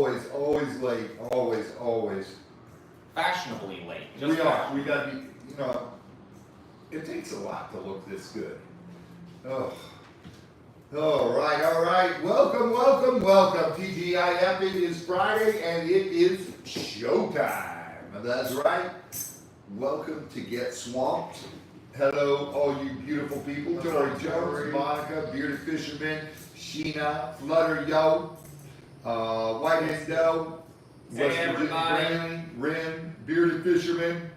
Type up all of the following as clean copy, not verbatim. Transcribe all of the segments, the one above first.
always late, always. Fashionably late. We gotta be, you know, it takes a lot to look this good. Oh. All right. Welcome. TGIF, it is Friday and it is showtime. That's right. Welcome to Get Swamped. Hello, all you beautiful people. Tori Jones, Monica, Bearded Fisherman, Sheena, Flutter Yo, White Indo, West Virginia Ren, Bearded Fisherman,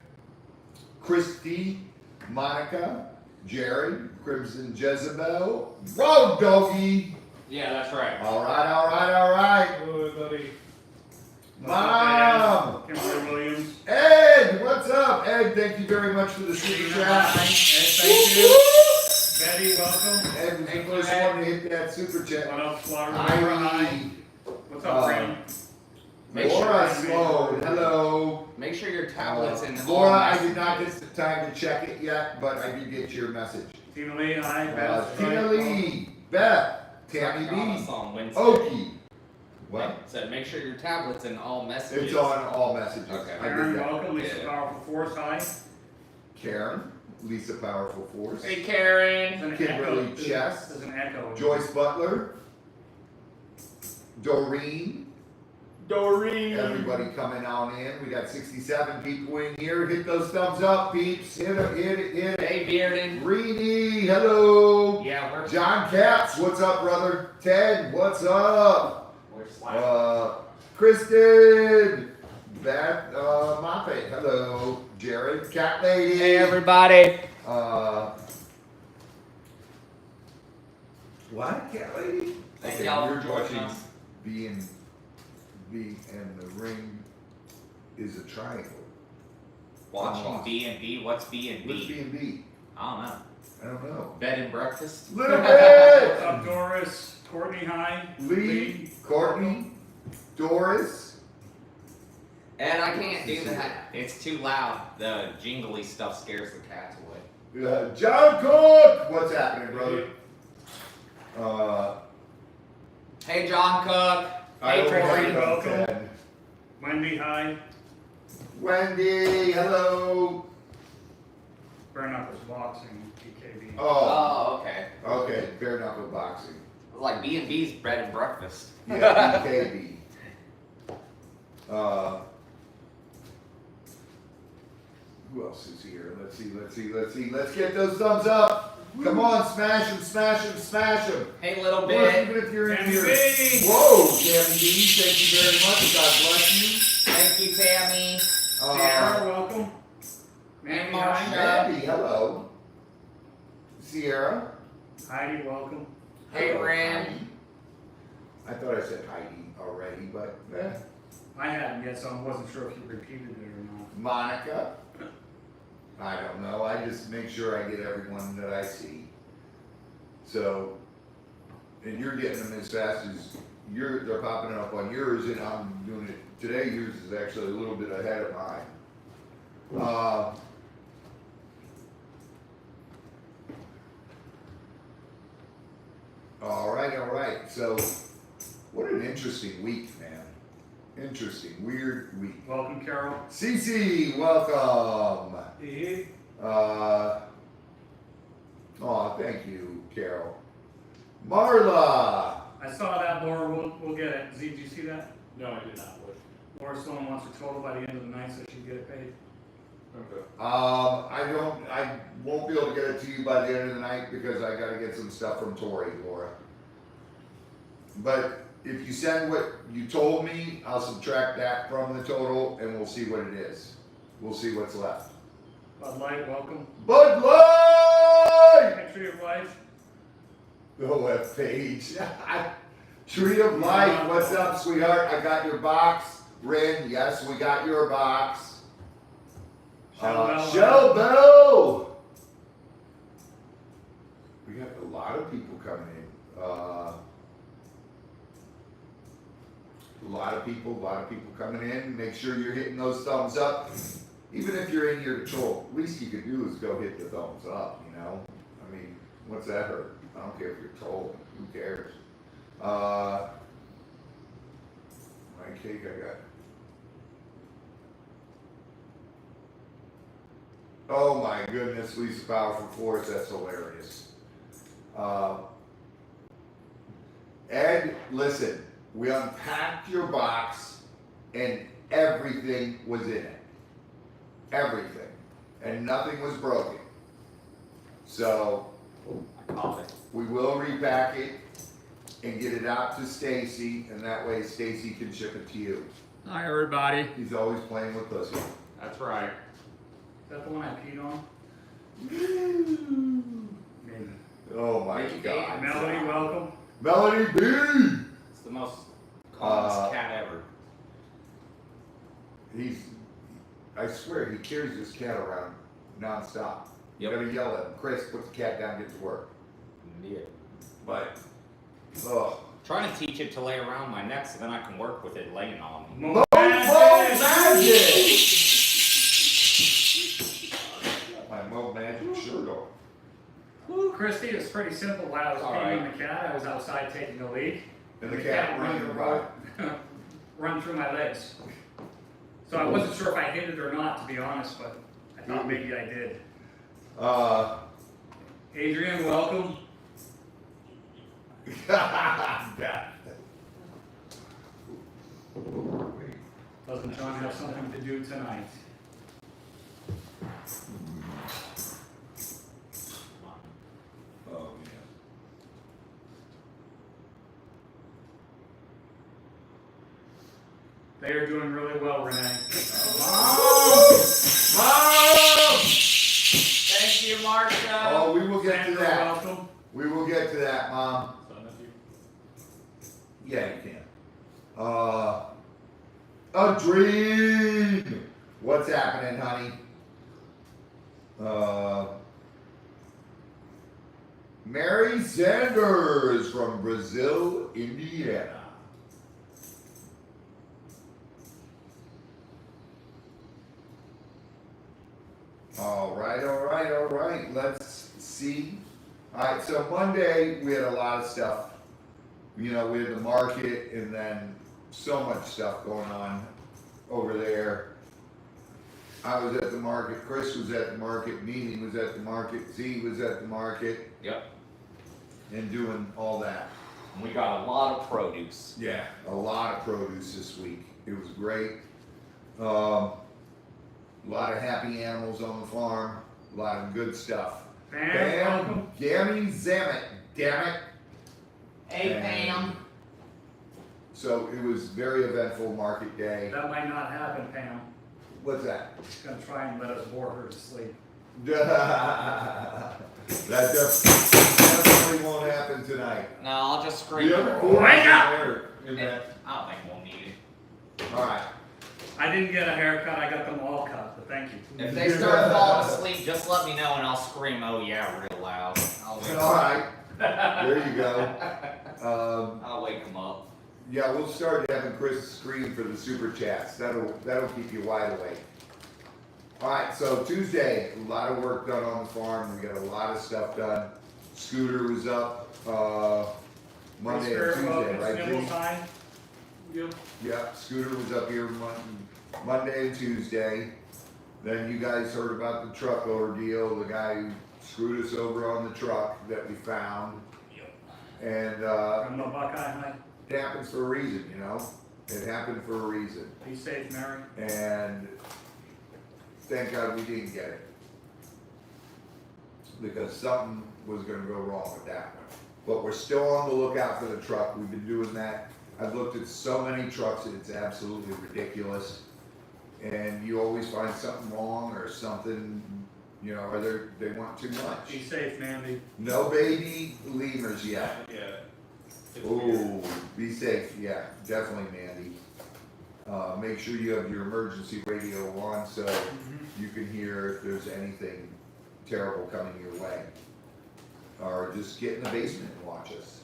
Christy, Monica, Jerry, Crimson Jezebel, Road Doggy. Yeah, that's right. All right. Hello, everybody. Mom. Kimberly Williams. Ed, what's up? Ed, thank you very much for the super chat. Ed, thank you. Betty, welcome. Ed was the first one to hit that super chat. What up, Slaughter? Irene. What's up, Brandon? Laura Sloan, hello. Make sure your tablet's in all Laura, I messages. did not get the time to check it yet, but I did get your message. Tina Lee, hi. Beth. Tina Lee, Beth, Tammy Talking B, on Wednesday. Okie. What? Said make sure your tablet's in all messages. It's on all messages. Okay. I did Karen, that. welcome. Lisa Yeah. Powerful Force, hi. Karen, Lisa Powerful Force, Hey, Karen. There's an Kimberly echo. Chess. There's an echo. Joyce Butler, Doreen. Everybody coming on in. We got 67 people in here. Hit those thumbs up, peeps. Hit it. Hey, Bearded. Greeny, hello. Yeah, we're John Katz, what's up, brother? Ted, what's up? We're slacking. Kristen, Beth, Moffett, hello. Jared, Cat Lady. Hey, everybody. What? Cat Lady? Thank Okay, y'all we're for joining watching us. B and the ring is a triangle. Watching B&B. What's What's B&B? B&B? I I don't know. Bed and breakfast. Little What's bit! up, Doris? Courtney, hi. Lee, Courtney, Doris. And I can't do that. It's too loud. The jingly stuff scares the cats away. John Cook! What's happening, brother? Hey, John Cook. I Hey, don't Tracy, Tori. know, welcome. Ted. Wendy, hi. Wendy, hello. Bare Knuckles Boxing, BKB. Oh, Oh, okay. okay. Bare knuckle boxing. Like B&B's bread and breakfast. Yeah, BKB. Who else is here? Let's see. Let's get those thumbs up. Come on, smash them. Hey, little Or bit. even if you're in Tammy here. B. Whoa, Tammy B, thank you very much. God bless you. Thank you, Tammy. Sarah, welcome. And Mandy, Marsha. hi. Mandy, hello. Sierra. Heidi, welcome. Hey, Hello, Ran. Heidi. I thought I said Heidi already, but I hadn't yet, so I wasn't sure if you repeated it or not. Monica. I don't know. I just make sure I get everyone that I see. So, and you're getting them as fast as they're popping up on yours, and I'm doing it today. Yours is actually a little bit ahead of mine. All right. So, what an interesting week, man. Interesting, weird week. Welcome, Carol. Cece, welcome. Hey. Thank you, Carol. Marla. I saw that, Laura. We'll get it. Z, did you see that? No, I did not. Laura Stone wants her total by the end of the night so she can get it paid. Okay. I won't be able to get it to you by the end of the night because I gotta get some stuff from Tori, Laura. But if you send what you told me, I'll subtract that from the total and we'll see what it is. We'll see what's left. Bud Light, welcome. Bud Light! Hey, Tree of Life. The web page. Tree of Life, what's up, sweetheart? I got your box. Rin, yes, we got your box. Shell Bell! We got a lot of people coming in. A lot of people coming in. Make sure you're hitting those thumbs up. Even if you're in here to troll, least you can do is go hit the thumbs up, you know? I mean, what's that hurt? I don't care if you're trolling. Who cares? Right kind of cake I got. Oh my goodness, Lisa Powerful Force, that's hilarious. Ed, listen, we unpacked your box and everything was in it. Everything. And nothing was broken. So, I caught it. we will repack it and get it out to Stacy, and that way Stacy can ship it to you. Hi, everybody. He's always playing with pussy. That's right. Is that the one I peed on? Maybe. Oh my Mickey God. Melody, welcome. Melody B! It's the most calmest cat ever. I swear, he carries this cat around nonstop. You Yep. gotta yell at him, Chris, put the cat down, get to work. Yeah. But, oh. Trying to teach it to lay around my neck so then I can work with it laying on me. Mo Magic! My Mo Magic shirt on. Christy, it was pretty simple. While I was All peeing right. on the cat, I was outside taking a leak. And the cat running around. run through my legs. So I wasn't sure if I hit it or not, to be honest, but I thought maybe I did. Adrian, welcome. Doesn't John have something to do tonight? Oh, yeah. They are doing really well, Renee. Mom! Thank you, Marsha. Oh, we will get to Sandra, that. welcome. We will get to that, Mom. Son of you. Yeah, you can. A dream. What's happening, honey? Mary Sanders from Brazil, Indiana. All right, all right, all right. Let's see. All right, so Monday we had a lot of stuff. You know, we had the market and then so much stuff going on over there. I was at the market, Chris was at the market, Mimi was at the market, Z was at the market, Yep. and doing all that. We got a lot of produce. Yeah, a lot of produce this week. It was great. A lot of happy animals on the farm, a lot of good stuff. Pam, welcome. Gammy Zammit, damn it. Hey, And Pam. So it was very eventful market day. That might not happen, Pam. What's that? She's gonna try and let us bore her to sleep. That definitely won't happen tonight. No, I'll just scream. The other for cord Wake is up! there in that. I don't think we'll need it. All right. I didn't get a haircut, I got them all cut, but thank you. If they start falling asleep, just let me know and I'll scream, oh yeah, real loud. I'll wake All 'em right. There you go. up. I'll wake them up. Yeah, we'll start having Chris screen for the super chats. That'll keep you wide awake. All right. So Tuesday, a lot of work done on the farm. We got a lot of stuff done. Scooter was up Monday and Spirit, Tuesday, welcome. right? Symbol Jimmy? sign. You. Yeah, Scooter was up here Monday and Tuesday. Then you guys heard about the truck ordeal, the guy who screwed us over on the truck that we found. And From the Buckeye High. it happens for a reason, you know? It happened for a reason. Be safe, Mary. And thank God we didn't get it. Because something was gonna go wrong with that one. But we're still on the lookout for the truck. We've been doing that. I've looked at so many trucks, it's absolutely ridiculous. And you always find something wrong or something, you know, or they want too much. Be safe, Mandy. No baby lemurs yet. Yeah. It's Oh, weird. be safe. Yeah, definitely, Mandy. Make sure you have your emergency radio on so you can hear if there's anything terrible coming your way. Or just get in the basement and watch us.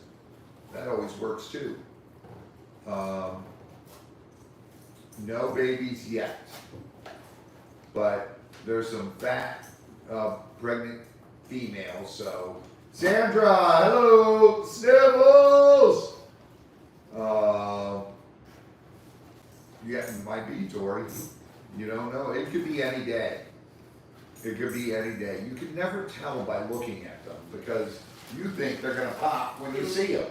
That always works too. No babies yet. But there's some fat, pregnant females, so. Sandra, hello, Snivels! Yeah, it might be, Tori. You don't know. It could be any day. It could be any day. You can never tell by looking at them because you think they're gonna pop when you see them.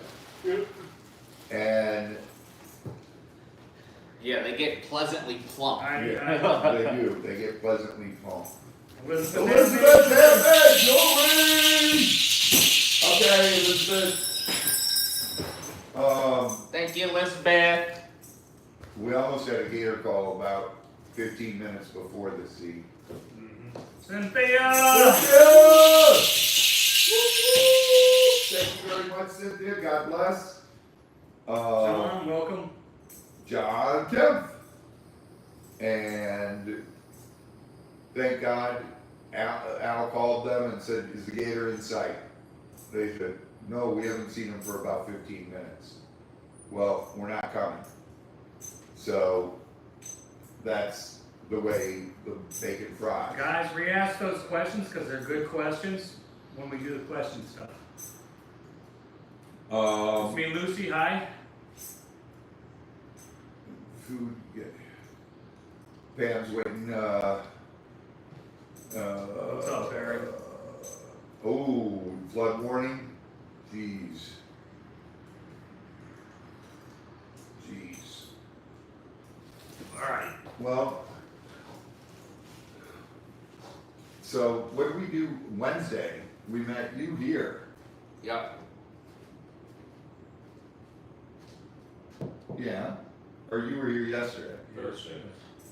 And Yeah, they get pleasantly plump. yeah, they do. They get pleasantly plump. Elizabeth, Elizabeth, jewelry. Okay, Elizabeth. Thank you, Elizabeth. We almost had a gator call about 15 minutes before the sea. Cynthia! Thank you very much, Cynthia. God bless. John, welcome. John Kemp. And thank God, Al called them and said, "Is the gator in sight?" They said, "No, we haven't seen him for about 15 minutes. Well, we're not coming. So that's the way the bacon fries. Guys, re-ask those questions because they're good questions when we do the question stuff. It's me, Lucy. Hi. Food. Yeah. Pam's waiting. What's up, Barry? Oh, flood warning. Jeez. All right. Well, so what did we do Wednesday? We met you here. Yep. Yeah. Or you were here yesterday? Thursday.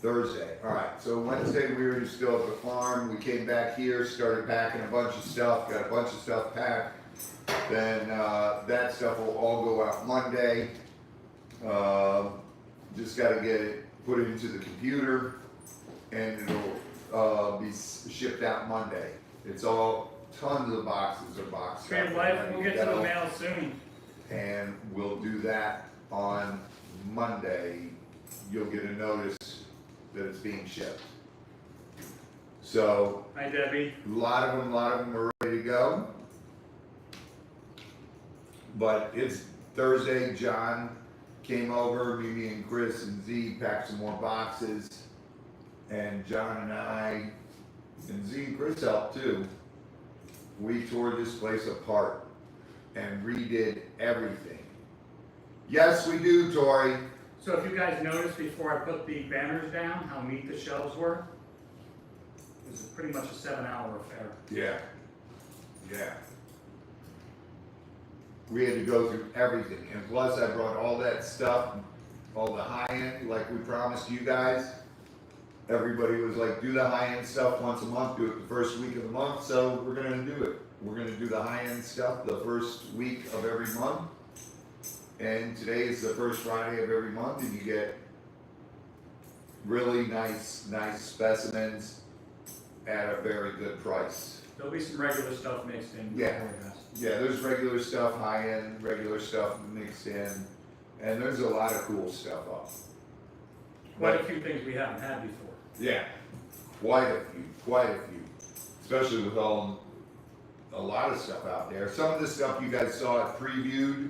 Thursday. All right. So Wednesday we were still at the farm. We came back here, started packing a bunch of stuff, got a bunch of stuff packed. Then that stuff will all go out Monday. Just got to get it put into the computer, and it'll be shipped out Monday. It's all tons of boxes are boxed Tree up. of life, we'll get to the That'll- mail soon. And we'll do that on Monday. You'll get a notice that it's being shipped. So Hi, Debbie. a lot of them are ready to go. But it's Thursday. John came over, me and Chris and Z packed some more boxes. And John and I, and Z and Chris helped too. We tore this place apart and redid everything. Yes, we do, Tori. So if you guys noticed before I put the banners down, how neat the shelves were? It was pretty much a 7-hour affair. Yeah. Yeah. We had to go through everything, and plus I brought all that stuff, all the high-end, like we promised you guys. Everybody was like, do the high-end stuff once a month, do it the first week of the month, so we're gonna do it. We're gonna do the high-end stuff the first week of every month. And today is the first Friday of every month, and you get really nice specimens at a very good price. There'll be some regular stuff mixed in. Yeah. for you guys. Yeah, there's regular stuff, high-end, regular stuff mixed in, and there's a lot of cool stuff up. Quite a few things we haven't had before. Yeah, quite a few, especially with a lot of stuff out there. Some of the stuff you guys saw it previewed,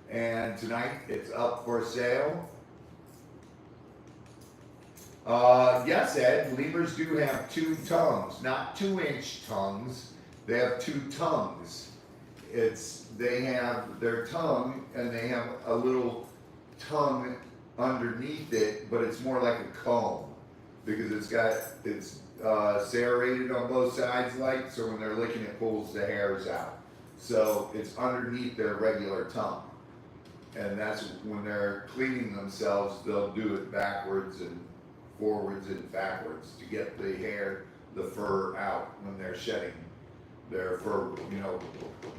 and tonight it's up for sale. Yes, Ed, lemurs do have 2 tongues, not 2-inch tongues. They have 2 tongues. They have their tongue, and they have a little tongue underneath it, but it's more like a comb because it's serrated on both sides, like, so when they're licking it pulls the hairs out. So it's underneath their regular tongue, and that's when they're cleaning themselves, they'll do it backwards and forwards and backwards to get the fur out when they're shedding their fur. You know,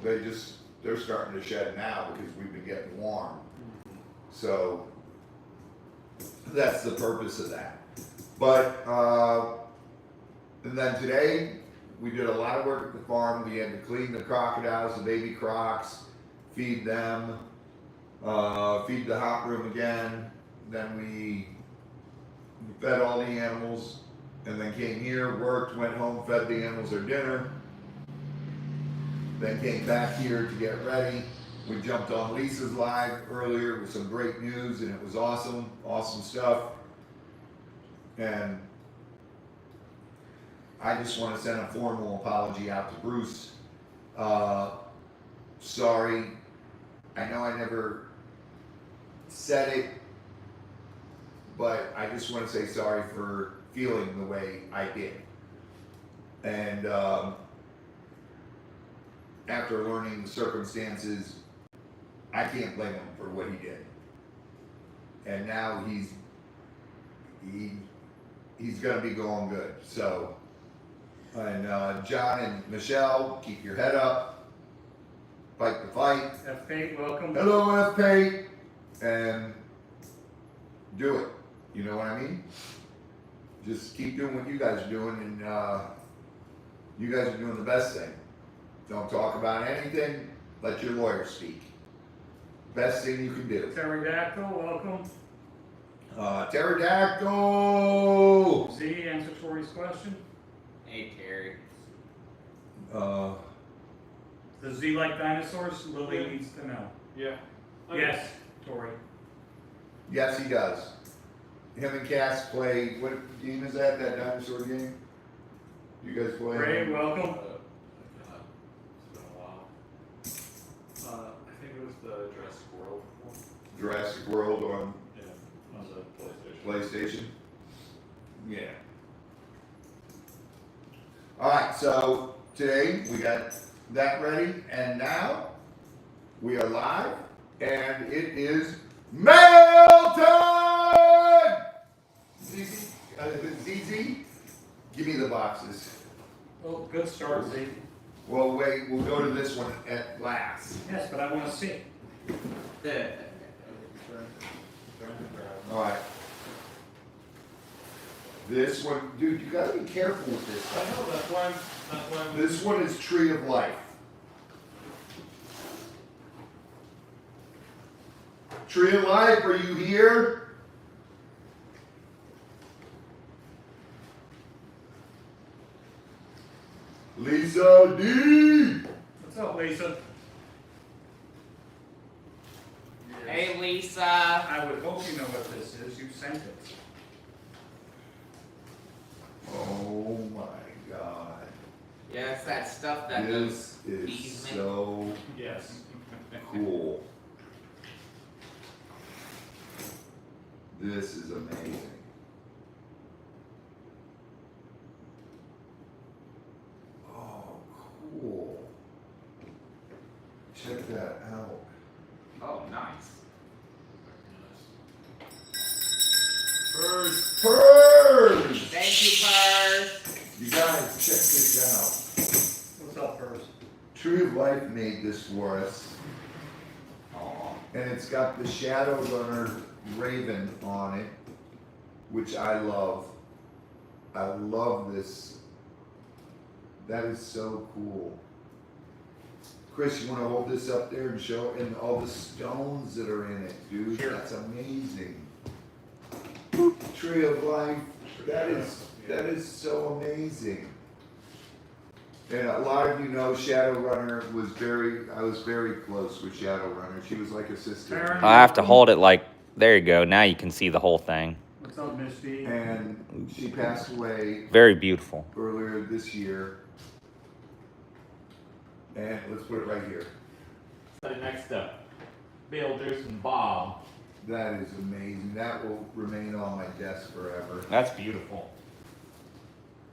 they're starting to shed now because we've been getting warm. So that's the purpose of that. But and then today we did a lot of work at the farm. We had to clean the crocodiles, the baby crocs, feed them, feed the hot room again. Then we fed all the animals, and then came here, worked, went home, fed the animals their dinner, then came back here to get ready, We jumped on Lisa's live earlier with some great news, and it was awesome, awesome stuff. And I just want to send a formal apology out to Bruce. Sorry, I know I never said it, but I just want to say sorry for feeling the way I did. And after learning the circumstances, I can't blame him for what he did. And now he's gonna be going good. So, and John and Michelle, keep your head up, fight the fight. F8, welcome. Hello, F-Pay, and do it. You know what I mean? Just keep doing what you guys are doing, and you guys are doing the best thing. Don't talk about anything. Let your lawyer speak. Best thing you can do. Pterodactyl, welcome. Pterodactyl. Z, answer Tori's question. Hey, Terry. Does Z like dinosaurs? Lily needs to know. Yeah. Yes, Tori. Yes, he does. Him and Cass play. What game is that? That dinosaur game? You guys play? Ray, welcome. God, it's been a while. I think it was the Jurassic World one. Jurassic World on Yeah, on the PlayStation. PlayStation. Yeah. All right. So today we got that ready, and now we are live, and it is mail time. ZZ, give me the boxes. Oh, good start, Z. Well, wait, we'll go to this one at last. Yes, but I want to see. All right. This one, dude, you gotta be careful with this I stuff. know, that's why I'm This one is Tree of Life. Tree of Life, are you here? Lisa D. What's up, Lisa? Hey, Lisa. I would hope you know what this is. You sent it. Oh my God. Yeah, it's that stuff that This goes is bees me. so Yes. cool. This is amazing. Oh, cool. Check that out. Oh, nice. Purrs! Purrs! Thank you, Purrs. You guys, check this What's up, Purse? out. Tree of Life made this for us. Aw. And it's got the Shadowrunner Raven on it, which I love. I love this. That is so cool. Chris, you want to hold this up there and show, and all the stones that are in it, dude? Sure. That's amazing. Tree of Life. That is so amazing. And a lot of you know Shadowrunner I was very close with Shadowrunner. She was like a sister. Karen? I have to hold it like, there you go. Now you can see the whole thing. What's up, Miss D? And she passed away Very beautiful. earlier this year. And let's put it right here. So next up, Beetlejuice and Bob. That is amazing. That will remain on my desk forever. That's beautiful.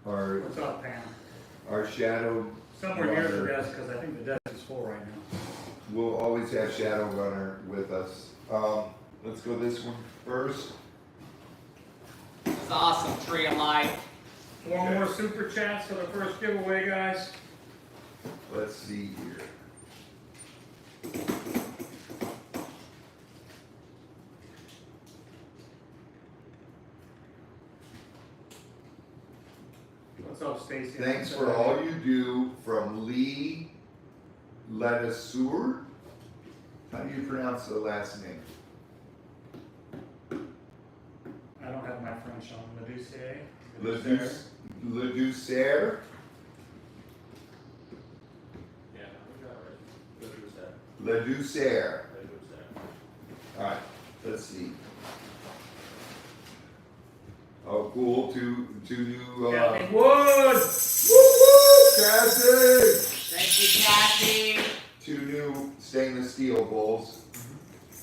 Our What's up, Pam? Shadow Somewhere near the Runner. desk, because I think the desk is full right now. We'll always have Shadowrunner with us. Let's go this one first. It's awesome. Tree of Life. Four Okay. more super chats for the first giveaway, guys. Let's see here. What's up, Stacy? Thanks for all you do, from Lee Ledesur. How do you pronounce the last name? I don't have my French on. Medusae. Leducer. Yeah, we got it right. Beetlejuice Le Douceur. I do that. All right, let's see. Oh, cool. Two new. Kathy Wood! Woo! Cassie! Thank you, Kathy. 2 new stainless steel bowls.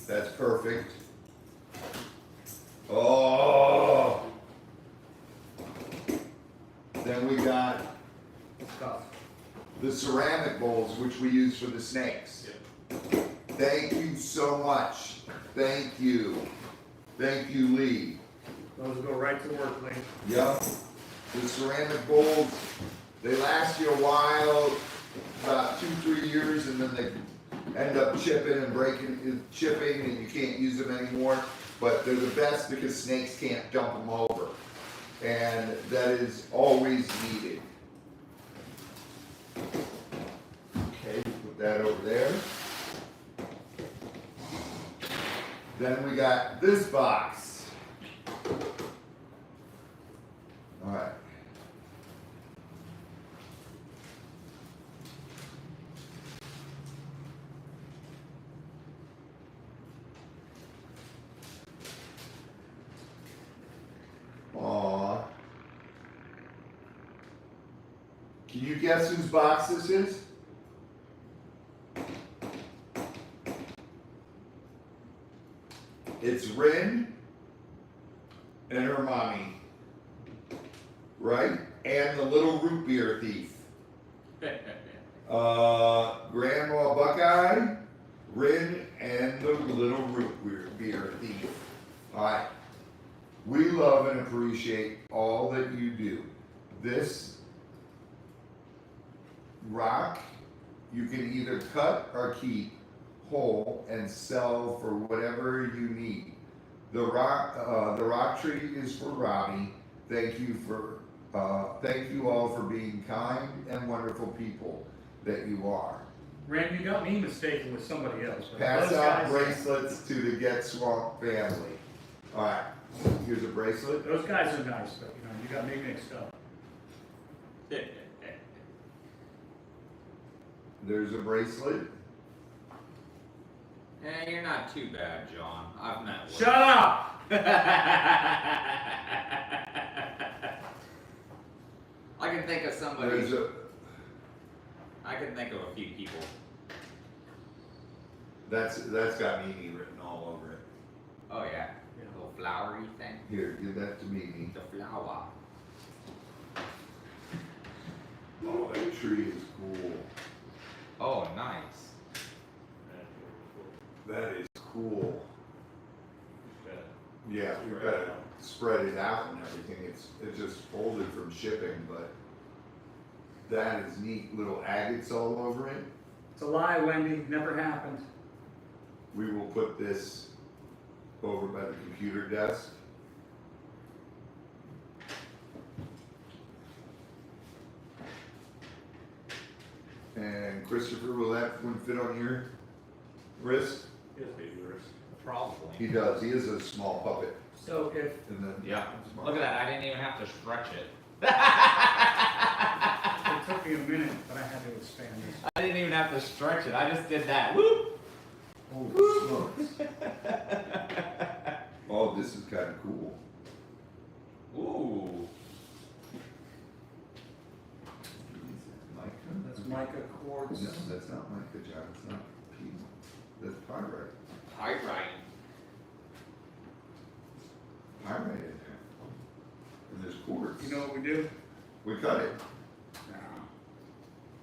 That's perfect. Oh. Then we got Stuff. the ceramic bowls, which we use for the snakes. Thank you so much. Thank you. Thank you, Lee. Those go right to work, Lee. Yep. The ceramic bowls, they last you a while, about 2-3 years, and then they end up chipping and chipping, and you can't use them anymore. But they're the best because snakes can't dump them over. And that is always needed. Okay, put that over there. Then we got this box. All right. Aw. Can you guess whose box this is? It's Rin and her mommy, right? And the little root beer thief. Grandma Buckeye, Rin, and the little root beer thief. All right. We love and appreciate all that you do. This rock, you can either cut or keep whole and sell for whatever you need. The rock tree is for Robbie. Thank you all for being kind and wonderful people that you are. Rand, you got me mistaken with somebody else. but Pass those out guys- bracelets to the Get Swamped family. All right, here's a bracelet. Those guys are nice, but you got me mixed up. There's a bracelet. Eh, you're not too bad, John. I've met with Shut up! I can think of somebody. There's a I can think of a few people. that's got Mimi written all over it. Oh yeah, little flowery thing. Here, give that to Mimi. The flower. Oh, that tree is cool. Oh, nice. That is cool. Yeah. Yeah, you've got to spread it out and everything. It's just folded from shipping, but that is neat. Little agates all over it. It's a lie, Wendy. Never happened. We will put this over by the computer desk. And Christopher, will that one fit on your wrist? Yes, baby yours. Probably. He does. He is a small puppet. So if And then Yeah. small. Look at that. I didn't even have to stretch it. it took me a minute, but I had to expand this. I didn't even have to stretch it. I just did that. Whoop. Holy smokes. Oh, this is kind of cool. Ooh. Mica? That's mica quartz. No, that's not mica, John. It's not pea. That's pyrite. Pyrite. Pyrite in there. And there's quartz. You know what we do? We cut it. No.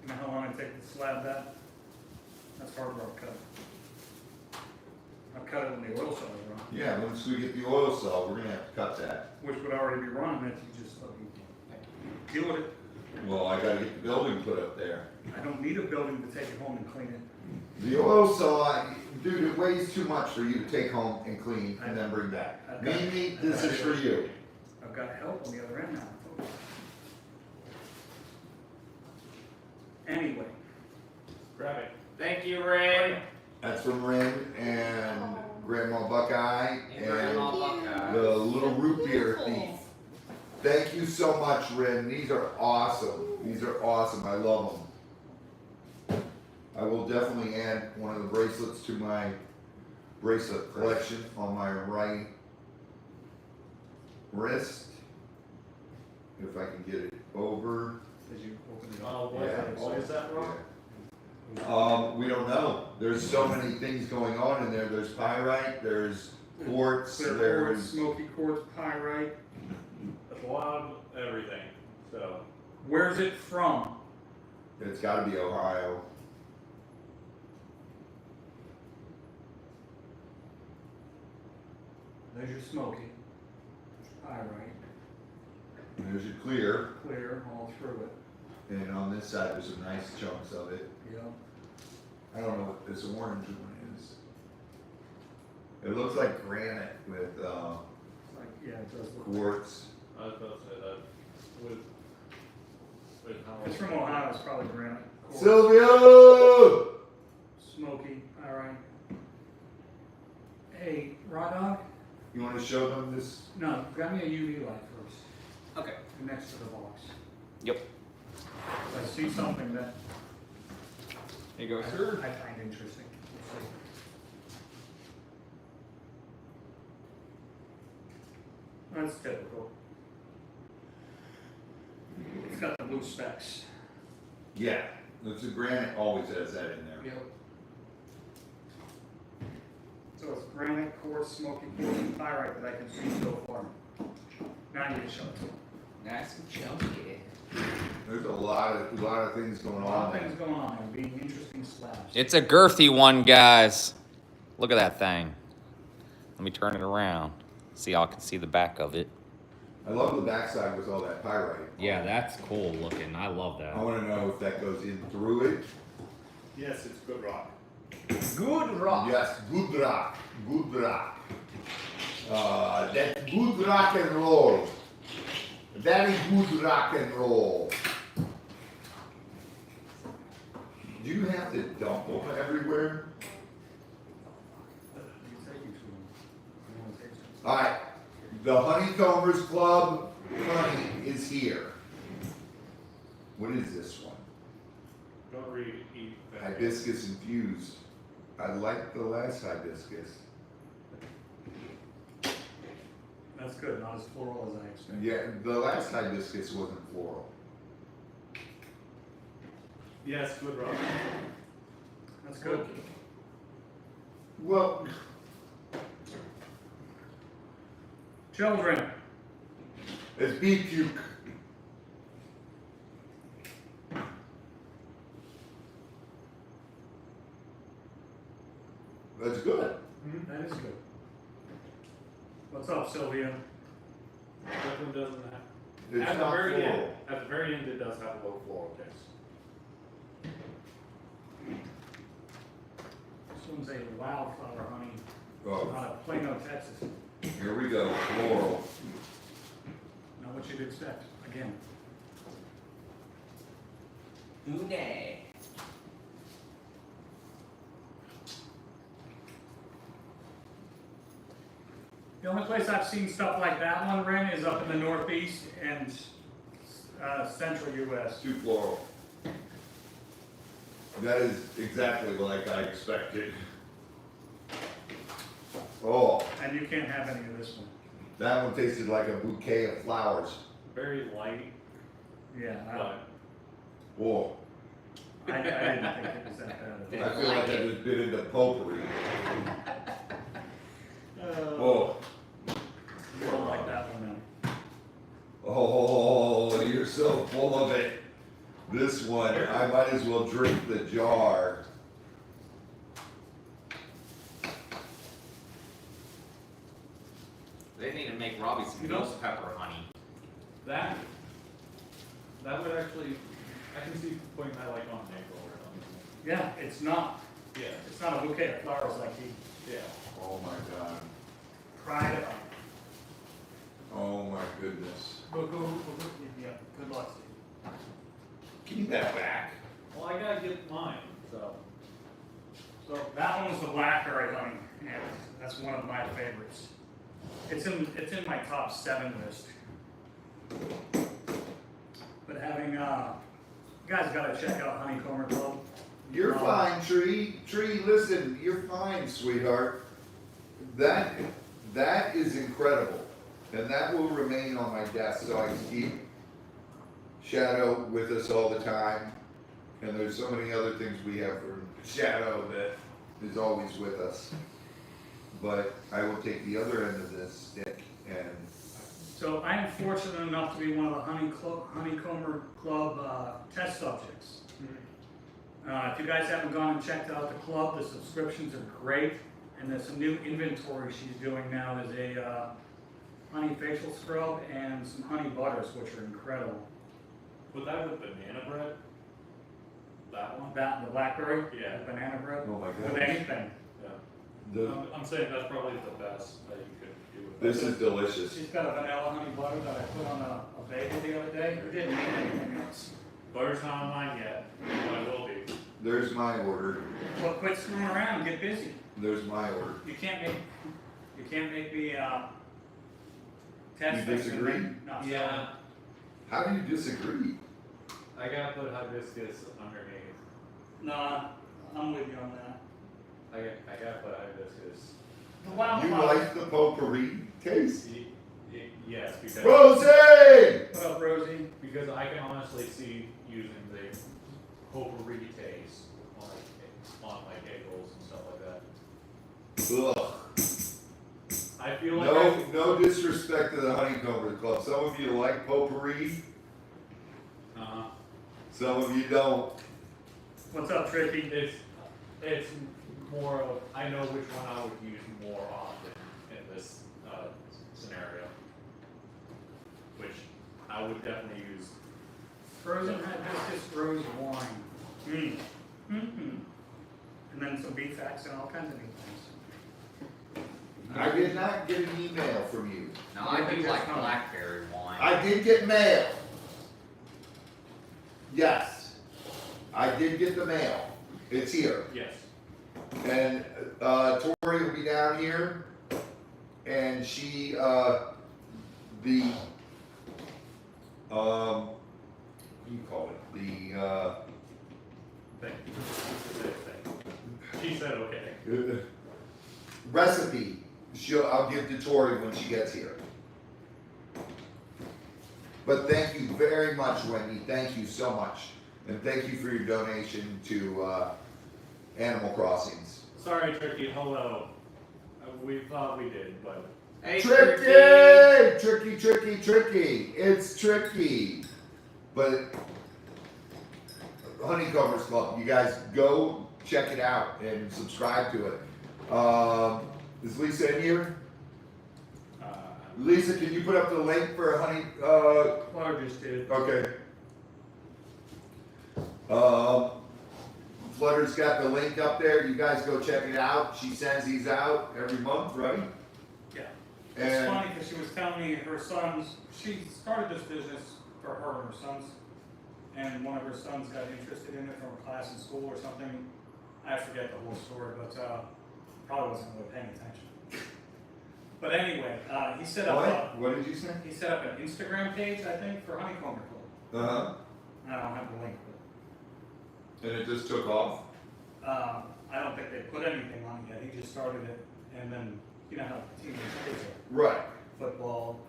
You know how long it takes to slab that? That's hard rock cut. I'll cut it when the oil cell is run, Yeah, once we get the oil cell, we're gonna have to cut that. which would already be running if you just deal with it. Well, I gotta get the building put up there. I don't need a building to take it home and clean it. The oil cell, dude, it weighs too much for you to take home and clean and then bring back. I've got- Mimi, this is for you. I've got help on the other end now. Anyway, Grab it. Thank you, Ray. That's from Ren and Grandma Buckeye And Grandma and Buckeye. the little root beer thief. Thank you so much, Ren. These are awesome. These are awesome. I love them. I will definitely add one of the bracelets to my bracelet collection on my right wrist. If I can get it over. Did you open it Oh, up? what is that rock? We don't know. There's so many things going on in there. There's pyrite, there's quartz, Clear quartz, there's smoky quartz, pyrite. That's a lot of everything. So Where's it from? it's gotta be Ohio. There's your smoky. Pyrite, There's your clear, clear all through it. and on this side there's some nice chunks of it. Yep. I don't know what this orange one is. It looks like granite with It's like, yeah, it does look. quartz. I was about to say that with how It's from Ohio, it's probably granite. Quartz, Sylvia! smoky, pyrite. Hey, Raw Dog? You wanna show them this? No, grab me a UV light first, Okay. next to the box. Yep. I see something that Here you I go, sir. find interesting. Let's see. That's typical. It's got the blue specks. Yeah, it's a granite, always has that in there. Yep. So it's granite, quartz, smoky quartz, and pyrite that I can see so far. Now you can show it. Nice and chunky. There's a lot of things going A lot on of things there. going on there, being interesting slabs. It's a girthy one, guys. Look at that thing. Let me turn it around. See, y'all can see the back of it. I love the backside with all that pyrite. Yeah, that's cool looking. I love I that. wanna know if that goes in through it. yes, it's good rock. Good rock. Yes, good rock, good rock. That's good rock and roll. Very good rock and roll. Do you have to dump them everywhere? Alright, the Honeycombers Club honey is here. What is this one? Don't eat that. Hibiscus infused. I like the last hibiscus. That's good, not as floral as I expected. Yeah, the last hibiscus wasn't floral. Yes, good rock. That's good. Well, Children, it's beef puke. That's good. that is good. What's up, Sylvia? That one doesn't have. It's At the not very floral. end, at the very end, it does have a low floral taste. This one's a wildflower honey Oh, out of Plano, Texas. here we go, floral. Not what you'd expect, again. Today. The only place I've seen stuff like that one, Ren, is up in the Northeast and Central US. Too floral. That is exactly like I expected. Oh, And you can't have any of this one. that one tasted like a bouquet of flowers. Very light, Yeah, but Oh, I didn't think it was that bad. I feel like I just bit into potpourri. Oh, You don't like that one then. oh, you're so full of it. This one, I might as well drink the jar. They need to make Robbie some You know- ghost pepper honey. that would actually, I can see putting that like on an ankle or something. Yeah, it's not a bouquet of flowers like he Yeah. Oh my god. cried about. Oh my goodness. Yeah, good luck, Steve. Give me that back. Well, I gotta get mine, so. So that one's the blackberry honey, and that's one of my favorites. It's in my top 7 list. But having, you guys gotta check out Honeycomber Club. You're fine, Tree. Tree, listen, you're fine, sweetheart. That is incredible. And that will remain on my desk so I can keep Shadow with us all the time. And there's so many other things we have for Shadow that is always with us. But I will take the other end of this stick and... So I am fortunate enough to be one of the Honeycomber Club test subjects. If you guys haven't gone and checked out the club, the subscriptions are great. And there's some new inventory she's doing now. There's a honey facial scrub and some honey butters, which are incredible. Would that with banana bread? That one? That, the blackberry, Yeah. the banana bread, Oh my with God. anything. Yeah. I'm saying that's probably the best that you could do with This that. is delicious. She's got a vanilla honey butter that I put on a bagel the other day. It didn't need anything else. Butter's not on mine yet, but it will be. There's my order. Well, quit screwing around and get busy. There's my order. You can't make me test You things and disagree? then not sell them. How do you disagree? I gotta put hibiscus underneath. No, I'm with you on that. I gotta put hibiscus. The You wildflower. like the potpourri taste? Yes, because Rosie! What up, Rosie? because I can honestly see using the potpourri taste on like bagels and stuff like that. Ugh. I feel like No disrespect to the Honeycomber Club. Some of you like potpourri, some of you don't. What's up, Tricky? it's more of I know which one I would use more often in this scenario, which I would definitely use. Frozen hibiscus rose wine. Mm. Mm-hmm. And then some beef fats and all kinds of new things. I did not get an email from you. No, I do like blackberry wine. I did get mail. Yes. I did get the mail. It's here. Yes. And Tori will be down here. And she, what do you call it? The, Thank you. She said okay. recipe. I'll give to Tori when she gets here. But thank you very much, Wendy. Thank you so much. And thank you for your donation to Animal Crossings. Sorry, Tricky. Hello. We thought we did, but Hey, Tricky! Tricky, tricky, tricky. It's tricky. But Honeycombers Club, you guys go check it out and subscribe to it. Is Lisa in here? Lisa, can you put up the link for Honey? Flutter just did. Okay. Flutter's got the link up there. You guys go check it out. She sends these out every month, right? Yeah. It's And funny because she was telling me her sons, she started this business for her and her sons, and one of her sons got interested in it from a class in school or something. I forget the whole story, but probably wasn't really paying attention. But anyway, he set up what did you say? he set up an Instagram page, I think, for Honeycomber Club. Uh-huh. I don't have the link, And it just took off? but I don't think they put anything on it yet. He just started it, and then you know how teenage kids are. Right. Football,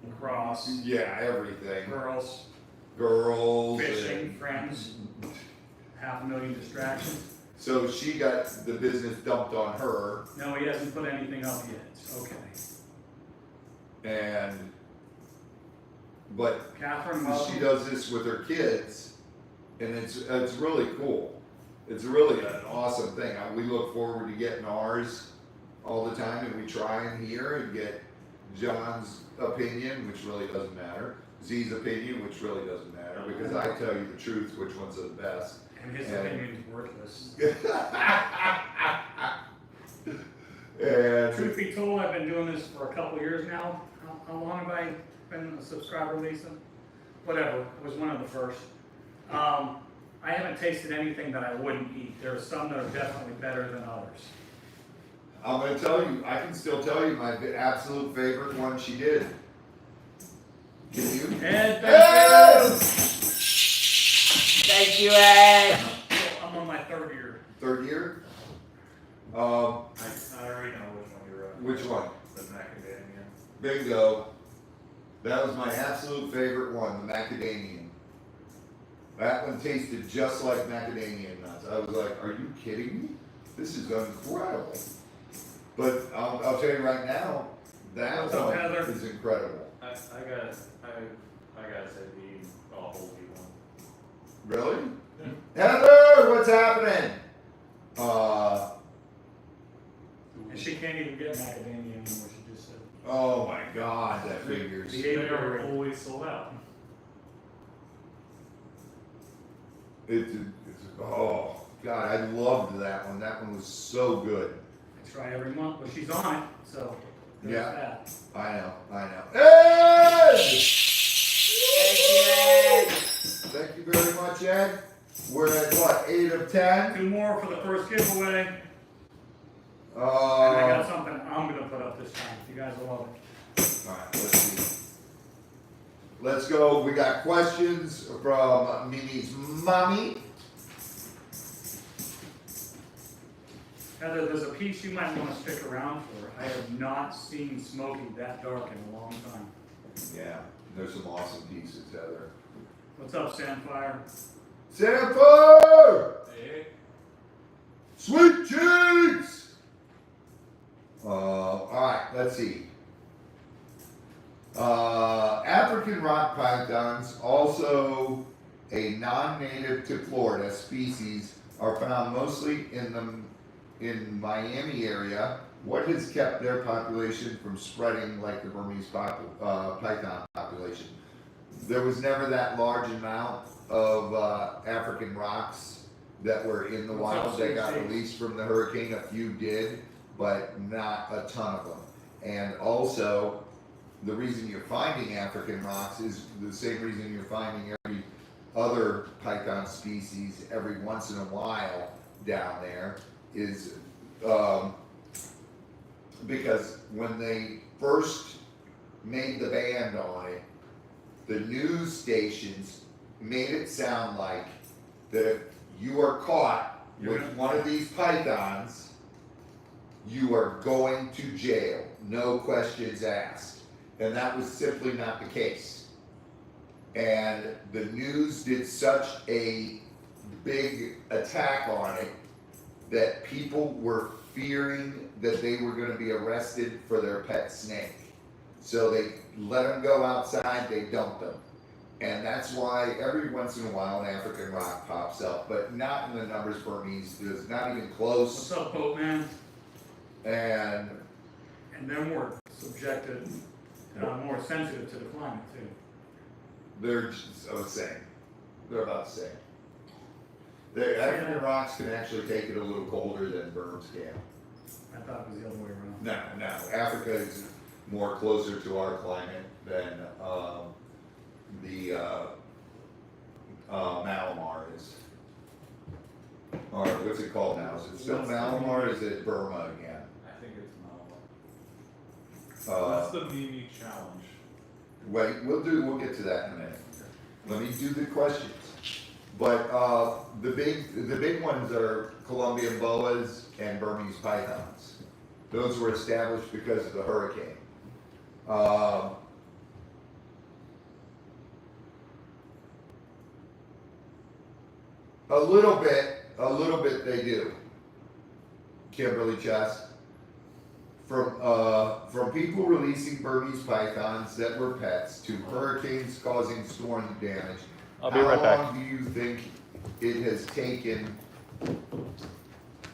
lacrosse, Yeah, everything. girls, Girls. fishing, friends, 500,000 distractions. So she got the business dumped on her, No, he hasn't put anything up yet. Okay. but Catherine, she welcome. does this with her kids, and it's really cool. It's really an awesome thing. We look forward to getting ours all the time, and we try and hear and get John's opinion, which really doesn't matter. Z's opinion, which really doesn't matter, because I tell you the truth, which ones are the best. And his opinion is worthless. And Truth be told, I've been doing this for a couple years now. How long have I been a subscriber, Lisa? Whatever, it was one of the first. I haven't tasted anything that I wouldn't eat. There are some that are definitely better than others. I'm going to tell you, I can still tell you my absolute favorite one she did. Can you? Ed, Ed! Thank you, Ed. I'm on my third year. I already know which one you're at. Which one? The macadamia. Bingo. That was my absolute favorite one, the macadamia. That one tasted just like macadamia nuts. I was like, are you kidding me? This is incredible. But I'll tell you right now, that What's up, one Heather? is incredible. I gotta say the whole one. Really? Yeah. Heather, what's happening? And she can't even get macadamia anymore, she just said. Oh my God, that figures. The They eight are year always sold out. Oh God, I loved that one. That one was so good. I try every month, but she's on it, so. there's Yeah. that. I know. Ed! Thank you very much, Ed. We're at what, 8 of 10? 2 more for the first giveaway. And I got something I'm gonna put up this time. You guys will love it. All right, let's see. Let's go. We got questions from Mimi's mommy. Heather, there's a piece you might want to stick around for. I have not seen smoking that dark in a long time. Yeah, there's some awesome pieces, Heather. What's up, Sandfire? Sanford! Hey. Sweet cheeks! All right, let's see. African rock pythons, also a non-native to Florida species, are found mostly in Miami area. What has kept their population from spreading like the Burmese python population? There was never that large amount of African rocks that were in the wild that got released from the hurricane. A few did, but not a ton of them. And also, the reason you're finding African rocks is the same reason you're finding every other python species every once in a while down there, is because when they first made the ban on it, the news stations made it sound like that if you are caught with one of these pythons, you are going to jail, no questions asked. And that was simply not the case. And the news did such a big attack on it that people were fearing that they were going to be arrested for their pet snake. So they let them go outside, they dumped them. And that's why every once in a while an African rock pops up, but not in the numbers Burmese does, not even close. What's up, Boatman? And they're more subjected, more sensitive to the climate too. they're just the same. They're about the same. The African rocks can actually take it a little colder than Burms can. I thought it was the other way around. No. Africa is more closer to our climate than the Malamar is. Or what's it called now? Is it still Malamar or is it Burma again? I think it's Malwa. That's the Mimi challenge. Wait, we'll get to that in a minute. Let me do the questions. But the big ones are Colombian boas and Burmese pythons. Those were established because of the hurricane. A little bit they do. Kimberly Chess. From people releasing Burmese pythons that were pets to hurricanes causing storm damage. I'll be right back. How long do you think it has taken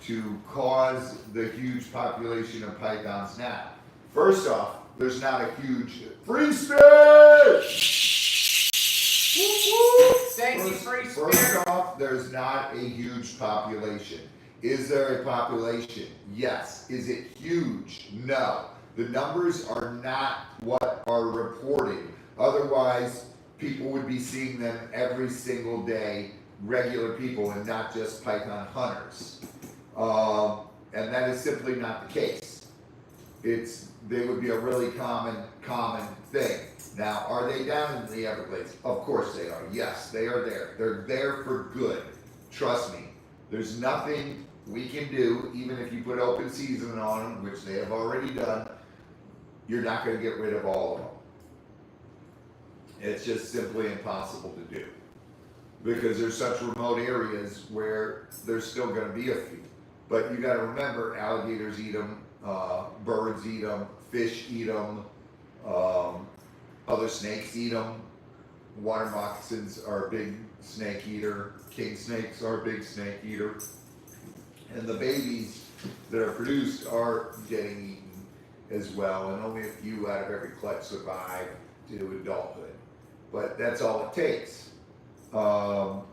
to cause the huge population of pythons now? First off, there's not a huge free spirit! Thank you, free First off, there's not a huge population. Is there a population? Yes. Is it huge? No. The numbers are not what are reported. Otherwise, people would be seeing them every single day, regular people, and not just python hunters. And that is simply not the case. They would be a really common thing. Now, are they down in the Everglades? Of course they are. Yes, they are there. They're there for good. Trust me. There's nothing we can do, even if you put open season on them, which they have already done, you're not gonna get rid of all of them. It's just simply impossible to do. Because there's such remote areas where there's still gonna be a few. But you gotta remember, alligators eat them, birds eat them, fish eat them, other snakes eat them. Water moccasins are a big snake eater. King snakes are a big snake eater. And the babies that are produced are getting eaten as well, and only a few out of every clutch survive to adulthood. But that's all it takes. So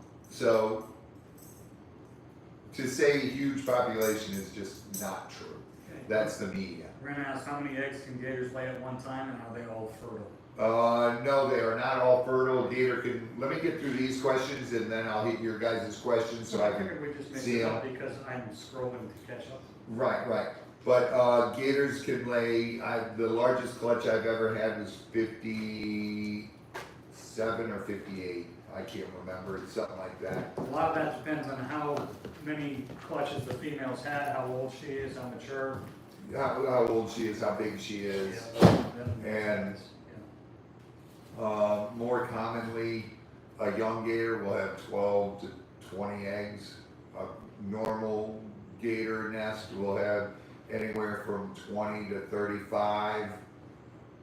to say a huge population is just not true. Okay. That's the media. We're gonna ask how many eggs can gators lay at one time, and are they all fertile? No, they are not all fertile. Gator can, let me get through these questions and then I'll hit your guys' questions so I can figured we just mixed see it them. up because I'm scrolling to catch up. Right. But gators can lay, the largest clutch I've ever had was 57 or 58. I can't remember, it's something like that. A lot of that depends on how many clutches the female's had, how old she is, how mature. How old she is, how big she is. And more commonly, a young gator will have 12 to 20 eggs. A normal gator nest will have anywhere from 20 to 35.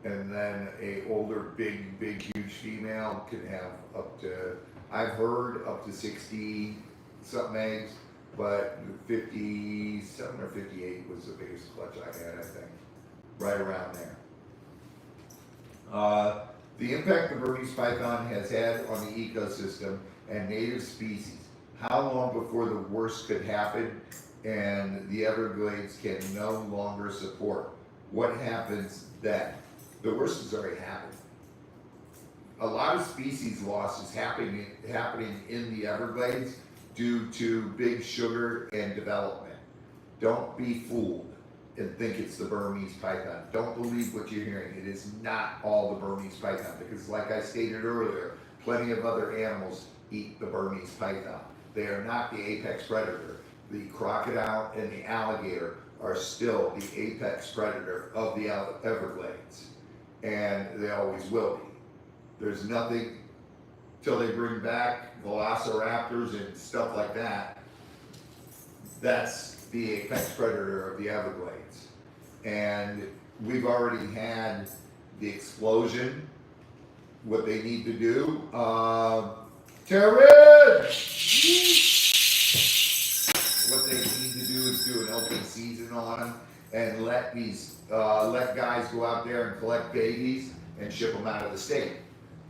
And then a older, big, huge female can have up to, I've heard up to 60 something eggs, but 57 or 58 was the biggest clutch I had, I think. Right around there. The impact the Burmese python has had on the ecosystem and native species. How long before the worst could happen and the Everglades can no longer support? What happens then? The worst has already happened. A lot of species loss is happening in the Everglades due to big sugar and development. Don't be fooled and think it's the Burmese python. Don't believe what you're hearing. It is not all the Burmese python, because like I stated earlier, plenty of other animals eat the Burmese python. They are not the apex predator. The crocodile and the alligator are still the apex predator of the Everglades, and they always will be. There's nothing till they bring back velociraptors and stuff like that. That's the apex predator of the Everglades. And we've already had the explosion. What they need to do, Terrence! What they need to do is do an open season on them and let guys go out there and collect babies and ship them out of the state.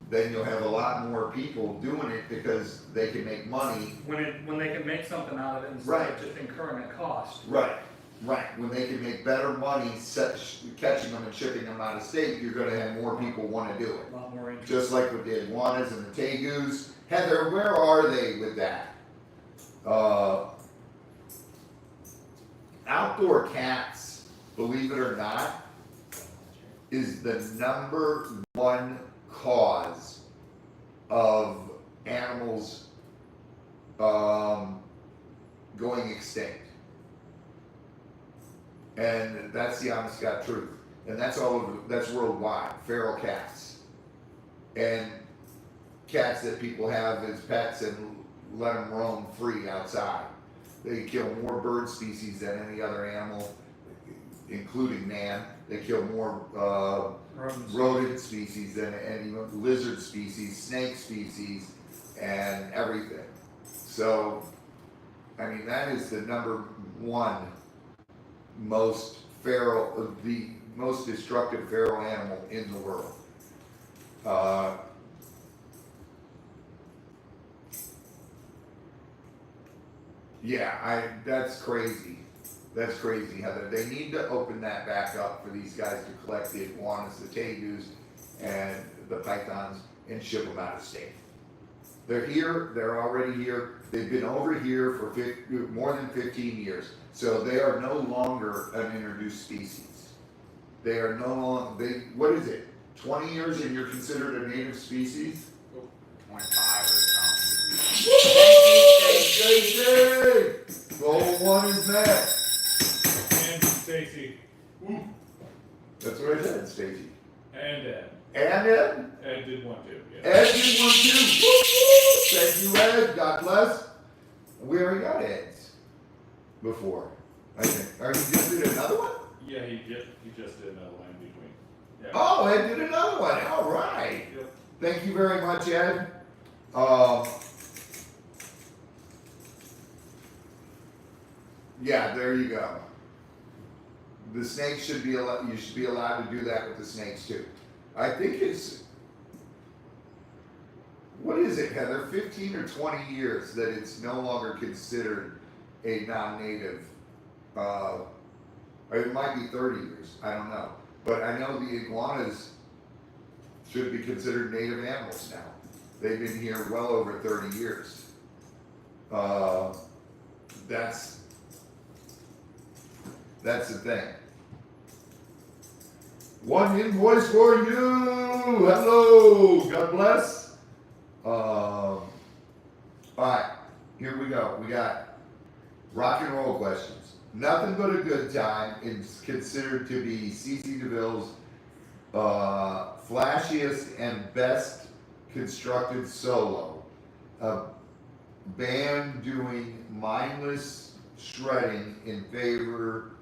Then you'll have a lot more people doing it because they can make money. When they can make something out of it instead of just incurring a cost. Right. When they can make better money catching them and shipping them out of state, you're going to have more people want to do it. A lot more interest. Just like with the iguanas and the tegus. Heather, where are they with that? Outdoor cats, believe it or not, is the #1 cause of animals going extinct. And that's the honest God truth. And that's that's worldwide, feral cats. And cats that people have as pets and let them roam free outside. They kill more bird species than any other animal, including man. They kill more rodent species than any lizard species, snake species, and everything. So, I mean, that is the #1 most feral, the most destructive feral animal in the world. That's crazy. That's crazy, Heather. They need to open that back up for these guys to collect the iguanas, the tegus, and the pythons and ship them out of state. They're here. They're already here. They've been over here for more than 15 years. So they are no longer an introduced species. They are no longer, what is it, 20 years and you're considered a native species? 25 or something. Thank you, JJ! Goal one is met. And Stacy. That's what I said, Stacy. And Ed. And Ed? Ed did one too. Yeah. Ed did one too. Woo, woo. Thank you, Ed. God bless. We already got Ed's before, I think. Are you just did another one? Yeah, he just did another one in between. Yeah. Oh, Ed did another one. All right. Yep. Thank you very much, Ed. Yeah, there you go. The snakes should be allowed. You should be allowed to do that with the snakes too. I think it's. What is it, Heather? 15 or 20 years that it's no longer considered a non-native. Or it might be 30 years. I don't know. But I know the iguanas should be considered native animals now. They've been here well over 30 years. That's the thing. One invoice for you. Hello. God bless. All right. Here we go. We got rock and roll questions. Nothing but a good time is considered to be CC DeVille's flashiest and best constructed solo. A band doing mindless shredding in favor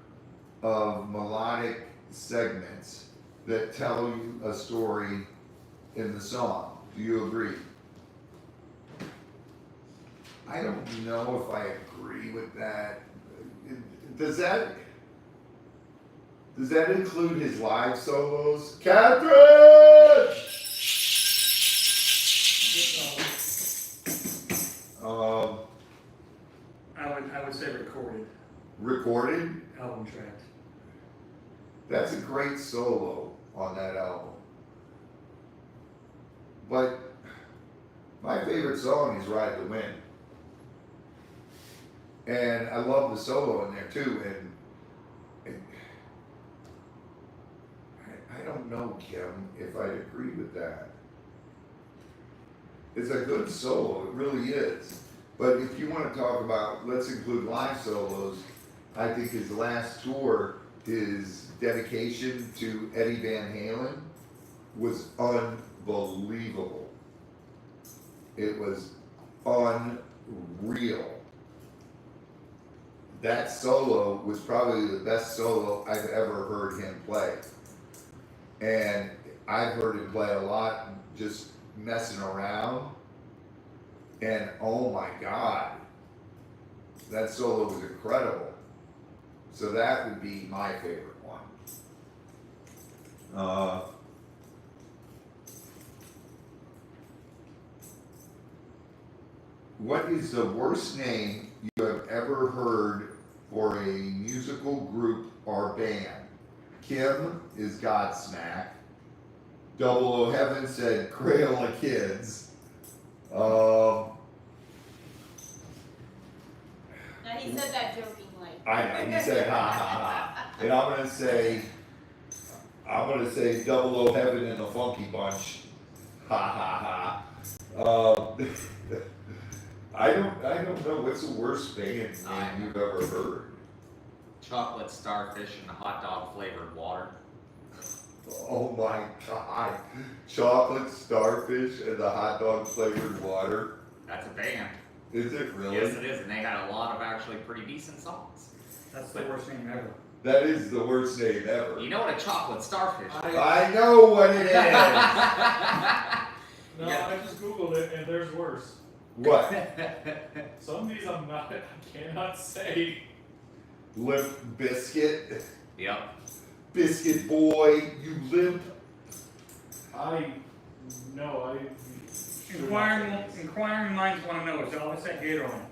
of melodic segments that tell you a story in the song. Do you agree? I don't know if I agree with that. Does that include his live solos? Catherine! I would say recorded Recorded? album track. That's a great solo on that album. But my favorite song is Ride the Wind. And I love the solo in there too. And I don't know, Kim, if I'd agree with that. It's a good solo, it really is. But if you want to talk about, let's include live solos, I think his last tour, his dedication to Eddie Van Halen was unbelievable. It was unreal. That solo was probably the best solo I've ever heard him play. And I've heard him play a lot just messing around. And oh my God, that solo was incredible. So that would be my favorite one. What is the worst name you have ever heard for a musical group or band? Kim is Godsmack. Double O Heaven said Crayola Kids. Now he said that jokingly. I know, he said ha ha ha. And I'm gonna say Double O Heaven and the Funky Bunch. Ha ha ha. I don't know what's the worst band name you've ever heard. Chocolate starfish and hot dog flavored water. Oh my God. Chocolate starfish and the hot dog flavored water. That's a band. Is it really? Yes, it is, and they had a lot of actually pretty decent songs. That's the worst name ever. That is the worst name ever. You know what a chocolate starfish is? I know what it is. No, Yeah. I just Googled it and there's worse. What? Some of these I cannot say. Limp Biscuit. Yep. Biscuit Boy, you limp. Inquiring minds want to know, is Elvis at Gatorland?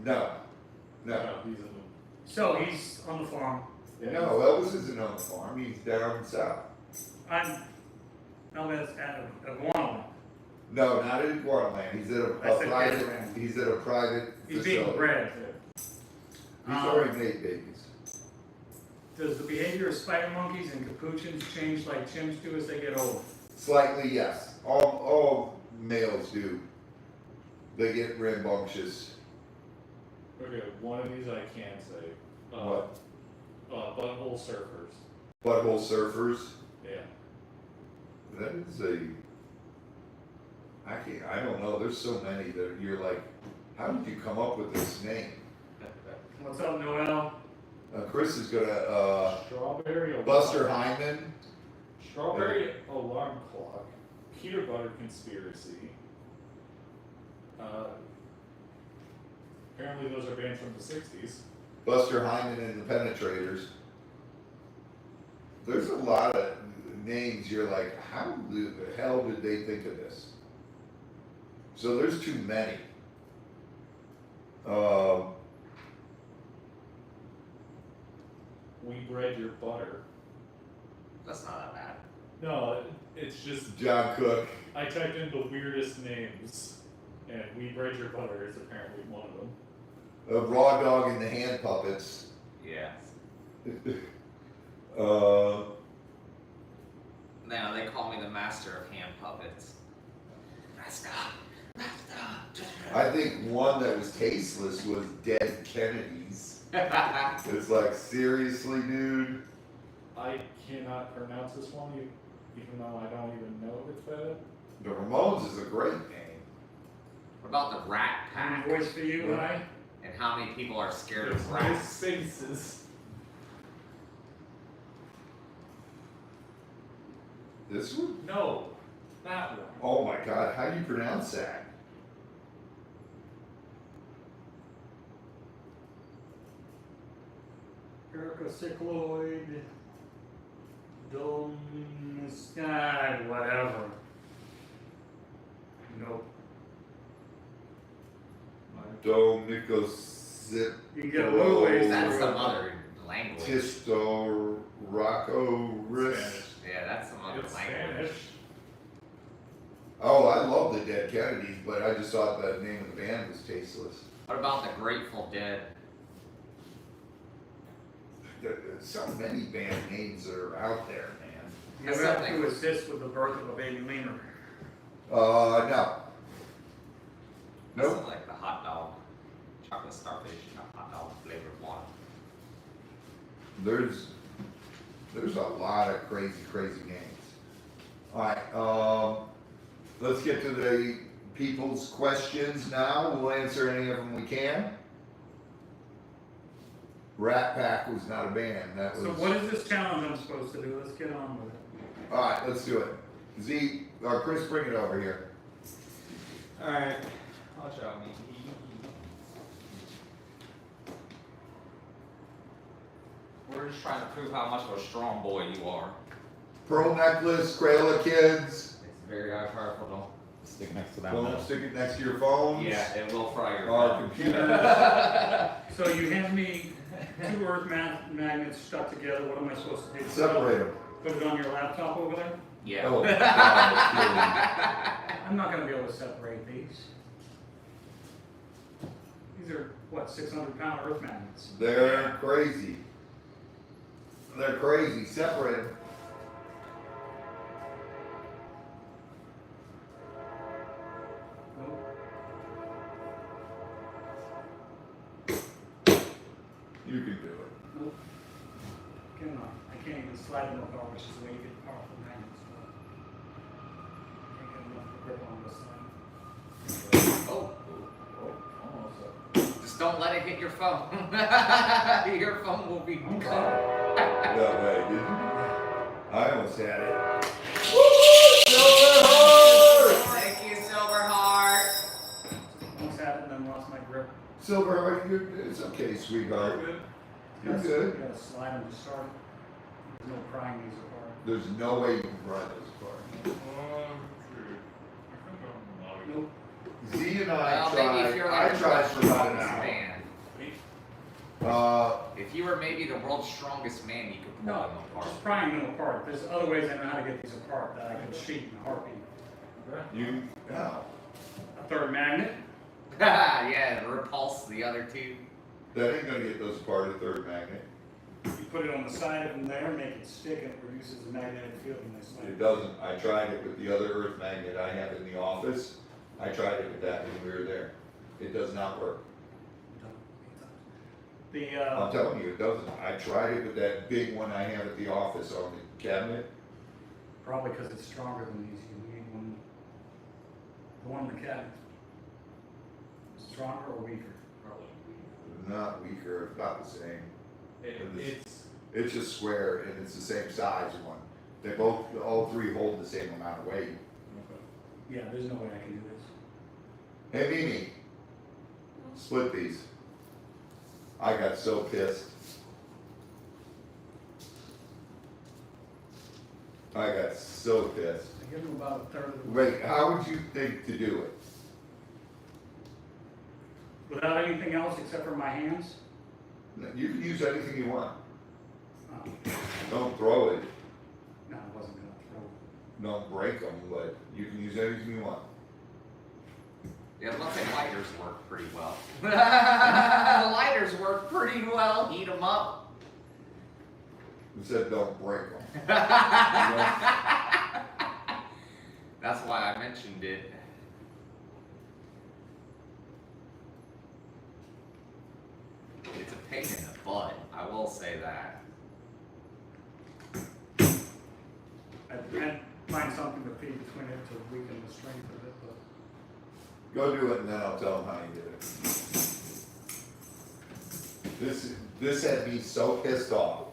No. No, these are the. So he's on the farm. No, Elvis isn't on the farm. He's down south. Elvis at Iguana. No, not at Iguanaland. He's at I a said private. Gatorland. He's at a private He's facility. being bred. He's already made babies. Does the behavior of spider monkeys and capuchins change like chimps do as they get older? Slightly, yes. All males do. They get rambunctious Okay, one of these I can say. What? Butthole surfers. Butthole surfers. Yeah. That is I don't know. There's so many that you're like, how did you come up with this name? What's up, Noel? Chris is gonna Strawberry alarm. Buster Hyman. Strawberry alarm clock. Peanut butter conspiracy. Apparently those are bands from the 60s. Buster Hyman and the Penetrators. There's a lot of names you're like, how the hell did they think of this? So there's too many. We bred your butter. That's not that bad. No, it's just John Cook. I typed in the weirdest names, and We Bred Your Butter is apparently one of them. Raw Dog and the Hand Puppets. Yeah. uh, Now they call me the master of hand puppets. Master. I think one that was tasteless was Dead Kennedys. It's like, seriously, dude? I cannot pronounce this one, even though I don't even know if it's bad. The Ramones is a great name. What about the Rat Pack? Any voice for you, hi? And how many people are scared There's of nice rats? faces. This one? No, that one. Oh my god, how do you pronounce that? Erica Cycloid. Dome Sky, whatever. Nope. Domicosip. You can get a little ways. That's through. some other language. Tisto Rocco Spanish. Yeah, that's some other It's language. Spanish. Oh, I love the Dead Kennedys, but I just thought the name of the band was tasteless. What about the Grateful Dead? There's so many band names that are out there, man. You have to assist with the birth of a baby lemur. No. That's Nope. like the hot dog, chocolate starfish, hot dog flavored one. There's a lot of crazy names. Alright, let's get to the people's questions now. We'll answer any of them we can. Rat Pack was not a band. That was. So what is this challenge I'm supposed to do? Let's get on with it. Alright, let's do it. Z, or Chris, bring it over here. Alright, watch out, me. We're just trying to prove how much of a strong boy you are. Pearl necklace, Crayola kids. It's very powerful, don't stick next to that Don't metal. stick it next to your phones. Yeah, it will fry your Our phone. computers. So you hand me two earth magnets stuck together. What am I supposed to do? Separate them. Put it on your laptop over there? Yeah. Oh, God, I'm not gonna be able to separate these. These are, what, 600-pound earth magnets? they're crazy. They're crazy. Separate them. Nope. You can do it. Nope. Cannot. I can't even slide them apart, which is the way you get powerful magnets. Can't get enough grip on this thing. Oh, Almost. just don't let it hit your phone. Your phone will be cut. That way, did you? I almost had it. Thank you, Silverheart. Almost had it and then lost my grip. Silver, it's okay, sweetheart. You're good. You gotta slide them to start. There's no prying these apart. There's no way you can pry those apart. Nope. Z and I Well, maybe if you're tried. I like tried the for about an strongest hour. man. If you were maybe the world's strongest man, you could pull No, them apart. just prying them apart. There's other ways I know how to get these apart that I can cheat in a heartbeat. You, no. A third magnet. Yeah, repulse the other two. That ain't gonna get those apart, a third magnet. You put it on the side of them there, make it stick, and it reduces the magnetic field when they slide. It doesn't. I tried it with the other earth magnet I have in the office. I tried it with that when we were there. It does not work. I'm telling you, it doesn't. I tried it with that big one I have at the office on the cabinet. Probably because it's stronger than these. You need one, the one in the cabinet. Stronger or weaker? Probably. Not weaker, about the same. It's It's just square and it's the same size one. They both, all three hold the same amount of weight. Yeah, there's no way I can do this. Hey Mimi, split these. I got so pissed. I got so pissed. I give them about a third of the Wait, how would you think to do it? Without anything else except for my hands? You can use anything you want. Oh, Don't throw it. no, I wasn't gonna throw. Don't break them, but you can use anything you want. Yeah, let's say lighters work pretty well. Lighters work pretty well. Heat them up. Who said don't break them? That's why I mentioned it. It's a pain in the butt. I will say that. I'd find something to feed between it to weaken the strength of it, but. Go do it and then I'll tell them how you did it. This had me so pissed off.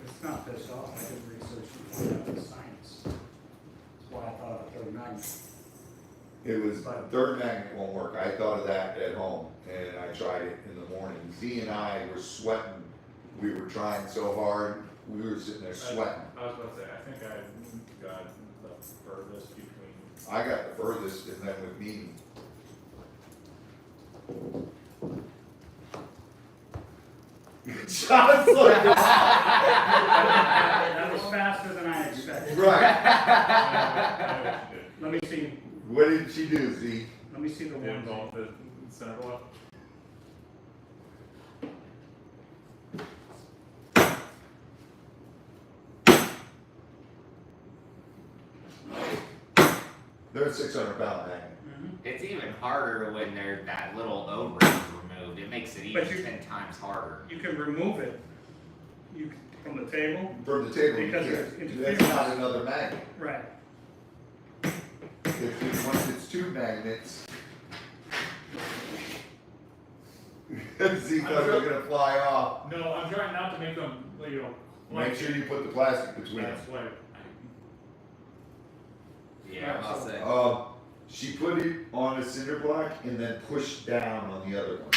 It's not pissed off. I did research to find out the science. That's why I thought of a third magnet. It was, third magnet won't work. I thought of that at home and I tried it in the morning. Z and I were sweating. We were trying so hard. We were sitting there sweating. I was about to say, I think I got the furthest between. I got the furthest and then with me. John's like, That was faster than I expected. right. Let me see, What did she do, Z? let me see the Yeah, one. both the center left. They're a 600-pound magnet. It's even harder when there's that little O-ring removed. It makes it even But you- 10 times harder. You can remove it, from the table. From the table, you Because can't. there's That's interference. not another magnet. Right. Once it's two magnets. Z thought they're gonna fly off. No, I'm trying not to make them, Make sure you put the plastic between them. That's why. Yeah, I'll say. She put it on a cinder block and then pushed down on the other one.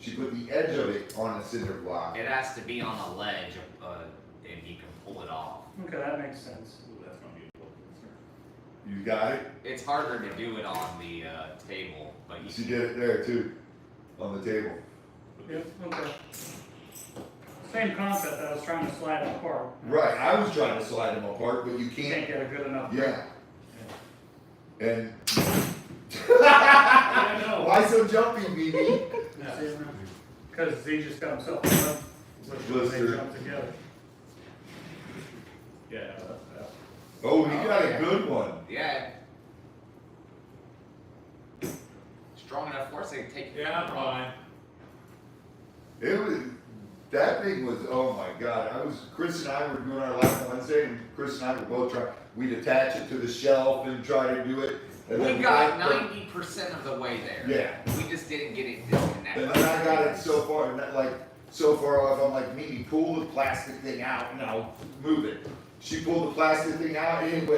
She put the edge of it on a cinder block. It has to be on a ledge, and you can pull it off. Okay, that makes sense. Ooh, that's gonna be a little concern. You got it? It's harder to do it on the table, but you She did it there too, on the table. Yep, okay. Same concept, I was trying to slide it apart. Right, I was trying to slide them apart, but you You can't can't. get a good enough. Yeah. And Yeah, no. why so jumpy, BB? Because Z just got himself a web, which they Blister. jump together. Yeah, that's. Oh, he got a good one. yeah. Strong enough force they can take your Yeah, finger I'm off. fine. It was, that thing was, oh my God, Chris and I were doing our last Wednesday, and Chris and I were both trying, we'd attach it to the shelf and try to do it. And We then got got 90% of the way there. Yeah. We just didn't get it And disconnected. then I got it so far, and that, like, so far off, I'm like, Mimi, pull the plastic thing out, and I'll move it. She pulled the plastic thing out, and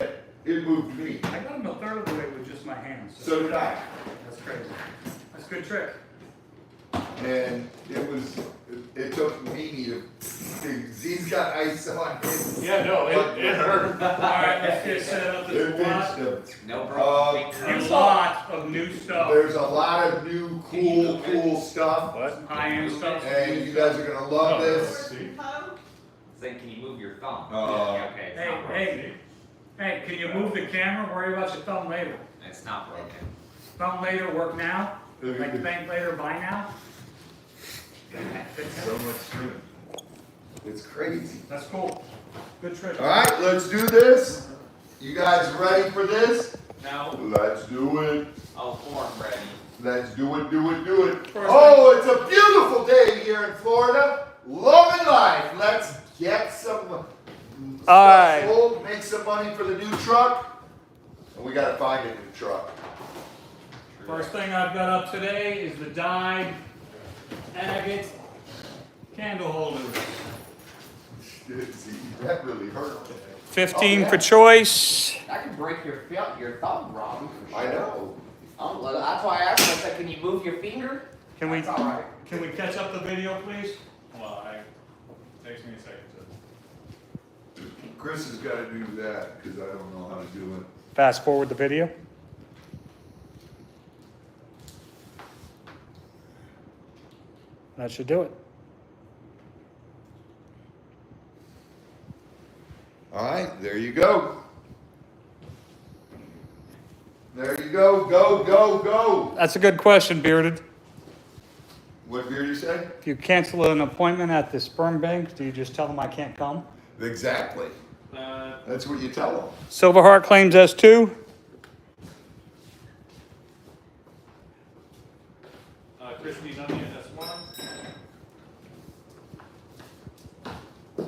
it moved me. I got him a third of the way with just my hands. So did I. That's crazy. That's a good trick. And it took Mimi to, Z's got ice on his. Yeah, no, it hurt. Alright, let's get set up. It There's a lot, pinched him. No broken a fingers. lot of new stuff. There's a lot of new, cool stuff, Some high-end stuff. and you guys are gonna love this. Say, can you move your thumb? Uh, Okay, it's Hey, not broken. hey, can you move the camera? Worry about your thumb later. It's not broken. Thumb later, work now. Like think later, buy now. So much to it. It's crazy. That's cool. Good trick. Alright, let's do this. You guys ready for this? No. Let's do it. Oh, form ready. Let's do it, do it, do it. Oh, it's a beautiful day here in Florida. Loving life. Let's get some stuff right. sold, make some money for the new truck. And we gotta find a new truck. First thing I've got up today is the dyed agate candle holders. That really hurt. 15 Oh, yeah. for choice. That could break your thumb, Robbie. For I sure. know. That's why I asked him. I said, "Can you move your finger?" Can we That's all right. can we catch up the video, please? Well, takes me a second to. Chris has gotta do that, because I don't know how to do it. Fast forward the video. That should do it. All right, there you go. There you go, go, go, go. That's a good question, Bearded. What beer you say? If you cancel an appointment at the sperm bank, do you just tell them I can't come? Exactly. That's what you tell them. Silverheart claims S2. Christie's on the S1.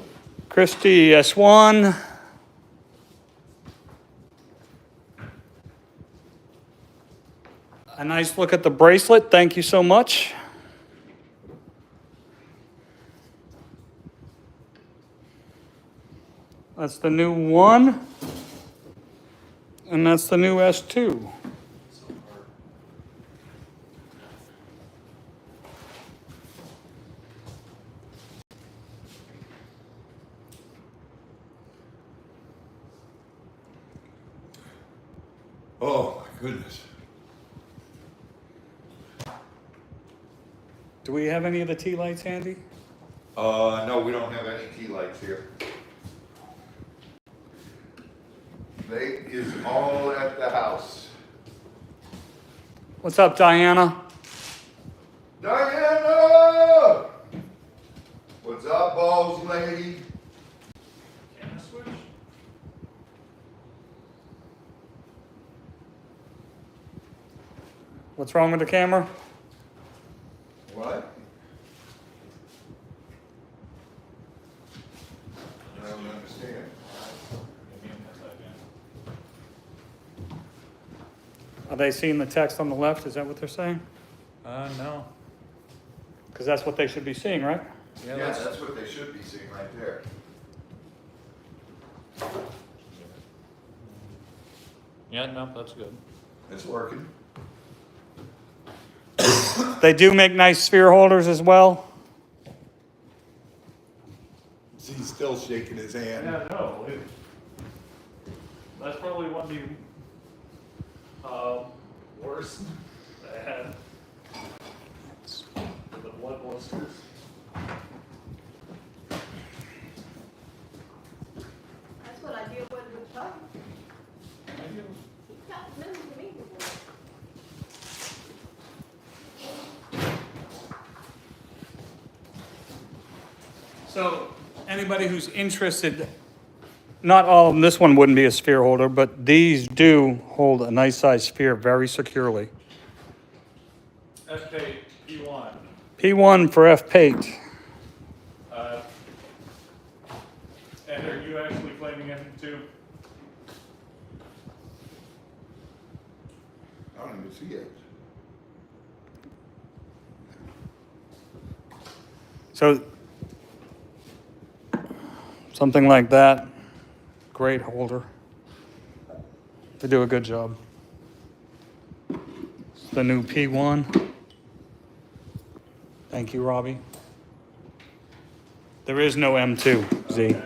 Christy S1. A nice look at the bracelet. Thank you so much. That's the new 1. And that's the new S2. Oh, my goodness. Do we have any of the tea lights handy? No, we don't have any tea lights here. They is all at the house. What's up, Diana? Diana! What's up, balls lady? Can I switch? What's wrong with the camera? What? I don't understand. Are they seeing the text on the left? Is that what they're saying? No. Because that's what they should be seeing, right? Yeah, that's what they should be seeing right there. Yeah, no, that's good. It's working. They do make nice sphere holders as well. He's still shaking his hand. Yeah, no. That's probably one of the worst I had. The blood blisters. That's what I deal with Chuck. He's got nothing to me before. So anybody who's interested, not all of them, this one wouldn't be a sphere holder, but these do hold a nice size sphere very securely. FP P1. P1 for F-Pate. And are you actually claiming M2? I don't even see it. So something like that, great holder. They do a good job. It's the new P1. Thank you, Robbie. There is no M2, Z. Okay.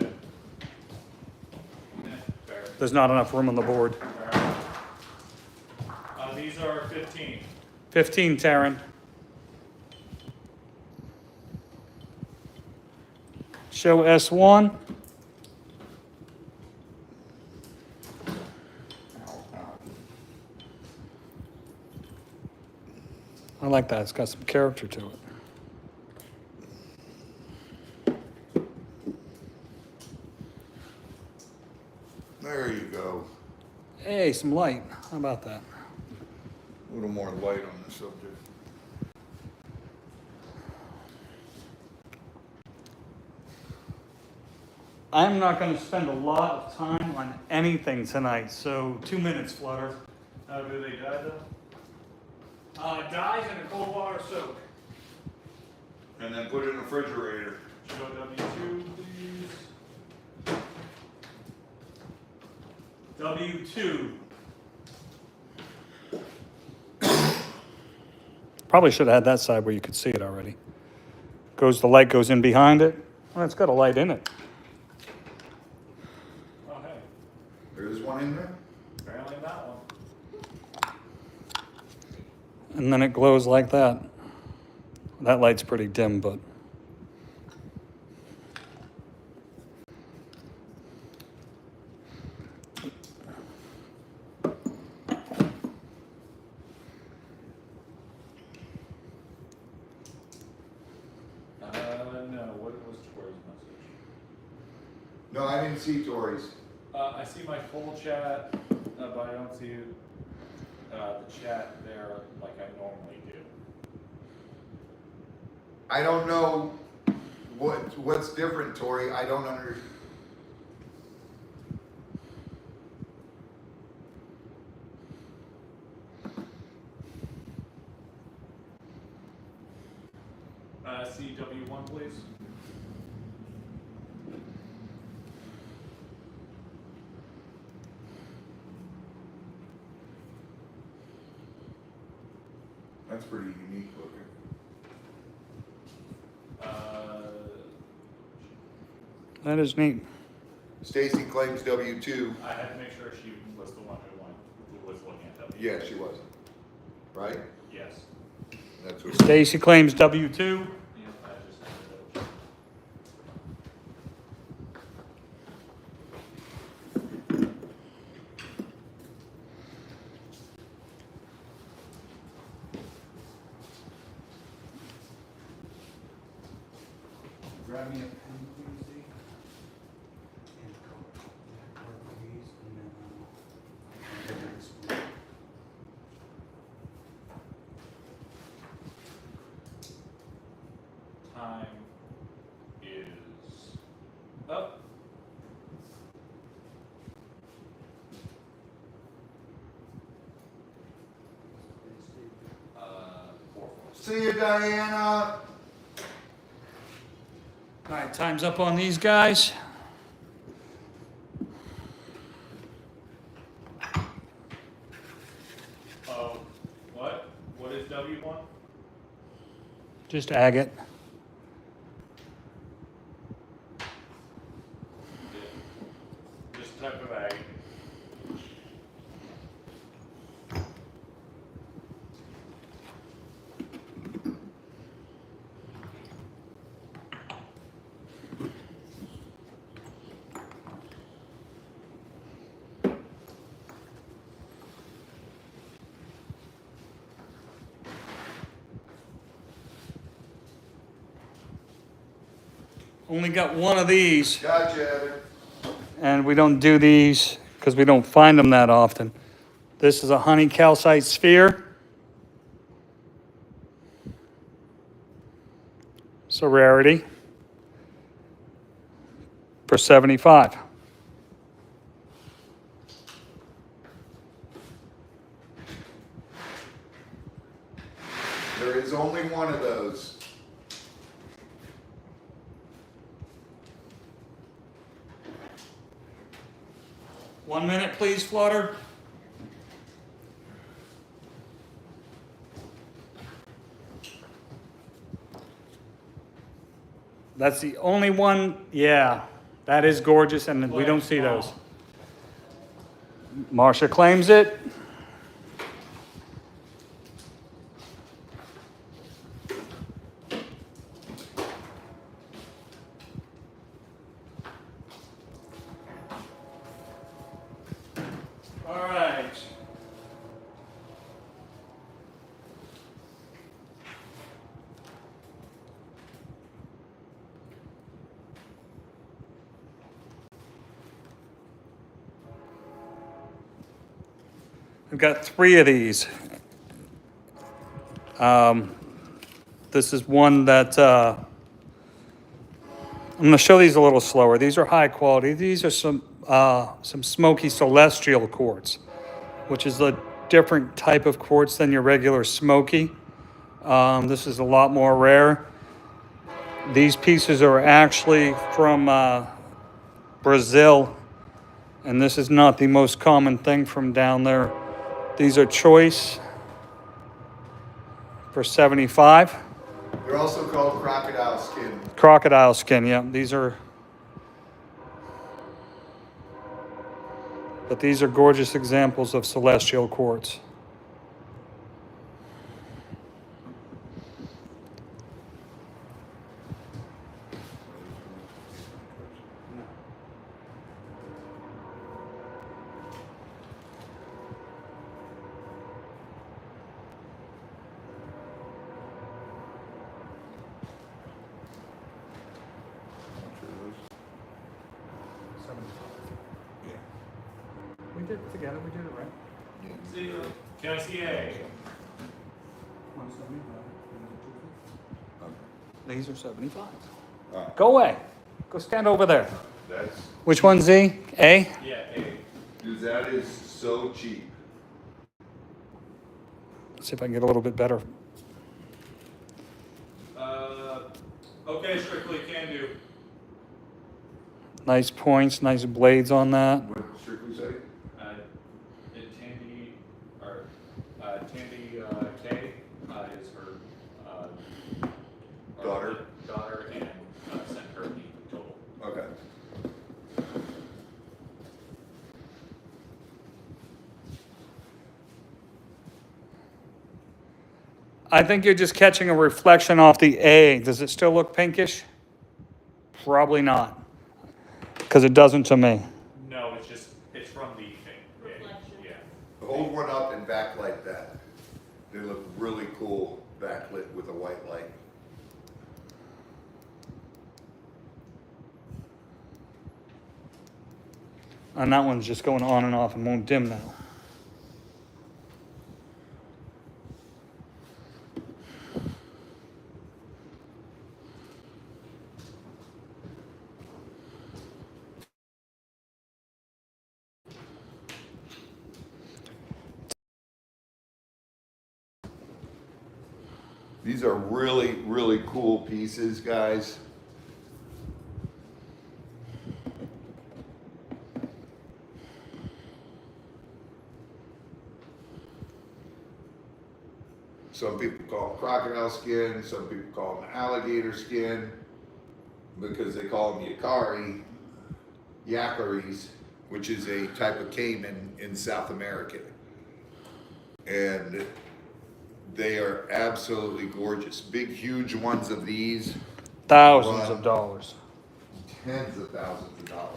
Fair. There's not enough room on the board. Fair. These are 15. 15, Taryn. Show S1. I like that. It's got some character to it. There you go. Hey, some light. How about that? A little more light on the subject. I'm not gonna spend a lot of time on anything tonight, so 2 minutes, Flutter. How do they die though? Dyes in a cold water soak. And then put it in the refrigerator. Show W2, please. W2. Probably should have had that side where you could see it already. The light goes in behind it. Well, it's got a light in it. Oh, hey, There is one in there? apparently that one. And then it glows like that. That light's pretty dim, but. No, what was Tori's message? No, I didn't see Tori's. I see my full chat, but I don't see the chat there like I normally do. I don't know what's different, Tori. I don't understand. CW1, please. That's pretty unique looking. That is neat. Stacy claims W2. I had to make sure she was the one who was looking at W. Yeah, she was. Right? Yes. That's what. Stacy claims W2. Yep, I just had to double check. Grab me a pen, please, Z. And color please, and then, Time is up. Uh, 4:40. See you, Diana. All right, time's up on these guys. Oh, what? What is W1? Just agate. Just type of ag. Only got one of these, Gotcha, Heather. and we don't do these because we don't find them that often. This is a honey calcite sphere. It's a rarity for 75. There is only one of those. One minute, please, Flutter. That's the only one, yeah, that is gorgeous, and we don't see those. Marcia claims it. All right. We've got 3 of these. This is one that I'm going to show these a little slower. These are high quality. These are some smoky celestial quartz, which is a different type of quartz than your regular smoky. This is a lot more rare. These pieces are actually from Brazil, and this is not the most common thing from down there. These are choice for 75. They're also called crocodile skin. Crocodile skin, yeah. These are gorgeous examples of celestial quartz. We did it together, we did it right. See, can I see A? These are 75. All right. Go away. Go stand over there. That's, Which one's Z? A? Yeah, A. dude, that is so cheap. Let's see if I can get a little bit better. Okay, strictly can do. Nice points, nice blades on that. What did Strictly say? Tandy, or Tandy K is her Daughter? Daughter, and sent her the total. Okay. I think you're just catching a reflection off the A. Does it still look pinkish? Probably not, because it doesn't to me. No, it's from the thing. Reflection. Yeah. Hold one up and backlight that. They look really cool backlit with a white light. And that one's just going on and off and won't dim now. These are really, really cool pieces, guys. Some people call them crocodile skin, some people call them alligator skin, because they call them yakaris, which is a type of caiman in South America. And they are absolutely gorgeous. Big, huge ones of these, Thousands of dollars. tens of thousands of dollars.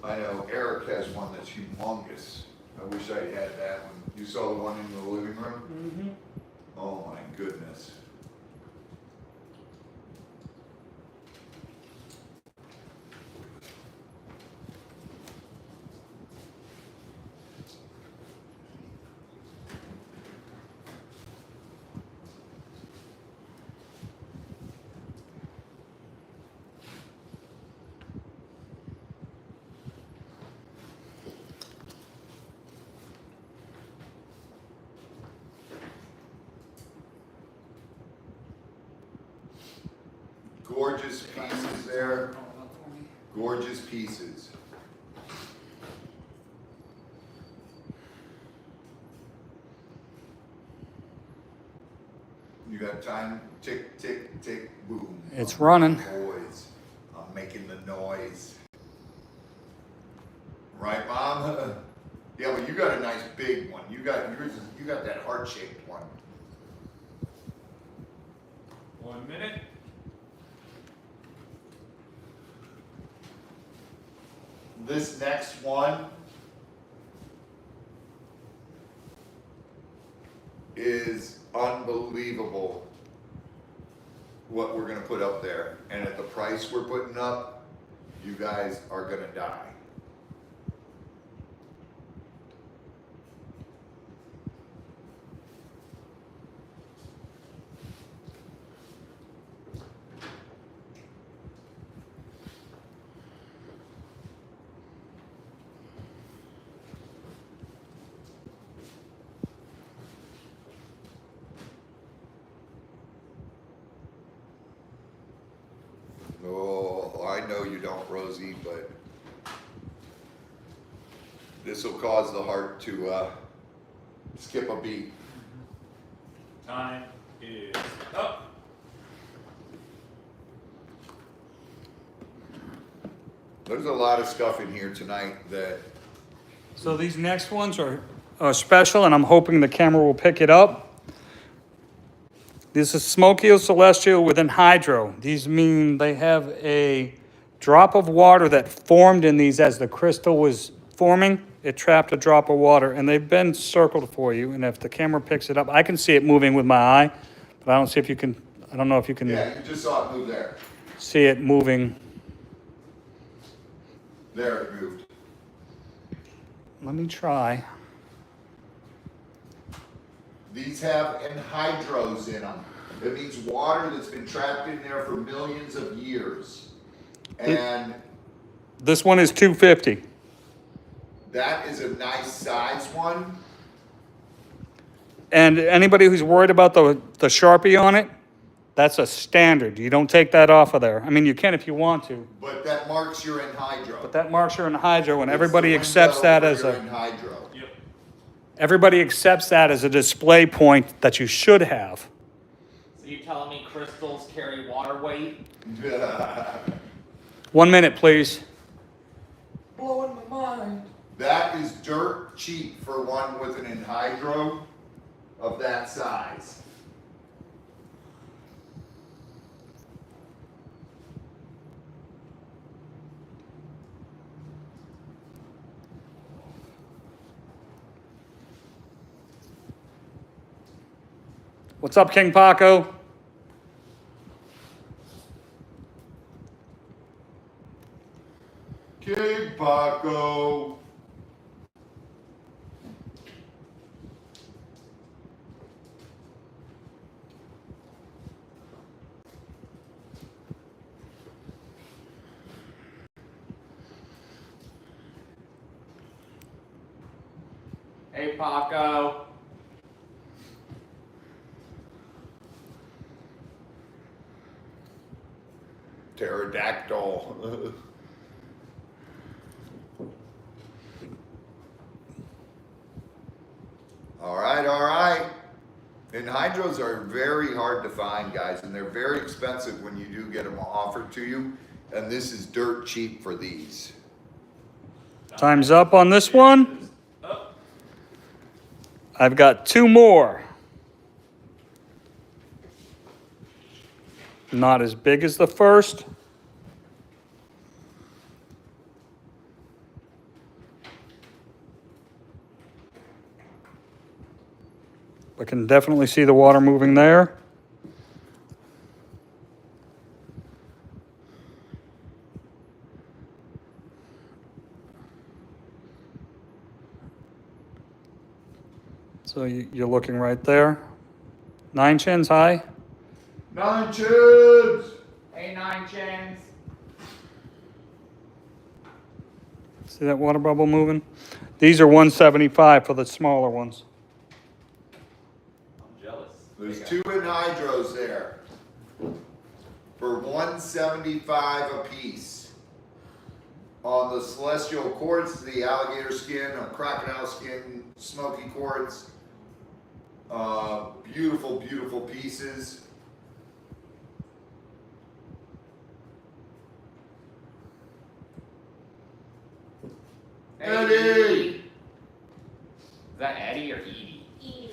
I know Eric has one that's humongous. I wish I had that one. You saw the one in the living room? Mm-hmm. Oh my goodness. Gorgeous pieces there. Gorgeous pieces. You got time? Tick, tick, tick, boom. It's running. Boys, I'm making the noise. Right, Mom? Yeah, but you got a nice big one. You got yours. You got that heart-shaped one. 1 minute. This next one is unbelievable what we're gonna put up there. And at the price we're putting up, you guys are gonna die. I know you don't, Rosie, but this will cause the heart to skip a beat. Time is up. There's a lot of stuff in here tonight that, So these next ones are special, and I'm hoping the camera will pick it up. This is Smoky Celestial with anhydro. These mean they have a drop of water that formed in these as the crystal was forming. It trapped a drop of water, and they've been circled for you. And if the camera picks it up, I can see it moving with my eye, but I don't see if you can. I don't know if you can yeah, you just saw it move there. see it moving. There it moved. Let me try. These have anhydros in them. It means water that's been trapped in there for millions of years. And This one is 250. that is a nice size one. And anybody who's worried about the Sharpie on it, that's a standard. You don't take that off of there. I mean, you can if you want to, But that marks your anhydro. but that marks your anhydro, and It's everybody the accepts window that for as your a anhydro. Yep. everybody accepts that as a display point that you should have. So you telling me crystals carry water weight? 1 minute, please. Blowing my mind. That is dirt cheap for one with an anhydro of that size. What's up, King Paco? King Paco. Hey, Paco. Pterodactyl. All right, all right. Anhydros are very hard to find, guys, and they're very expensive when you do get them offered to you. And this is dirt cheap for these. Time's up on this one. Up. I've got 2 more. Not as big as the first. I can definitely see the water moving there. So you're looking right there. 9 chins high. 9 chins. Hey, 9 chins. See that water bubble moving? These are 175 for the smaller ones. I'm jealous. There's 2 anhydros there for 175 a piece. On the celestial quartz, the alligator skin, or crocodile skin, smoky quartz. Beautiful, beautiful pieces. Eddie! Is that Eddie or Edie?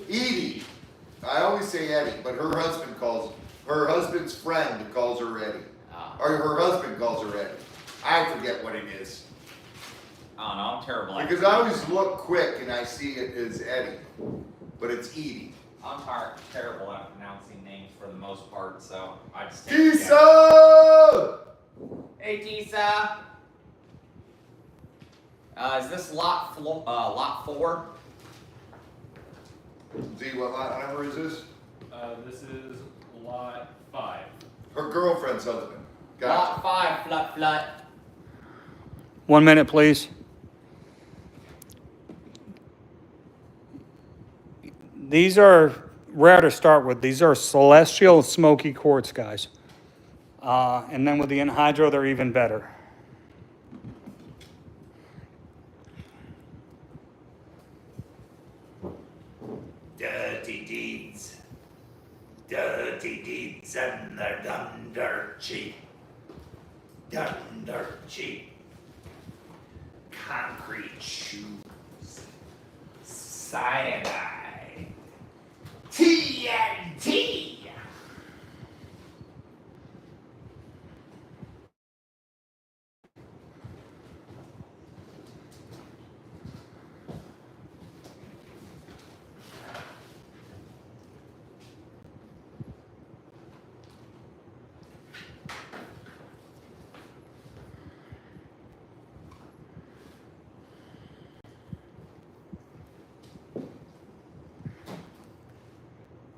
Edie. I always say Eddie, but her husband's friend calls her Eddie. Oh. Or her husband calls her Eddie. I forget what it is. I don't know, I'm terrible at Because I always look quick and I see it as Eddie, but it's Edie. I'm terrible at pronouncing names for the most part, so I just take a guess. Tisa! Hey, Tisa. Is this lot 4? See what lot number is this? This is lot 5. Her girlfriend's husband. Lot Gotcha. 5, flut, flut. 1 minute, please. These are rare to start with. These are celestial smoky quartz, guys. And then with the anhydro, they're even better. Dirty deeds. Dirty deeds and they're done dirt cheap. Done dirt cheap. Concrete shoes. Cyanide. TNT.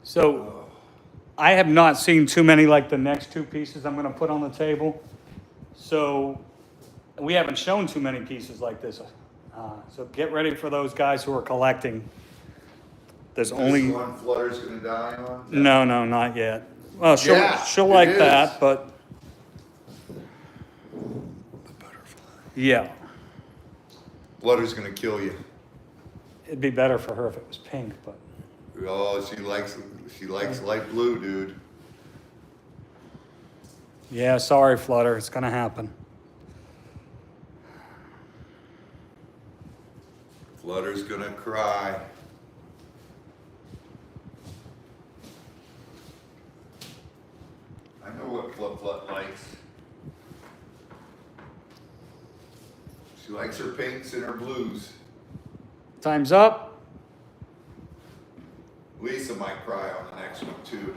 So I have not seen too many like the next two pieces I'm gonna put on the table. So we haven't shown too many pieces like this. So get ready for those guys who are collecting. There's only, This one Flutter's gonna die on? no, not yet. Well, she'll, Yeah, she'll it like is. that, but yeah, Flutter's gonna kill you. it'd be better for her if it was pink, but Oh, she likes light blue, dude. yeah, sorry, Flutter, it's gonna happen. Flutter's gonna cry. I know what Flut likes. She likes her pinks and her blues. Time's up. Lisa might cry on the next one too.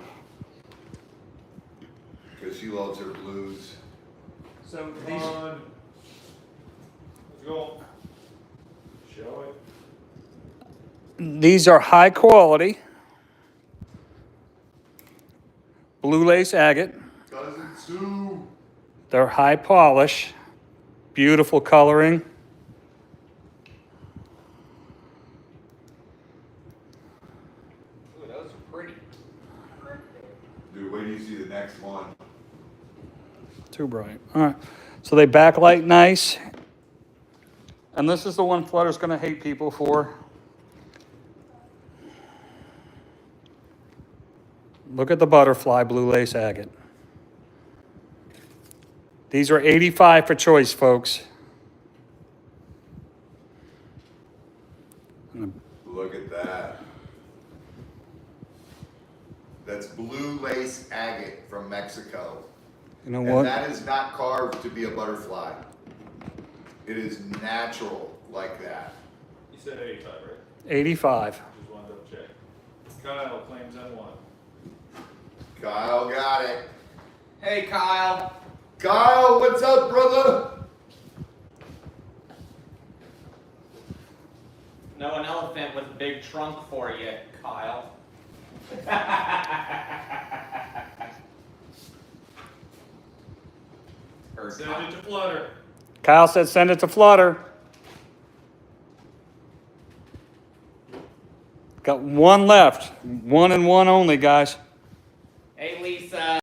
Because she loves her blues. So these. Let's go. Show it. These are high quality blue lace agate. Cousin Sue. They're high polish, beautiful coloring. Ooh, those are pretty. Dude, wait till you see the next one. Too bright. All right. So they backlight nice. And this is the one Flutter's going to hate people for. Look at the butterfly blue lace agate. These are 85 for choice, folks. Look at that. That's blue lace agate from Mexico. You know And what? that is not carved to be a butterfly. It is natural like that. You said 85, right? 85. Just wanted to double check. Kyle claims N1. Kyle got it. Hey, Kyle. Kyle, what's up, brother? Know an elephant with a big trunk for you, Kyle. Heard Send Kyle. it to Flutter. Kyle said send it to Flutter. Got one left. One and one only, guys. Hey, Lisa.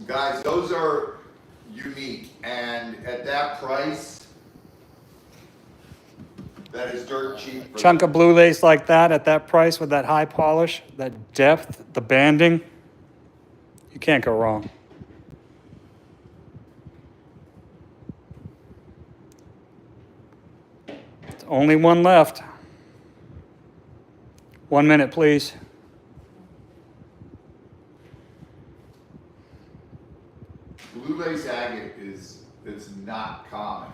Guys, those are unique. And at that price, that is dirt cheap. For Chunk of blue lace like that at that price with that high polish, that depth, the banding. You can't go wrong. It's only one left. 1 minute, please. Blue lace agate it's not common.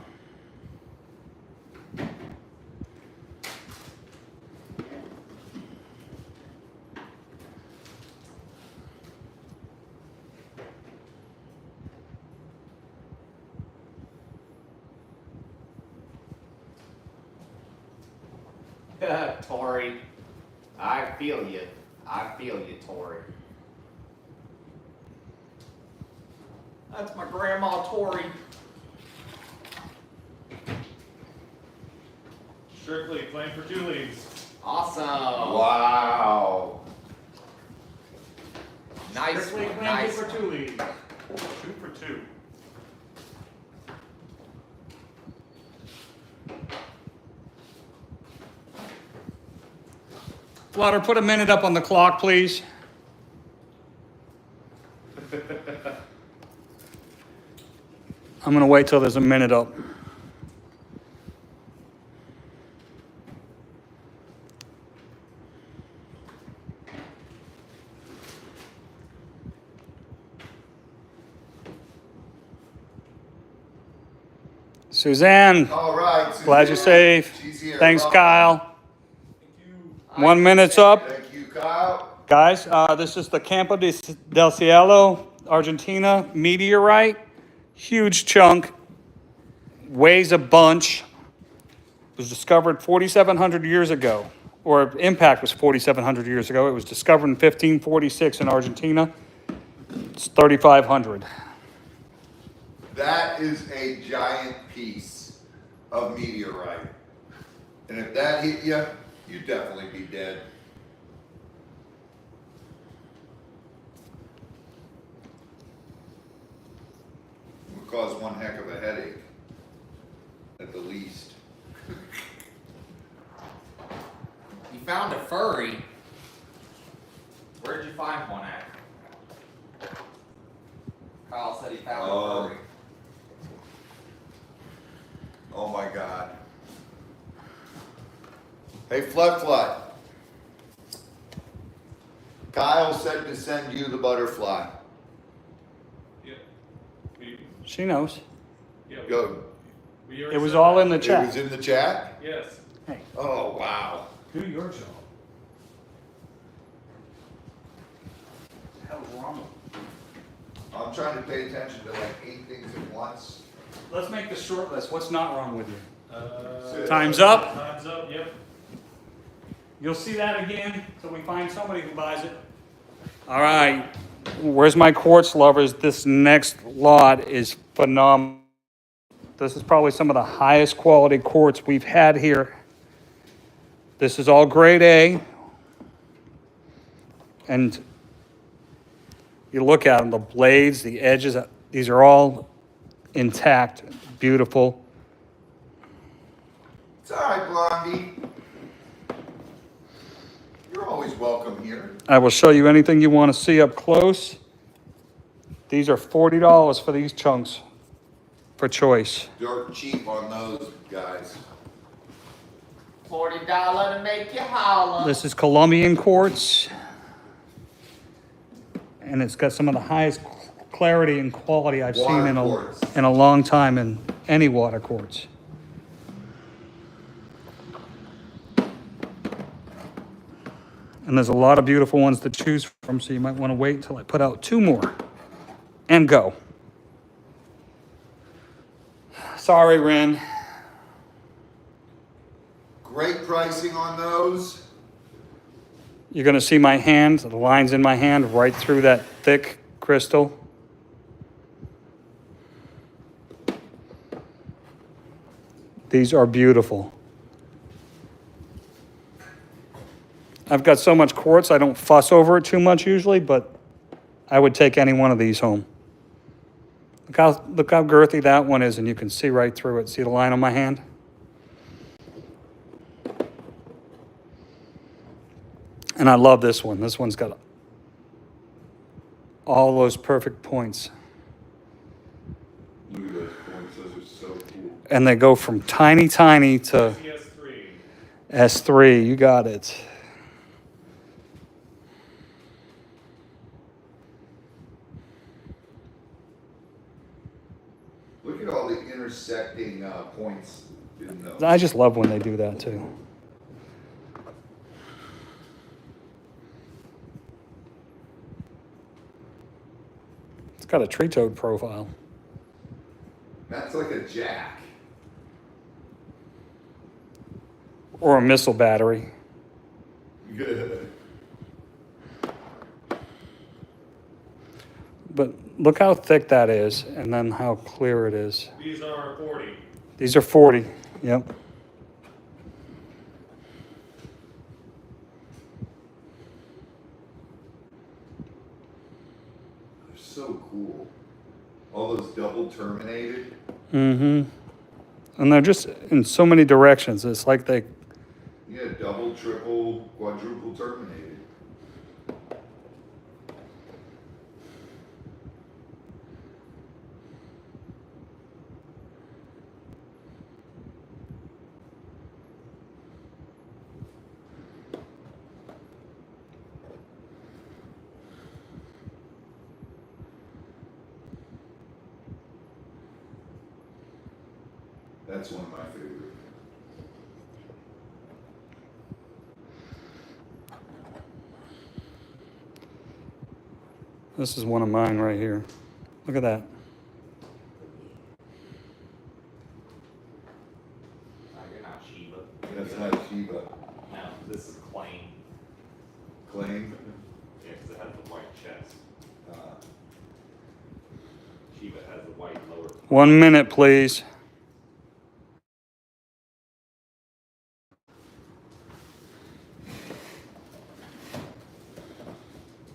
Tori. I feel you. I feel you, Tori. That's my grandma, Tori. Strictly claim for 2 leads. Awesome. Wow. Nice Strictly one, claimed it nice for one. 2 ladies. 2 for 2. Flutter, put a minute up on the clock, please. I'm gonna wait till there's a minute up. Suzanne, All right. glad you're Suzanne, safe. she's here. Thanks, Welcome. Kyle. 1 minute's up. Thank you, Kyle. Guys, this is the Campo del Cielo, Argentina meteorite. Huge chunk, weighs a bunch. Was discovered 4,700 years ago, or impact was 4,700 years ago. It was discovered in 1546 in Argentina. It's 3,500. That is a giant piece of meteorite. And if that hit you, you'd definitely be dead. It would cause one heck of a headache, at the least. You found a furry. Where'd you find one at? Kyle said he found a furry. Oh my God. Hey, Flood. Kyle said to send you the butterfly. Yeah. She knows. Go. It was all in the It chat. was in the chat? Yes. Hey, Oh, wow. do your job. What the hell's wrong with you? I'm trying to pay attention to like 8 things at once. Let's make the short list. What's not wrong with you? Uh, Time's up. Time's up, yep. You'll see that again till we find somebody who buys it. All right. Where's my quartz lovers? This next lot is phenomenal. This is probably some of the highest quality quartz we've had here. This is all grade A. And you look at them, the blades, the edges, these are all intact, beautiful. It's all right, Blondie. You're always welcome here. I will show you anything you want to see up close. These are $40 for these chunks for choice. Dirt cheap on those guys. $40 to make you holler. This is Colombian quartz. And it's got some of the highest clarity and quality I've seen Water quartz. in a long time in any water quartz. And there's a lot of beautiful ones to choose from, so you might want to wait until I put out 2 more and go. Sorry, Ren. Great pricing on those. You're going to see my hand, the lines in my hand right through that thick crystal. These are beautiful. I've got so much quartz, I don't fuss over it too much usually, but I would take any one of these home. Look how girthy that one is, and you can see right through it. See the line on my hand? And I love this one. This one's got all those perfect points. Look at those points. Those are so cool. And they go from tiny to CS3. S3. You got it. Look at all the intersecting points in those. I just love when they do that too. It's got a tree toad profile. That's like a jack. Or a missile battery. Good. But look how thick that is, and then how clear it is. These are 40. These are 40. Yep. so cool. All those double terminated. Mm-hmm. And they're just in so many directions. It's like they, Yeah, double, triple, quadruple terminated. That's one of my favorite. this is one of mine right here. Look at that. You're not Shiva. That's not Shiva. No, this is Claim. Claim. Yeah, because it has the white chest. Uh, Shiva has the white lower. 1 minute, please.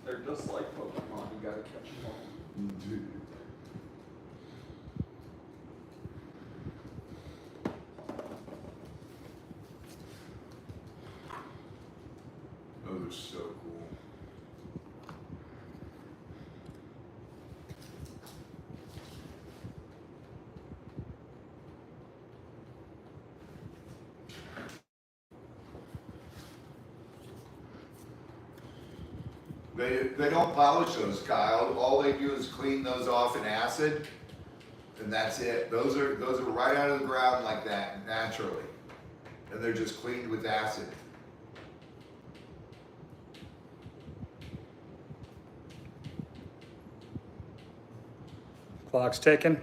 They're just like Pokemon. You gotta catch them all. Those are so cool. They don't polish those, Kyle. All they do is clean those off in acid, and that's it. Those are right out of the ground like that naturally, and they're just cleaned with acid. Clock's ticking.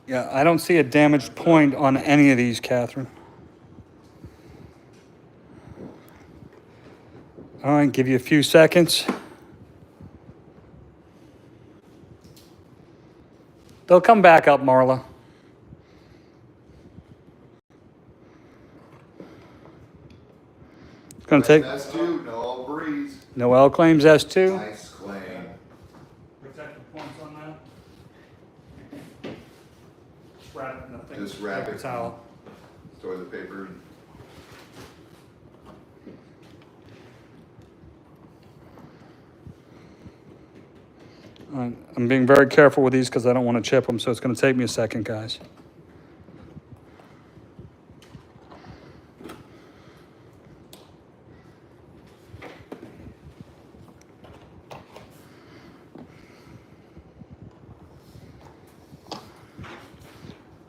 Yeah, I don't see a damaged point on any of these, Catherine. All right, give you a few seconds. They'll come back up, Marla. It's going to take. S2, no breeze. Noel claims S2. Nice claim. Protective points on that? Just wrap it in the thing. Just wrap Paper it. towel. Toilet paper. All right, I'm being very careful with these because I don't want to chip them, so it's going to take me a second, guys.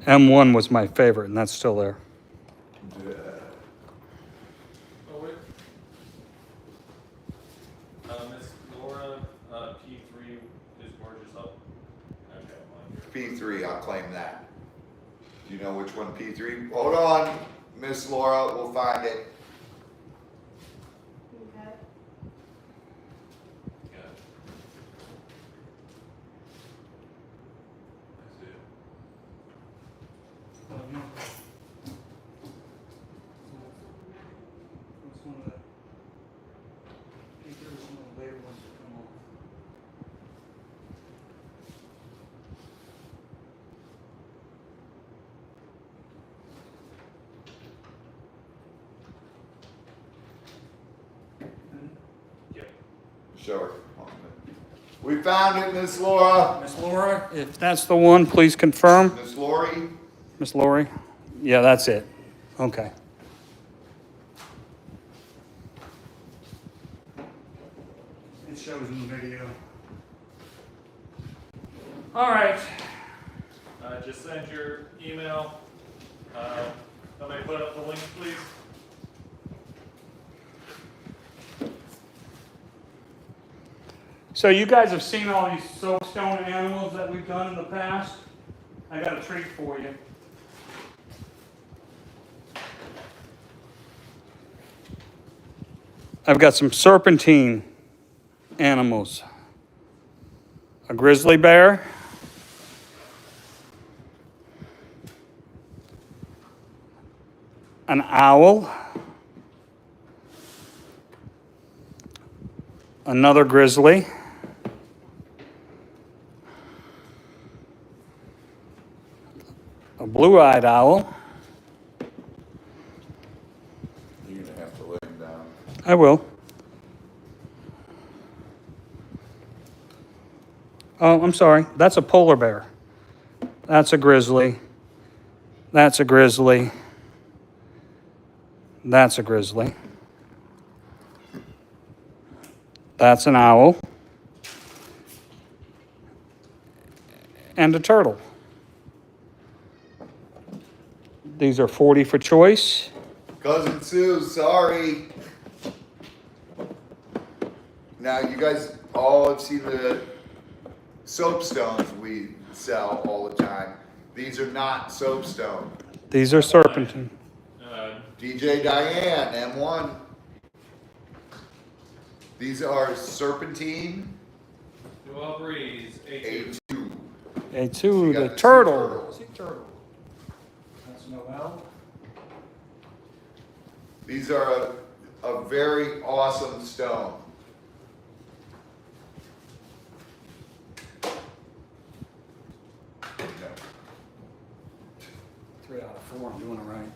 M1 was my favorite, and that's still there. Yeah. Oh, wait. Miss Laura, P3 is gorgeous up. Okay, I'm on here. P3, I'll claim that. Do you know which one P3? Hold on, Miss Laura, we'll find it. Okay. Yeah. I see it. It's one of the, I think there was some of the later ones that come off. Yep. Show her. We found it, Miss Laura. Miss Laura, if that's the one, please confirm. Miss Lori. Miss Lori? Yeah, that's it. Okay. It shows in the video. All right. Just send your email. Somebody put up the link, please. So you guys have seen all these soapstone animals that we've done in the past. I got a treat for you. I've got some serpentine animals. A grizzly bear. an owl, another grizzly, a blue-eyed owl. You're gonna have to lay him down. I will. Oh, I'm sorry. That's a polar bear. That's a grizzly. That's a grizzly. That's a grizzly. That's an owl. And a turtle. These are 40 for choice. Cousin Sue, sorry. Now, you guys all have seen the soapstones we sell all the time. These are not soapstone. These are serpentine. DJ Diane, M1. These are serpentine Well, breeze, A2. A2. A2, got the the sea turtle. turtle. Sea turtle. That's Noel. These are a very awesome stone. No. 3 out of 4. I'm doing it right.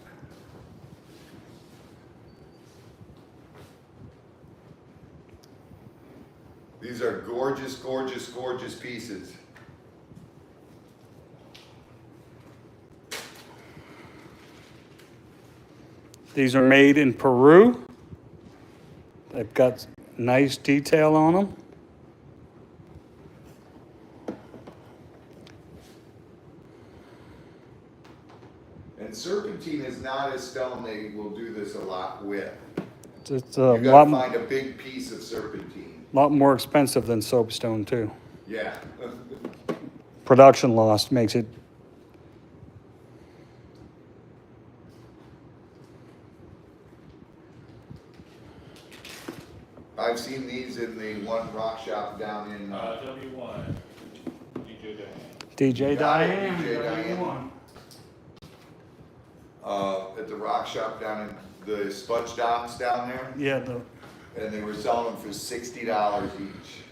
These are gorgeous, gorgeous, gorgeous pieces. These are made in Peru. They've got nice detail on them. And serpentine is not a stone they will do this a lot with. It's You a gotta find a big piece of serpentine. lot more expensive than soapstone too. Yeah. Production loss makes it. I've seen these in the one rock shop down in, W1, DJ Diane. DJ Got it, Diane. DJ Diane. Diane. at the rock shop down in the Spudge Docks down there, Yeah, and they were selling them for $60 each.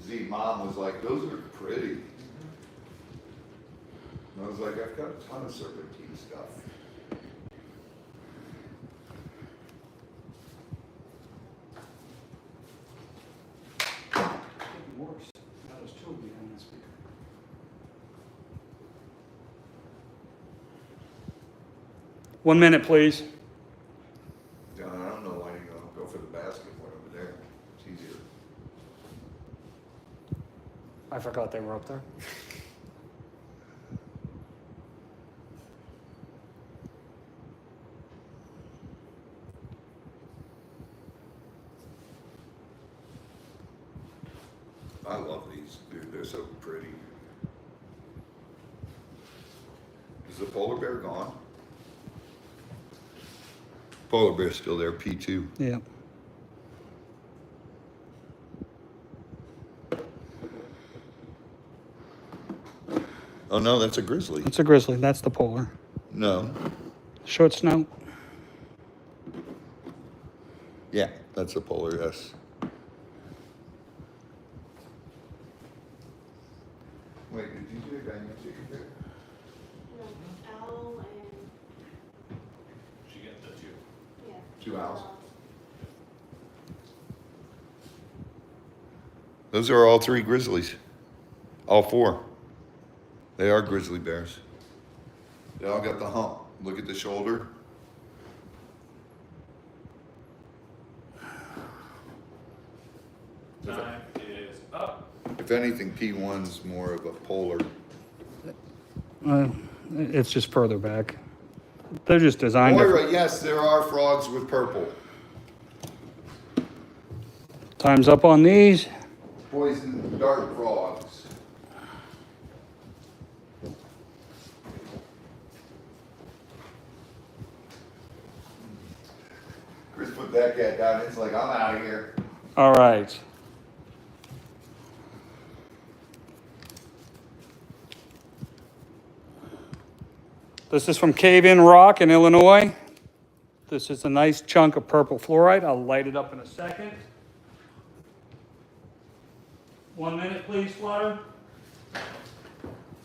Z Mom was like, those are pretty. And I was like, I've got a ton of serpentine stuff. worse. That was 2 behind the speaker. One minute, please. John, I don't know why you don't go for the basket one over there. It's easier. I forgot they were up there. I love these, dude. They're so pretty. Is the polar bear gone? Polar bear's still there, P2. Yeah. Oh no, that's a grizzly. That's a grizzly. That's the polar. No. Short snout. Yeah, that's a polar, yes. Wait, did you do a dynamic chicken? No, owl and, She gets the 2. yeah. 2 owls. Those are all 3 grizzlies. All 4. They are grizzly bears. They all got the hump. Look at the shoulder. Time is up. If anything, P1's more of a polar. It's just further back. They're just designed. Moira, yes, there are frogs with purple. Time's up on these. Poison dart frogs. Chris put that cat down. It's like, I'm out of here. All right. This is from Cave In Rock in Illinois. This is a nice chunk of purple fluorite. I'll light it up in a second. 1 minute, please, Flutter.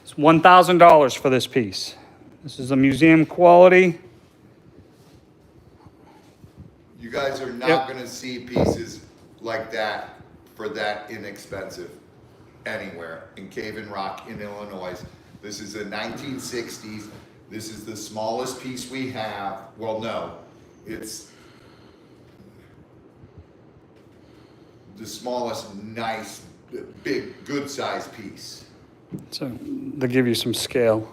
It's $1,000 for this piece. This is a museum quality. You guys are not Yep. gonna see pieces like that for that inexpensive anywhere in Cave and Rock in Illinois. This is the 1960s. This is the smallest piece we have. Well, no, it's the smallest, nice, big, good sized piece. So they give you some scale.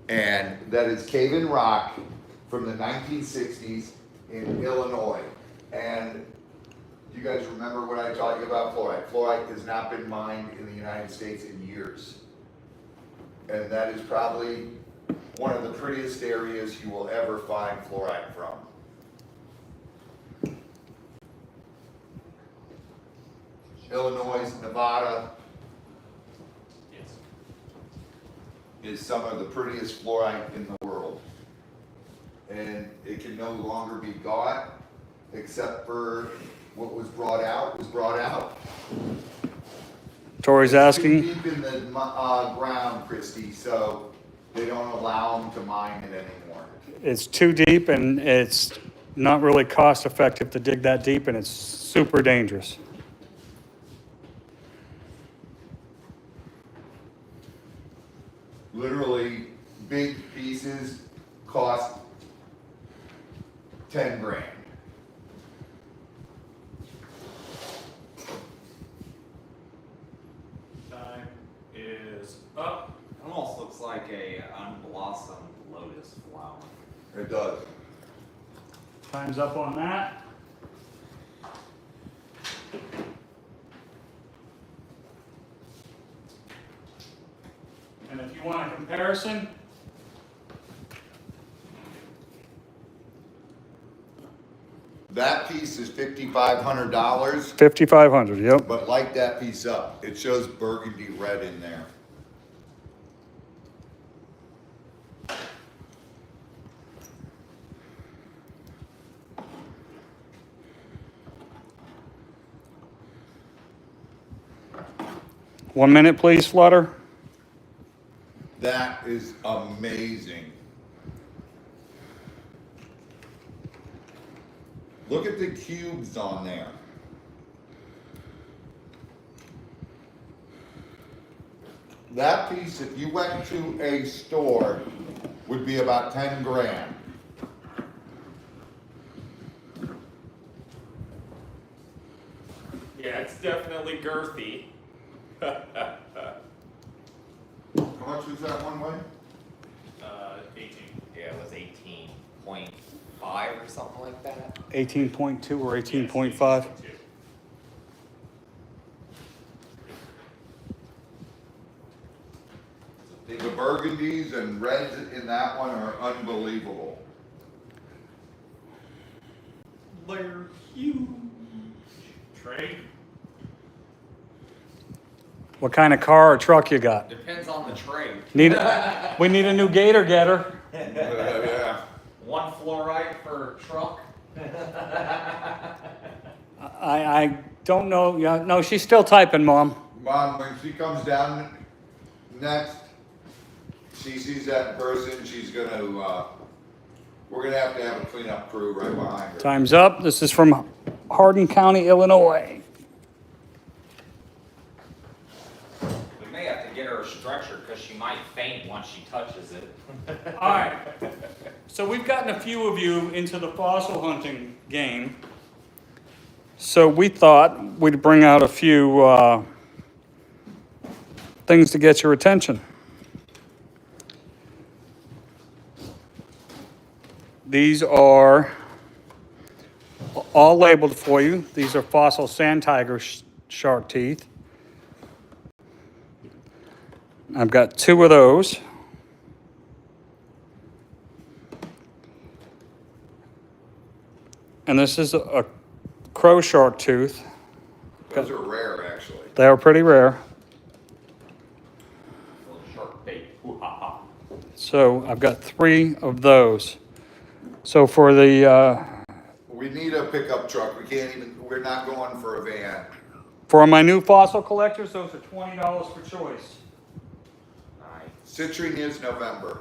And that is Cave and Rock from the 1960s in Illinois. And you guys remember what I taught you about fluorite? Fluorite has not been mined in the United States in years. And that is probably one of the prettiest areas you will ever find fluorite from. Illinois, Nevada Yes. is some of the prettiest fluorite in the world. And it can no longer be got, except for what was brought out was brought out. Tori's It's asking. too deep in the ground, Christie, so they don't allow them to mine it anymore. It's too deep and it's not really cost effective to dig that deep and it's super dangerous. Literally, big pieces cost 10 grand. Time is up. Almost looks like a unblossomed lotus flower. It does. Time's up on that. And if you want a comparison, That piece is $5,500, 5,500, yep. but light that piece up. It shows burgundy red in there. One minute, please, Flutter. That is amazing. Look at the cubes on there. That piece, if you went to a store, would be about 10 grand. Yeah, it's definitely girthy. How much was that one way? 18. Yeah, it was 18.5 or something like that. 18.2 or 18.5. The burgundies and reds in that one are unbelievable. They're huge. Trade. What kind of car or truck you got? Depends on the trade. We need a new gator getter. Yeah. One fluorite per truck. I don't know. Yeah, no, she's still typing, Mom. Mom, when she comes down next, she sees that in person, she's gonna, we're gonna have a cleanup crew right behind her. Time's up. This is from Hardin County, Illinois. We may have to get her a stretcher because she might faint once she touches it. All right. So we've gotten a few of you into the fossil hunting game. So we thought we'd bring out a few things to get your attention. These are all labeled for you. These are fossil sand tiger shark teeth. I've got two of those. And this is a crow shark tooth. Those are rare, actually. They are pretty rare. Little shark bait. Ooh, ha, ha. So So I've got 3 of those. So for the, We need a pickup truck. We're not going for a van. for my new fossil collectors, those are $20 for choice. Nice. Citrine is November.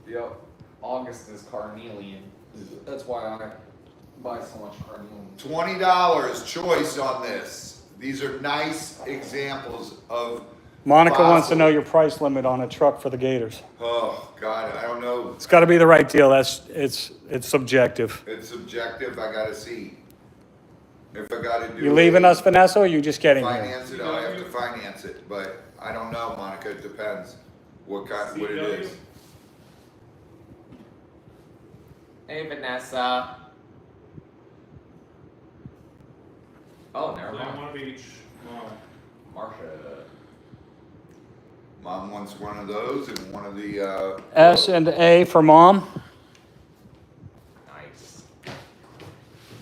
Yep. August is carnelian. That's why I buy so much carnelian. $20 choice on this. These are nice examples of Monica wants to fossil. know your price limit on a truck for the Gators. Oh, God, I don't know. It's got to be the right deal. It's subjective. It's subjective. I gotta see. If I gotta do You leaving it, us, Vanessa, or you just getting here? finance it, I have to finance it, but I don't know, Monica, it depends what it is. Hey, Vanessa. Oh, never One mind. of each. Marsha. Mom wants one of those and one of the, S and A for mom. Nice.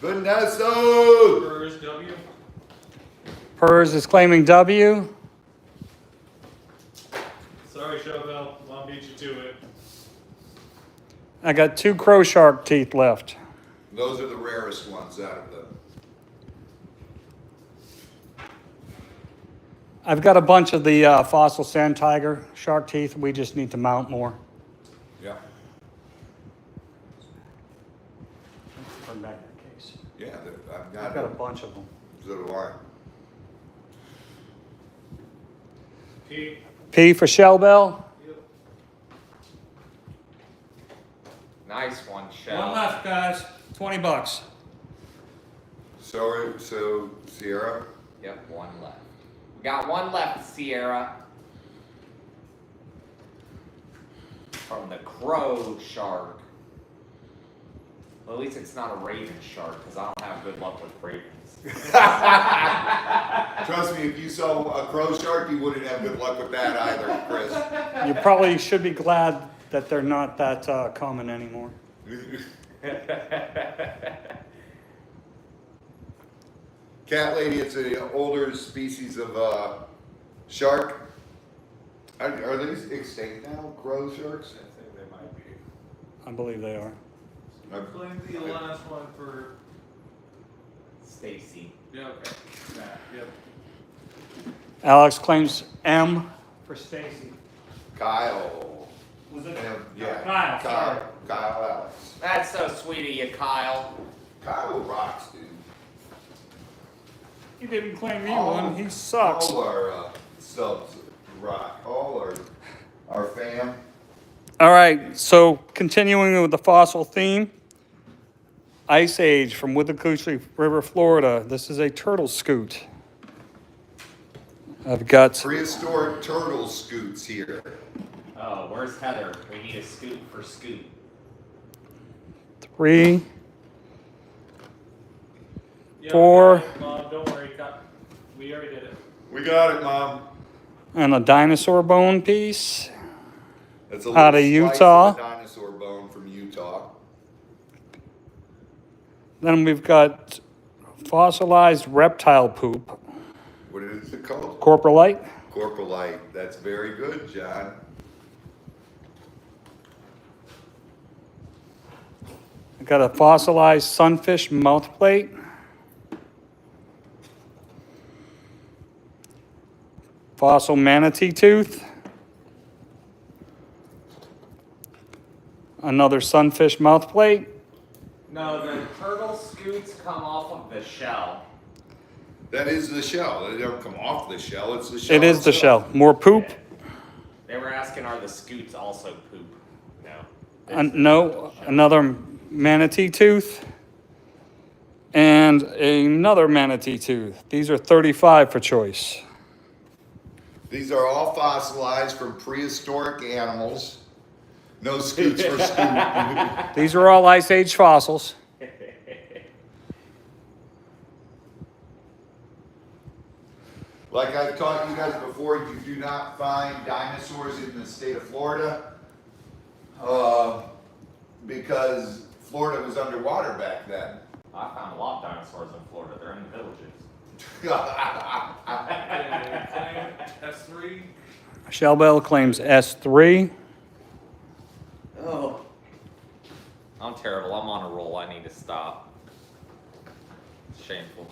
Vanessa! First W. Hers is claiming W. Sorry, Chauvel. Mom beat you to it. I got 2 crow shark teeth left. Those are the rarest ones out of them. I've got a bunch of the fossil sand tiger shark teeth. We just need to mount more. Yeah. Bring back that case. Yeah, I've I've got got a it. bunch of them. So do I. P. P for shell bell. Nice one, Shell. One left, guys. $20. So Sierra, Yep, one left. We got one left, Sierra. From the crow shark. Well, at least it's not a raven shark, because I don't have good luck with ravens. trust me, if you saw a crow shark, you wouldn't have good luck with that either, Chris. You probably should be glad that they're not that common anymore. Cat lady, it's an older species of shark. Are these extinct now, crow sharks? I think they might be. I believe they are. Claim the last one for. Stacy. Yeah, okay. Matt, yep. Alex claims M for Stacy. Kyle. Was it? Yeah. Kyle, sorry. Kyle Alex. That's so sweet of you, Kyle. Kyle rocks, dude. He didn't claim me All- one. He sucks. All our subs rock. All our fam. All right, so continuing with the fossil theme, Ice Age from Withlacoochee River, Florida. This is a turtle scoot. I've got Prehistoric turtle scoots here. Oh, where's Heather? We need a scoop for Scoot. 3, Yeah, 4, Mom, don't worry. We already did it. We got it, Mom. and a dinosaur bone piece. That's a Out little of slice Utah. of a dinosaur bone from Utah. Then we've got fossilized reptile poop, What is it called? coprolite. Corporalite. That's very good, John. I've got a fossilized sunfish mouth plate. Fossil manatee tooth. Another sunfish mouth plate. No, the turtle scoots come off of the shell. That is the shell. They don't come off the shell. It's the shell. It is the itself. shell. More poop. They were asking, are the scoots also poop? No. No, another manatee tooth. And another manatee tooth. These are 35 for choice. These are all fossilized from prehistoric animals. No scoots for scoot. These are all Ice Age fossils. Like I've taught you guys before, you do not find dinosaurs in the state of Florida because Florida was underwater back then. I found a lot of dinosaurs in Florida. They're in the villages. S3. Shell Bell claims S3. Oh. I'm terrible. I'm on a roll. I need to stop. It's shameful.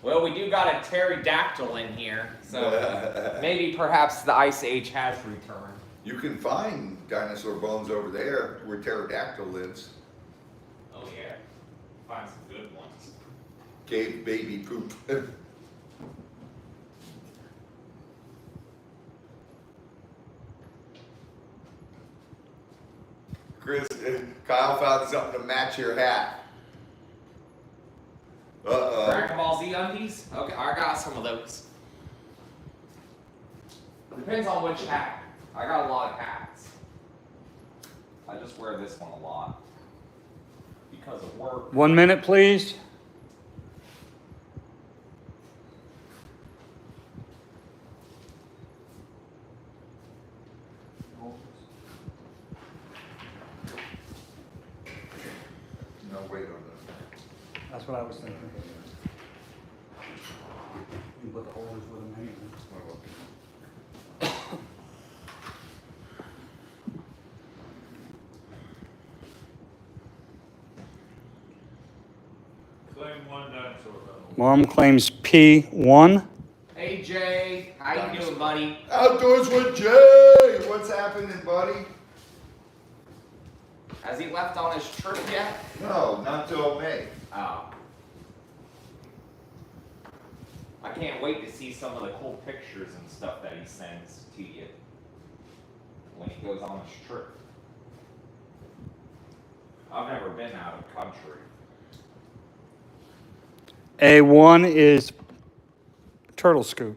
Well, we do got a pterodactyl in here, so maybe perhaps the Ice Age has returned. You can find dinosaur bones over there where pterodactyl lives. Oh yeah, find some good ones. Cave baby poop. Chris, Kyle found something to match your hat. Uh-oh. Dragon Ball Z undies? Okay, I got some of those. Depends on which hat. I got a lot of hats. I just wear this one a lot because of work. 1 minute, please. No, wait on that. That's what I was thinking. You put the holders with them anyway. Claim 1 dinosaur bone. Mom claims P1. Hey Jay, how you doing, buddy? Outdoors with Jay! What's happening, buddy? Has he left on his trip yet? No, not till May. Oh. I can't wait to see some of the cool pictures and stuff that he sends to you when he goes on his trip. I've never been out of country. A1 is turtle scoop.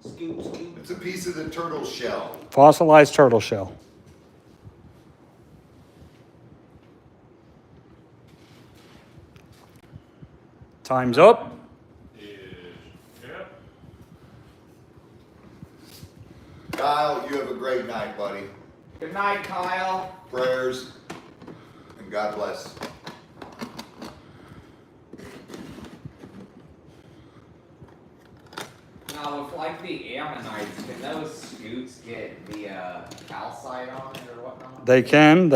Scoop, scoop. It's a piece of the turtle shell. Fossilized turtle shell. Time's up. Is yep. Kyle, you have a great night, buddy. Good night, Kyle. Prayers, and God bless. Now, with like the ammonites, can those scoots get the calcite on it or whatnot? They can,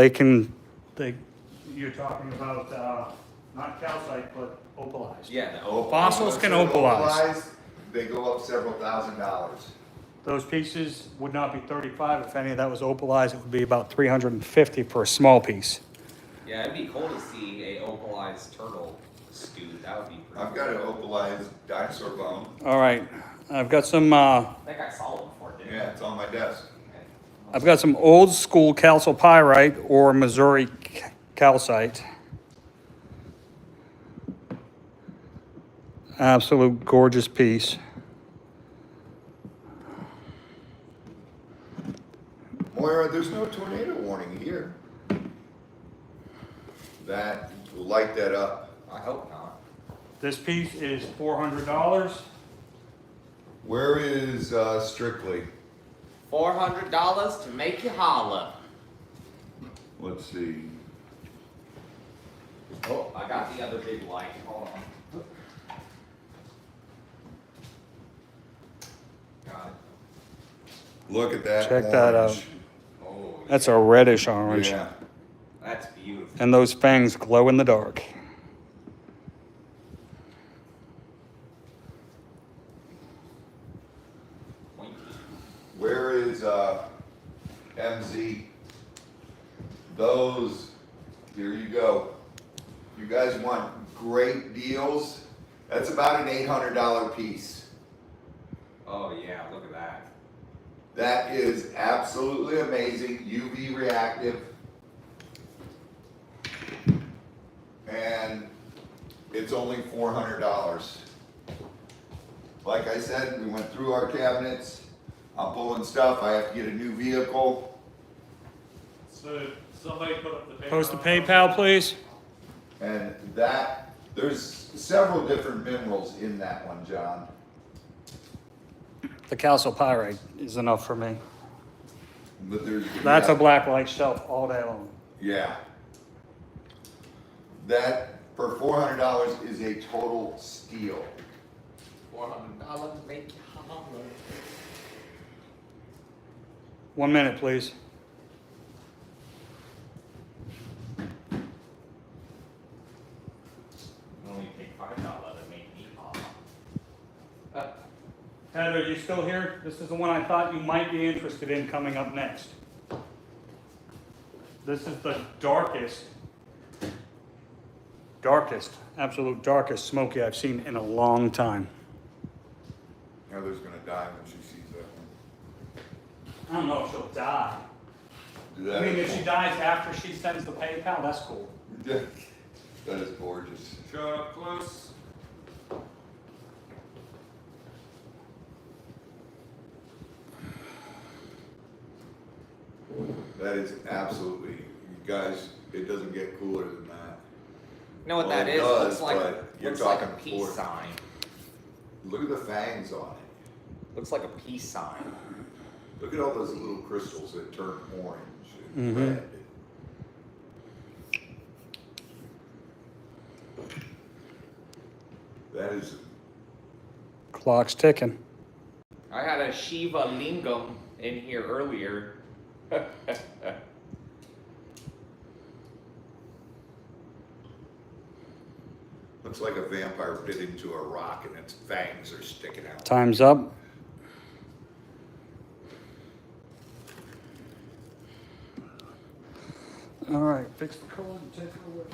you're talking about, not calcite, but opalized. Yeah, the Fossils can Once they're opalize. They go up several $1,000s. Those pieces would not be 35. If any of that was opalized, it would be about 350 for a small piece. Yeah, it'd be cool to see a opalized turtle scoot. That would be pretty I've got an opalized dinosaur bone. All right, I've got some, I think I saw it before, didn't Yeah, it's on my desk. I? I've got some old school calcopyrite or Missouri calcite. Absolute gorgeous piece. Moira, there's no tornado warning here. That will light that up. I hope not. This piece is $400. Where is Strictly? $400 to make you holla. Let's see. Oh, I got the other big light. Hold on. Got it. Look at that. Check that out. orange. Oh, That's a reddish orange. Yeah. that's beautiful. And those fangs glow in the dark. Where is MZ? Those, here you go. You guys want great deals? That's about an $800 piece. Oh yeah, look at that. That is absolutely amazing, UV reactive. And it's only $400. Like I said, we went through our cabinets. I'm pulling stuff, I have to get a new vehicle. So somebody put up the PayPal. Post the PayPal, please. And that, there's several different minerals in that one, John. The calcipyrite is enough for me. But there's. That's yeah, a black light shelf all day long. Yeah. That, for $400 is a total steal. $400 make you holler. 1 minute, please. Only take $5 to make me holler. Heather, you still here? This is the one I thought you might be interested in coming up next. This is the absolute darkest smoky I've seen in a long time. Heather's gonna die when she sees that one. I don't know if she'll die. Do I mean, if that. she dies after she sends the PayPal, that's cool. That is gorgeous. Show it up close. That is absolutely, you guys, it doesn't get cooler than that. You know what Well, that it is? does, Looks like but you're looks like a talking peace for- sign. Look at the fangs on it. Looks like a peace sign. Look at all those little crystals that turn orange and Mhm. red. That is, Clock's ticking. I had a Shiva Lingam in here earlier. looks like a vampire bit into a rock and its fangs are sticking out. Time's up. All right, fix the color and take it away.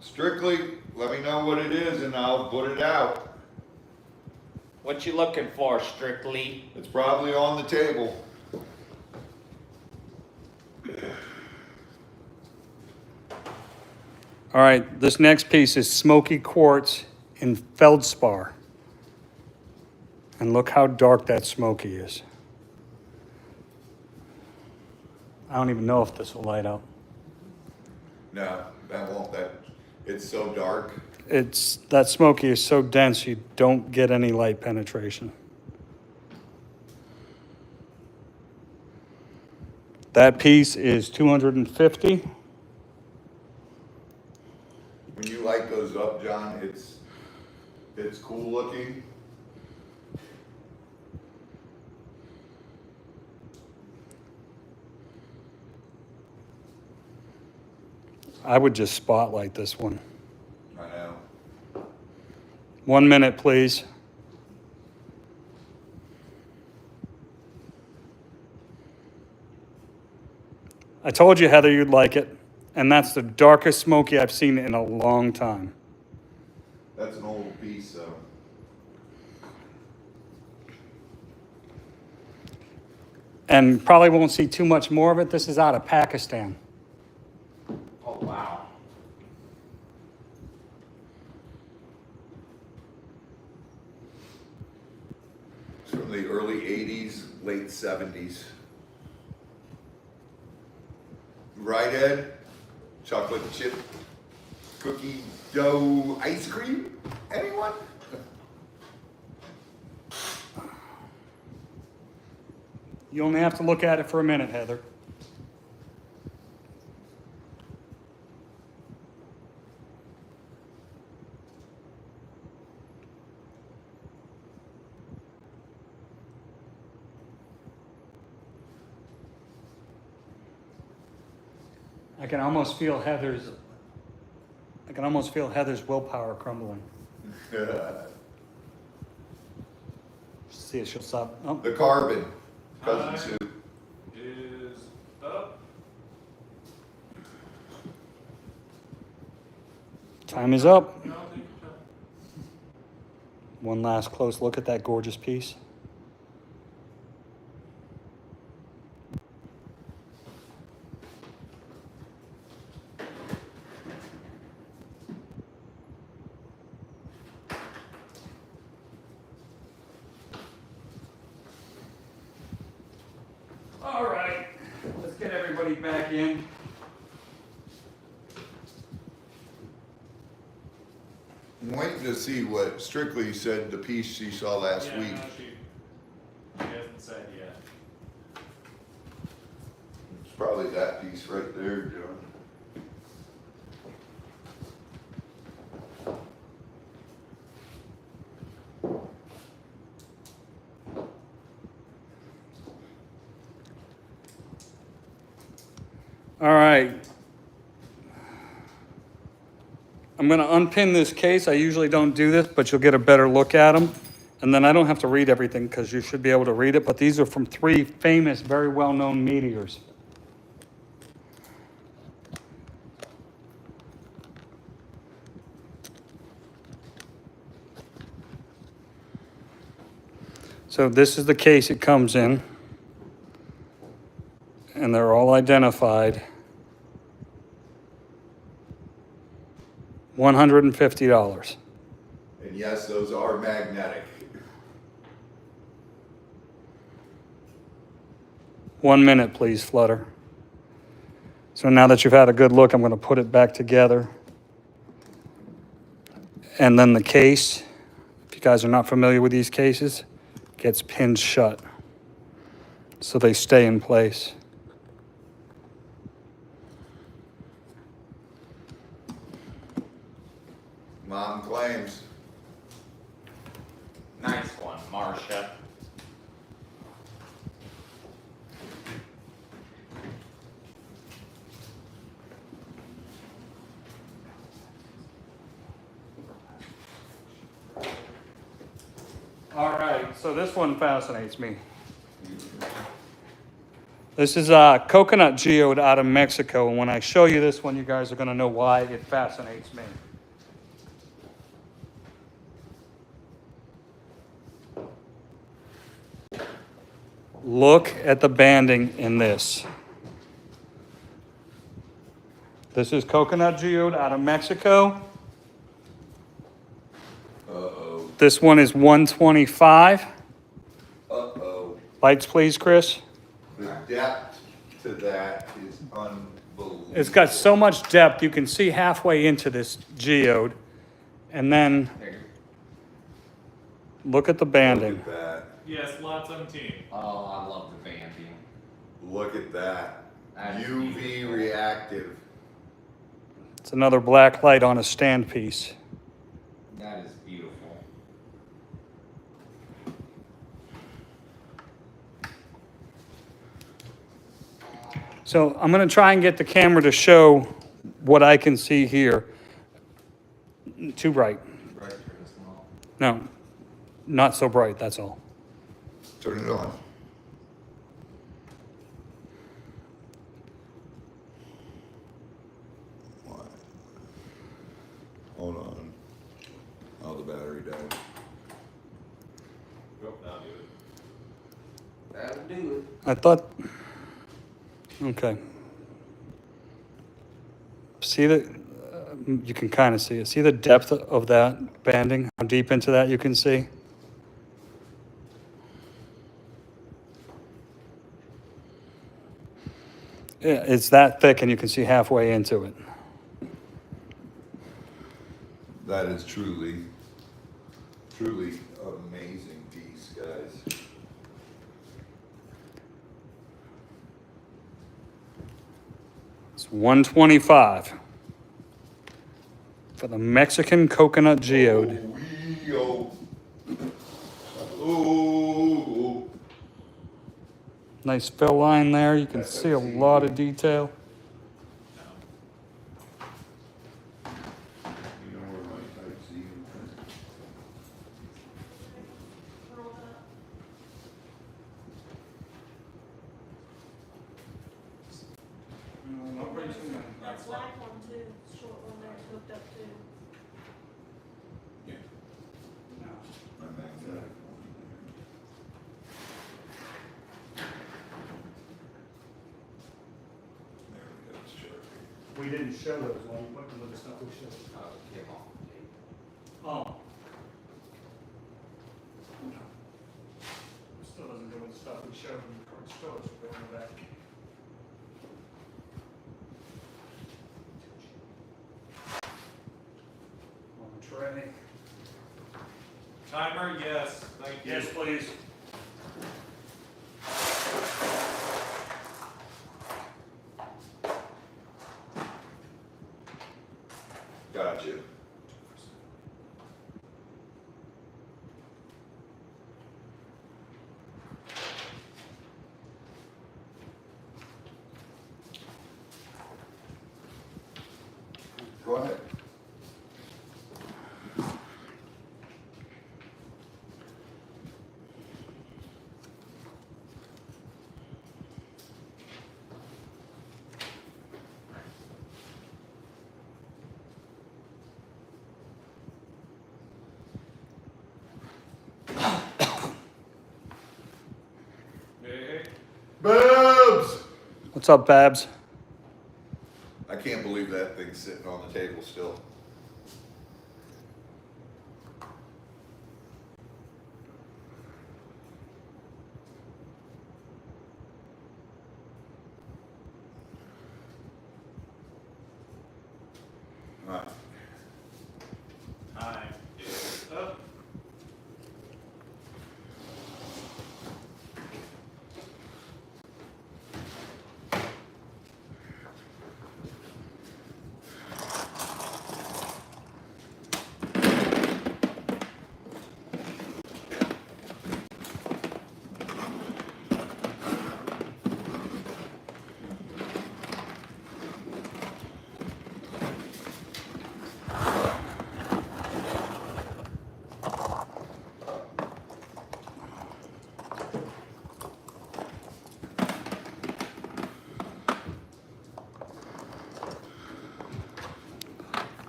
Strictly, let me know what it is and I'll put it out. What you looking for, Strictly? It's probably on the table. All right, this next piece is smoky quartz in feldspar. And look how dark that smoky is. I don't even know if this will light up. No, that won't, it's so dark. That smoky is so dense you don't get any light penetration. That piece is 250. When you light those up, John, it's cool looking. I would just spotlight this one. I know. 1 minute, please. I told you, Heather, you'd like it. And that's the darkest smoky I've seen in a long time. That's an old piece, though. And probably won't see too much more of it. This is out of Pakistan. Oh wow. It's from the early 80s, late 70s. Right, Ed? Chocolate chip cookie dough ice cream? Anyone? You only have to look at it for a minute, Heather. I can almost feel Heather's willpower crumbling. See if she'll stop. Oh, The carbon, Hi. cousin Sue. Is up. time is up. No, take your time. One last close look at that gorgeous piece. All right, let's get everybody back in. waiting to see what Strictly said, the piece she saw last Yeah, week. no, she hasn't said yet. It's probably that piece right there, John. All right. I'm going to unpin this case. I usually don't do this, but you'll get a better look at them. And then I don't have to read everything because you should be able to read it. But these are from 3 famous, very well-known meteors. So this is the case it comes in. And they're all identified. $150. And yes, those are magnetic. 1 minute, please, Flutter. So now that you've had a good look, I'm going to put it back together. And then the case, if you guys are not familiar with these cases, gets pinned shut. So they stay in place. Mom claims. Nice one, Marcia. All right, so this one fascinates me. This is a coconut geode out of Mexico, and when I show you this one, you guys are going to know why it fascinates me. Look at the banding in this. This is coconut geode out of Mexico. Uh-oh. This one is 125. Uh-oh. Lights, please, Chris. The depth to that is unbelievable. It's got so much depth, you can see halfway into this geode. And then look at the banding. Look at that. Yes, lot 17. Oh, I love the banding. Look at that. That's UV beautiful. reactive. It's another black light on a stand piece. That is beautiful. So I'm going to try and get the camera to show what I can see here. Too bright. Right. No, not so bright, that's all. Turn it on. What? Hold on. Oh, the battery died. Go, now do it. That'll do it. I thought, okay. See the, you can kind of see it. See the depth of that banding? How deep into that you can see? Yeah, it's that thick and you can see halfway into it. That is truly, truly amazing piece, guys. It's 125 for the Mexican coconut geode. Oh. Nice fill line there. You can see a lot of detail. You know where my type Z is? Roll up. That black one too, short one there, hooked up too. Yeah. My magnetic one. There we go, it's sharp. We didn't show those when we put them with the stuff we showed. Oh, it came off the tape. Oh. Still doesn't go with the stuff we showed in the current stores, we'll go in the back. Well, Trey. Timer, yes, thank you. Yes, please. Got you. Go ahead. Hey, Boobs! What's up, Babs? I can't believe that thing's sitting on the table still. All right. time is up.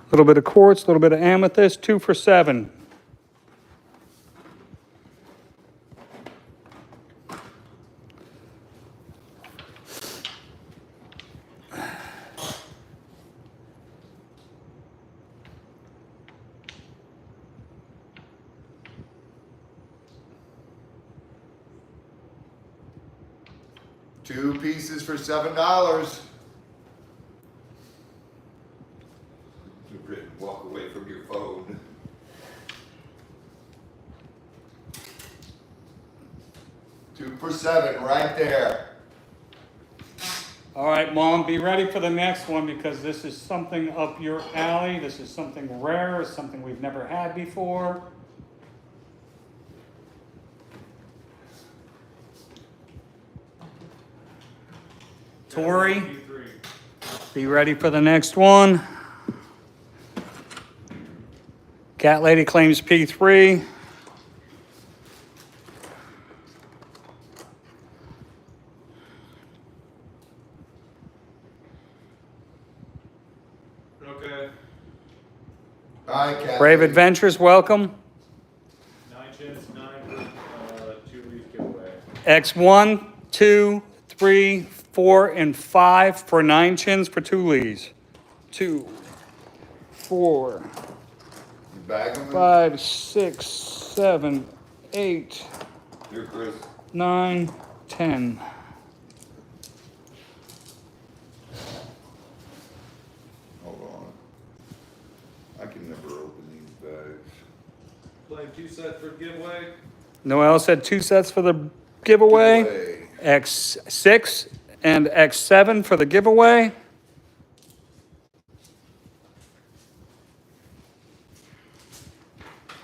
A little bit of quartz, a little bit of amethyst, 2 for $7. Two pieces for $7. You've written, walk away from your phone. Two for $7, right there. All right, Mom, be ready for the next one because this is something up your alley. This is something rare, it's something we've never had before. Tori, P3. be ready for the next one. Cat Lady claims P3. Okay. Hi, Kathy. Brave Adventures, welcome. 9 chins, 9 for 2 leaves giveaway. X1, 2, 3, 4, and 5 for 9 chins for 2 leads. 2, 4, You bag them? 5, 6, 7, 8, Here, Chris. 9, 10. Hold on. I can never open these bags. Playing 2 sets for giveaway. Noel said 2 sets for the giveaway. Giveaway. X6 and X7 for the giveaway.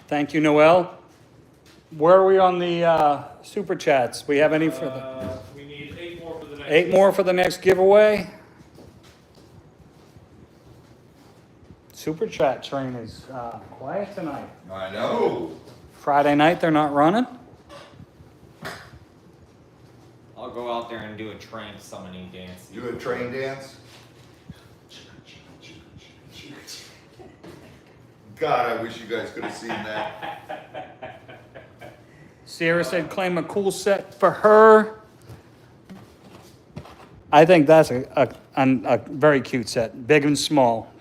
Thank you, Noel. Where are we on the super chats? We have any for the We need 8 more for the next 8 more for the next giveaway? Super chat train is quiet tonight. I know. Friday night they're not running. I'll go out there and do a train summoning dance. Do a train dance. God, I wish you guys could have seen that. Sierra said claim a cool set for her. I think that's a very cute set, big and small.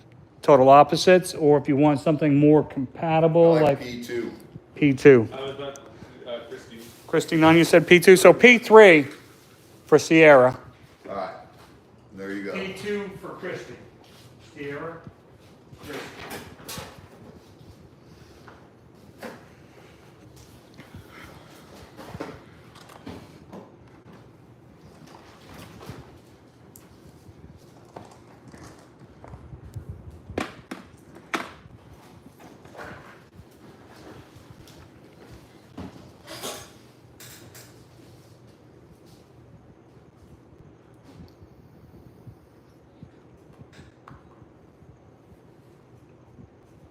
Total opposites, or if you want something more I compatible, like like P2. P2. I was about Christy. Christy, none, you said P2, so P3 for Sierra. All right. There you go. P2 for Christy. Sierra, Christy.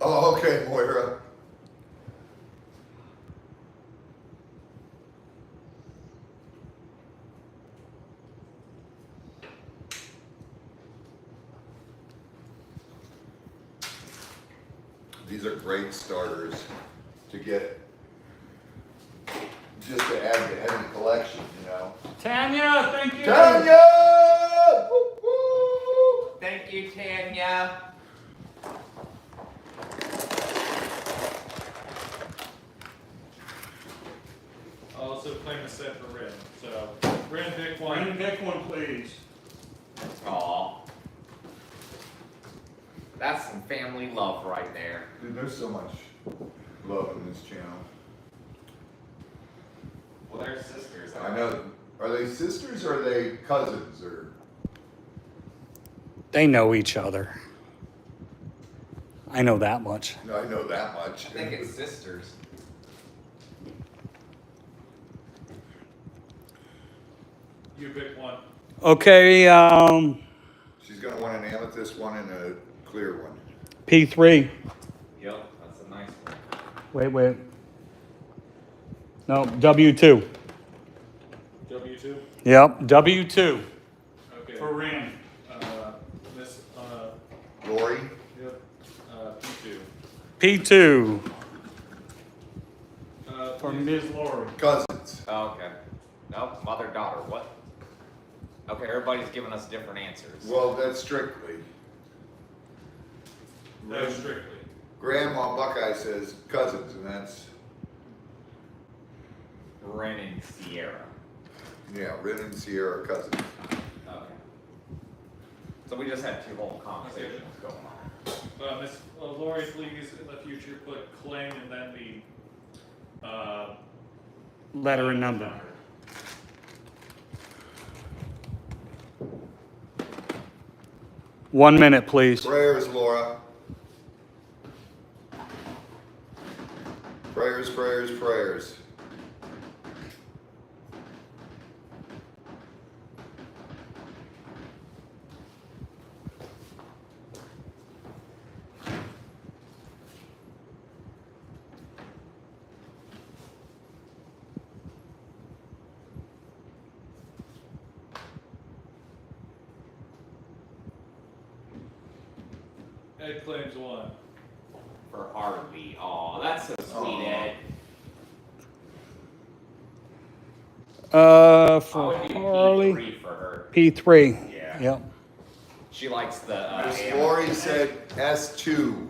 Oh, okay, Moira. These are great starters to get, just to add to any collection, you know. Tanya, thank you. Tanya! Woo, woo! Thank you, Tanya. Also claim a set for Rin. So, Rin, pick one. Brandon, pick one, please. Aw. That's some family love right there. Dude, there's so much love in this channel. Well, they're sisters. I know. Are they sisters or are they cousins or? They know each other. I know that much. No, I know that much. I think it's sisters. You pick one. Okay, She's gonna want an amethyst one and a clear one. P3. Yep, that's a nice one. Wait. No, W2. W2. Yep, W2 Okay. for Rand. Miss, Lori? yep, P2. P2 for Please. Ms. Lori. Cousins. Oh, okay. Nope, mother-daughter, what? Okay, everybody's giving us different answers. Well, that's strictly. That's strictly. Grandma Buckeye says cousins, and that's, Ren and Sierra. yeah, Rin and Sierra are cousins. Okay. So we just had two whole conversations going on. Miss Lori, please, in the future, put claim and then the, Letter and number. 1 minute, please. Prayers, Laura. Prayers, prayers, prayers. Ed claims one. For Harvey. Aw, that's so sweet, Aw. Ed. I For would do Harley, P3 for her. P3. Yeah. Yep. She likes the, Miss animal. Lori said S2.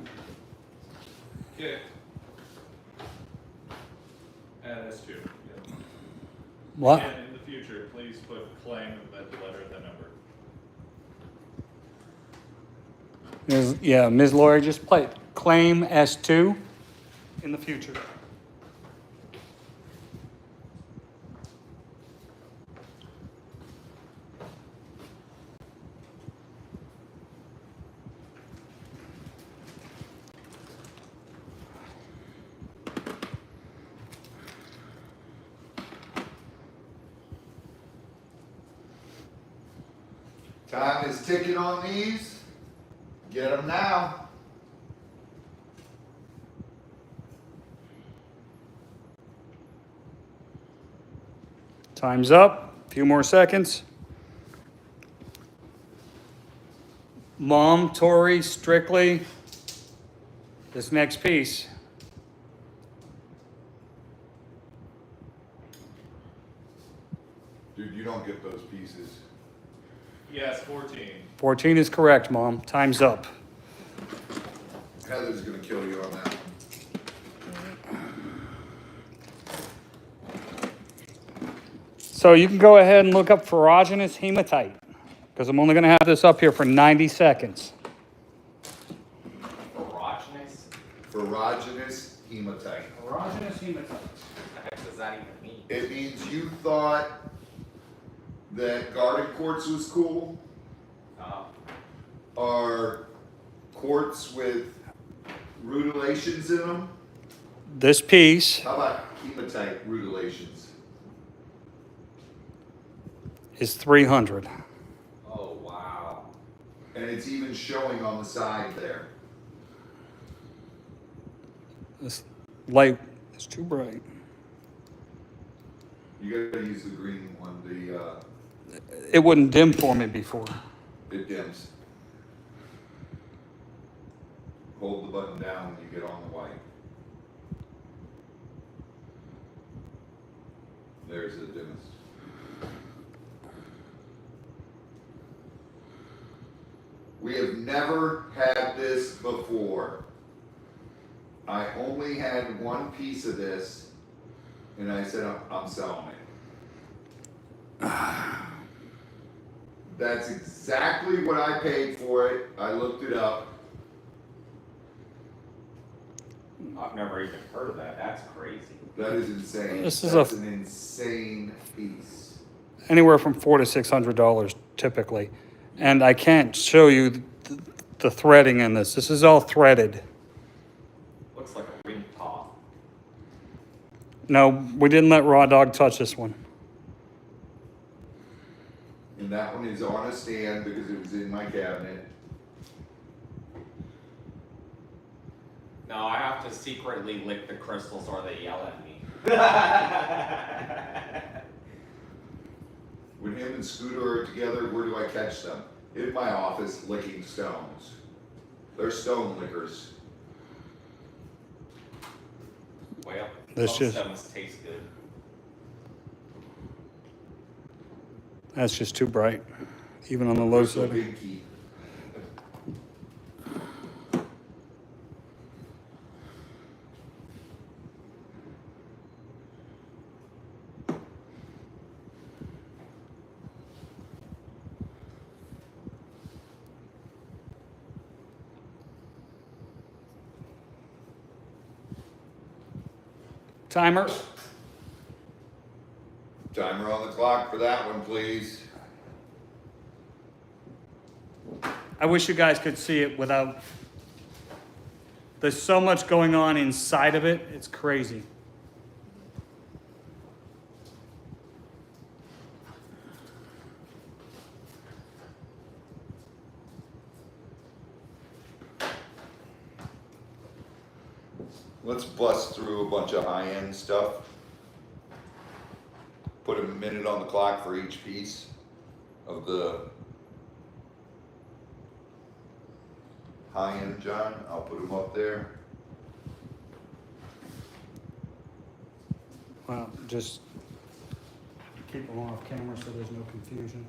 Okay. And S2. Yep. What? And in the future, please put claim and then the letter and the number. Ms. Lori, just play claim S2 in the future. Time is ticking on these. Get them now. Time's up. A few more seconds. Mom, Tori, Strictly. This next piece. Dude, you don't get those pieces. Yes, 14. 14 is correct, Mom. Time's up. Heather's gonna kill you on that one. So you can go ahead and look up ferruginous hematite, because I'm only going to have this up here for 90 seconds. Ferruginous? Ferruginous hematite. Ferruginous hematite. What the heck does that even mean? It means you thought that garden quartz was cool, or quartz with rutilations in them. This piece How about hematite rutilations? is 300. Oh, wow. And it's even showing on the side there. This light is too bright. You gotta use the green one, It wouldn't dim for me before. it dims. Hold the button down when you get on the white. There's the dimmest. We have never had this before. I only had one piece of this, and I said, I'm selling it. That's exactly what I paid for it. I looked it up. I've never even heard of that. That's crazy. That is insane. This is That's an insane piece. Anywhere from $400 to $600 typically. And I can't show you the threading in this. This is all threaded. Looks like a ring top. No, we didn't let Raw Dog touch this one. And that one is on a stand because it was in my cabinet. No, I have to secretly lick the crystals or they yell at me. When him and Scooter are together, where do I catch them? In my office, licking stones. They're stone lickers. Well, That's some just- stones taste good. That's just too bright, even on the low So setting. pinky. Timer. Timer on the clock for that one, please. I wish you guys could see it without. There's so much going on inside of it, it's crazy. Let's bust through a bunch of high-end stuff. Put a minute on the clock for each piece of the high-end, John. I'll put them up there. Well, just keep them off camera so there's no confusion.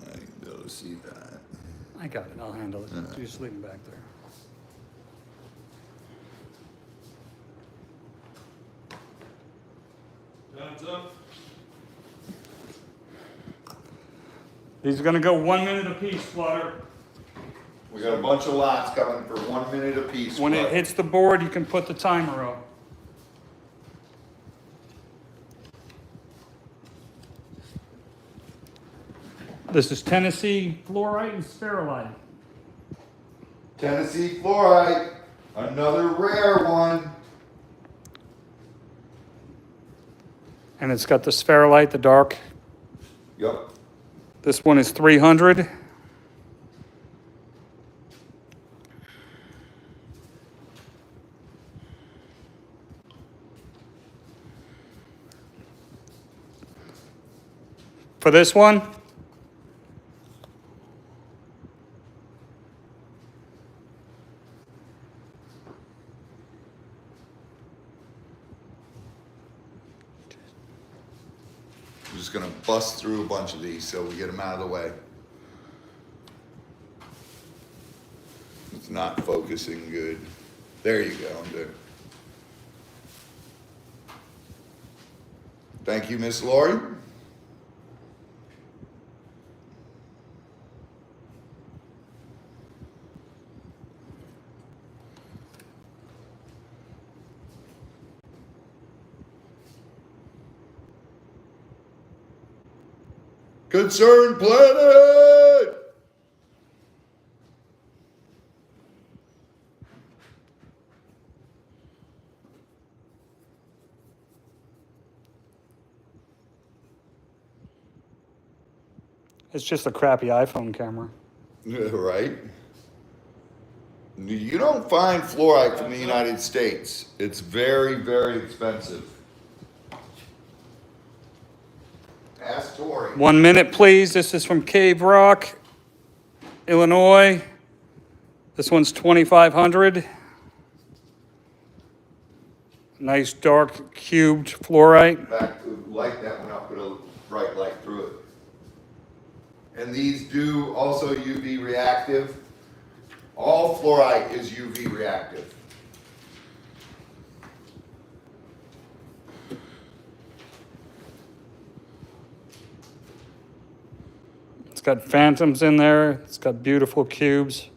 I can be able to see that. I got it, I'll handle it. Alright. You just leave them back there. Time's up. These are gonna go 1 minute apiece, Flutter. We got a bunch of lots coming for 1 minute apiece. When it Flutter. hits the board, you can put the timer up. This is Tennessee fluorite and spherulite. Tennessee fluorite, another rare one. And it's got the spherulite, the dark. Yep. This one is 300. For this one, I'm just gonna bust through a bunch of these so we get them out of the way. It's not focusing good. There you go, there. Thank you, Miss Lori. Concerned Planet! It's just a crappy iPhone camera. Right? You don't find fluoride from the United States. It's very, very expensive. Ask Tori. 1 minute, please. This is from Cave Rock, Illinois. This one's 2,500. Nice dark cubed fluorite. Back to light that one up with a bright light through it. And these do also UV reactive. All fluorite is UV reactive. It's got phantoms in there. It's got beautiful cubes.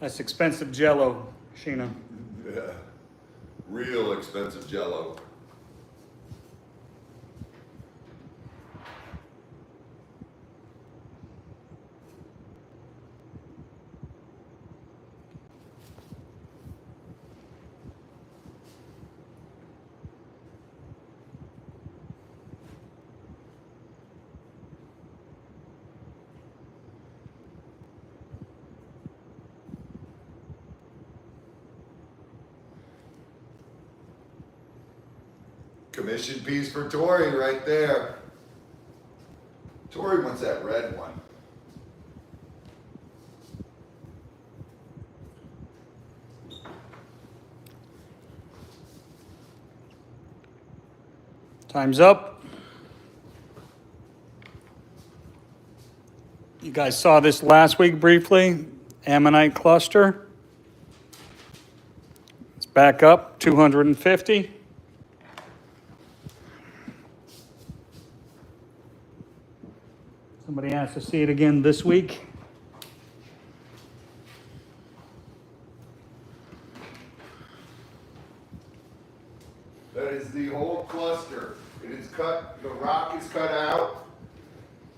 That's expensive Jello, Sheena. Yeah. Real expensive Jello. Commission piece for Tori right there. Tori wants that red one. Time's up. You guys saw this last week briefly, ammonite cluster. It's back up, 250. Somebody asked to see it again this week. That is the whole cluster. It is cut, the rock is cut out,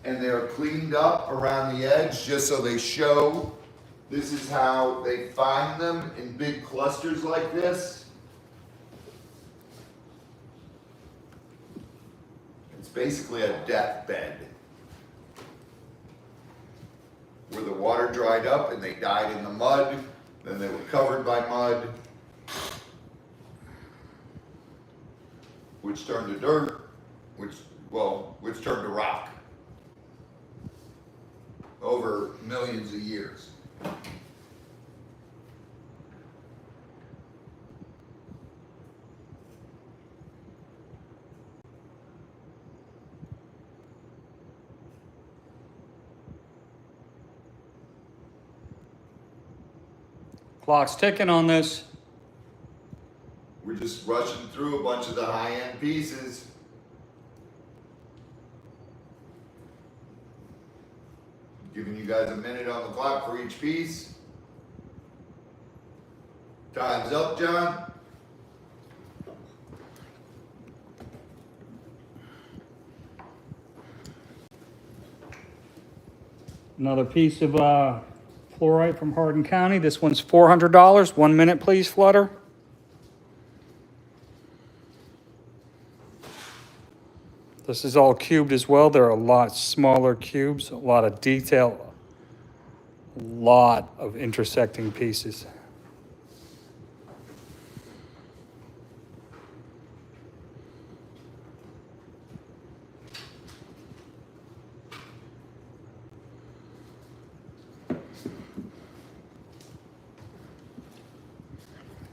and they're cleaned up around the edge just so they show. This is how they find them in big clusters like this. It's basically a deathbed where the water dried up and they died in the mud, then they were covered by mud, which turned to dirt, which turned to rock over millions of years. Clock's ticking on this. We're just rushing through a bunch of the high-end pieces. Giving you guys a minute on the clock for each piece. Time's up, John. Another piece of fluorite from Hardin County. This one's $400. 1 minute, please, Flutter. This is all cubed as well. They're a lot smaller cubes, a lot of detail, a lot of intersecting pieces.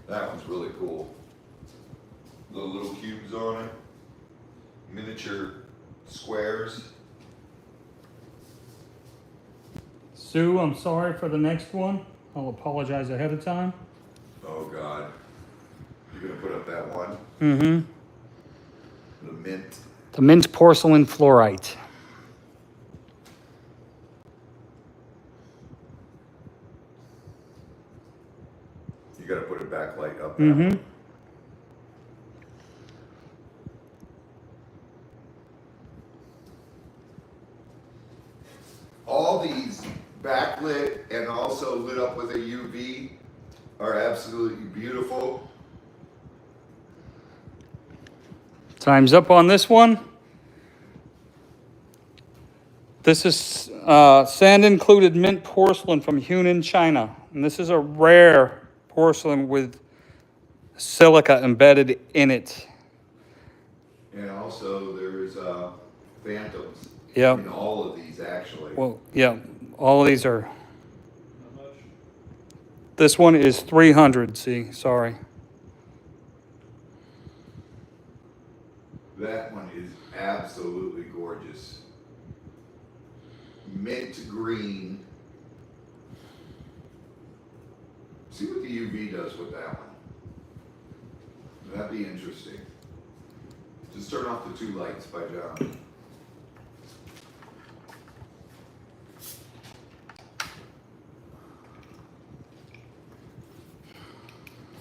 That one's really cool. The little cubes on it. Miniature squares. Sue, I'm sorry for the next one. I'll apologize ahead of time. Oh God. You're gonna put up that one? Mm-hmm. The mint. The mint porcelain fluorite. You gotta put a backlight up that Mm-hmm. one. All these are absolutely beautiful. Time's up on this one. This is sand included mint porcelain from Hunan, China. And this is a rare porcelain with silica embedded in it. And also there's phantoms Yep. in all of these actually. Well, yeah, all of these are. How much? This one is 300. See, sorry. That one is absolutely gorgeous. Mint green. See what the UV does with that one. That'd be interesting. Just turn off the 2 lights by John.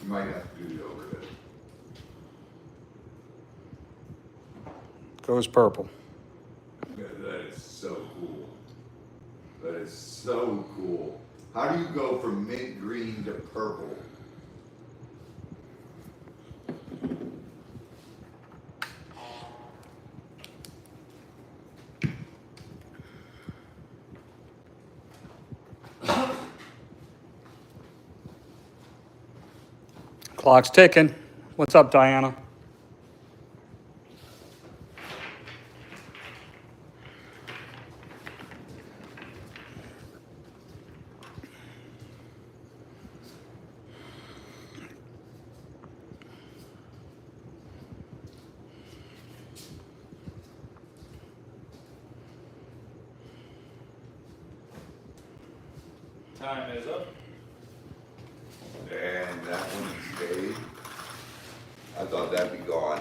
You might have to do the overhead. Goes purple. Yeah, that is so cool. That is so cool. How do you go from mint green to purple? Clock's ticking. What's up, Diana? Time is up. And that one stayed. I thought that'd be gone.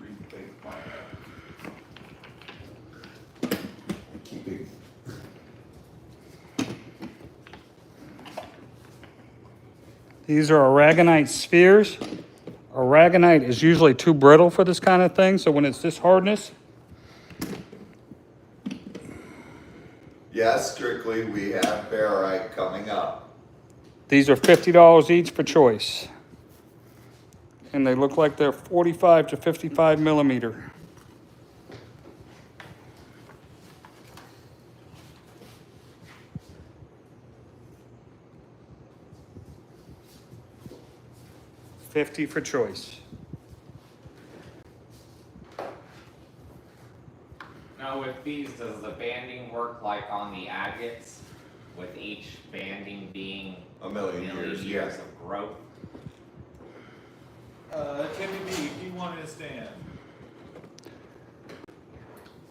Rethink my keeping. These are aragonite spheres. Aragonite is usually too brittle for this kind of thing, so when it's this hardness, Yes, strictly, we have barite coming up. these are $50 each for choice. And they look like they're 45 to 55 millimeter. $50 for choice. Now with these, does the banding work like on the agates? With each banding being A million years, yeah. years of growth? Timmy B, P1 in a stand.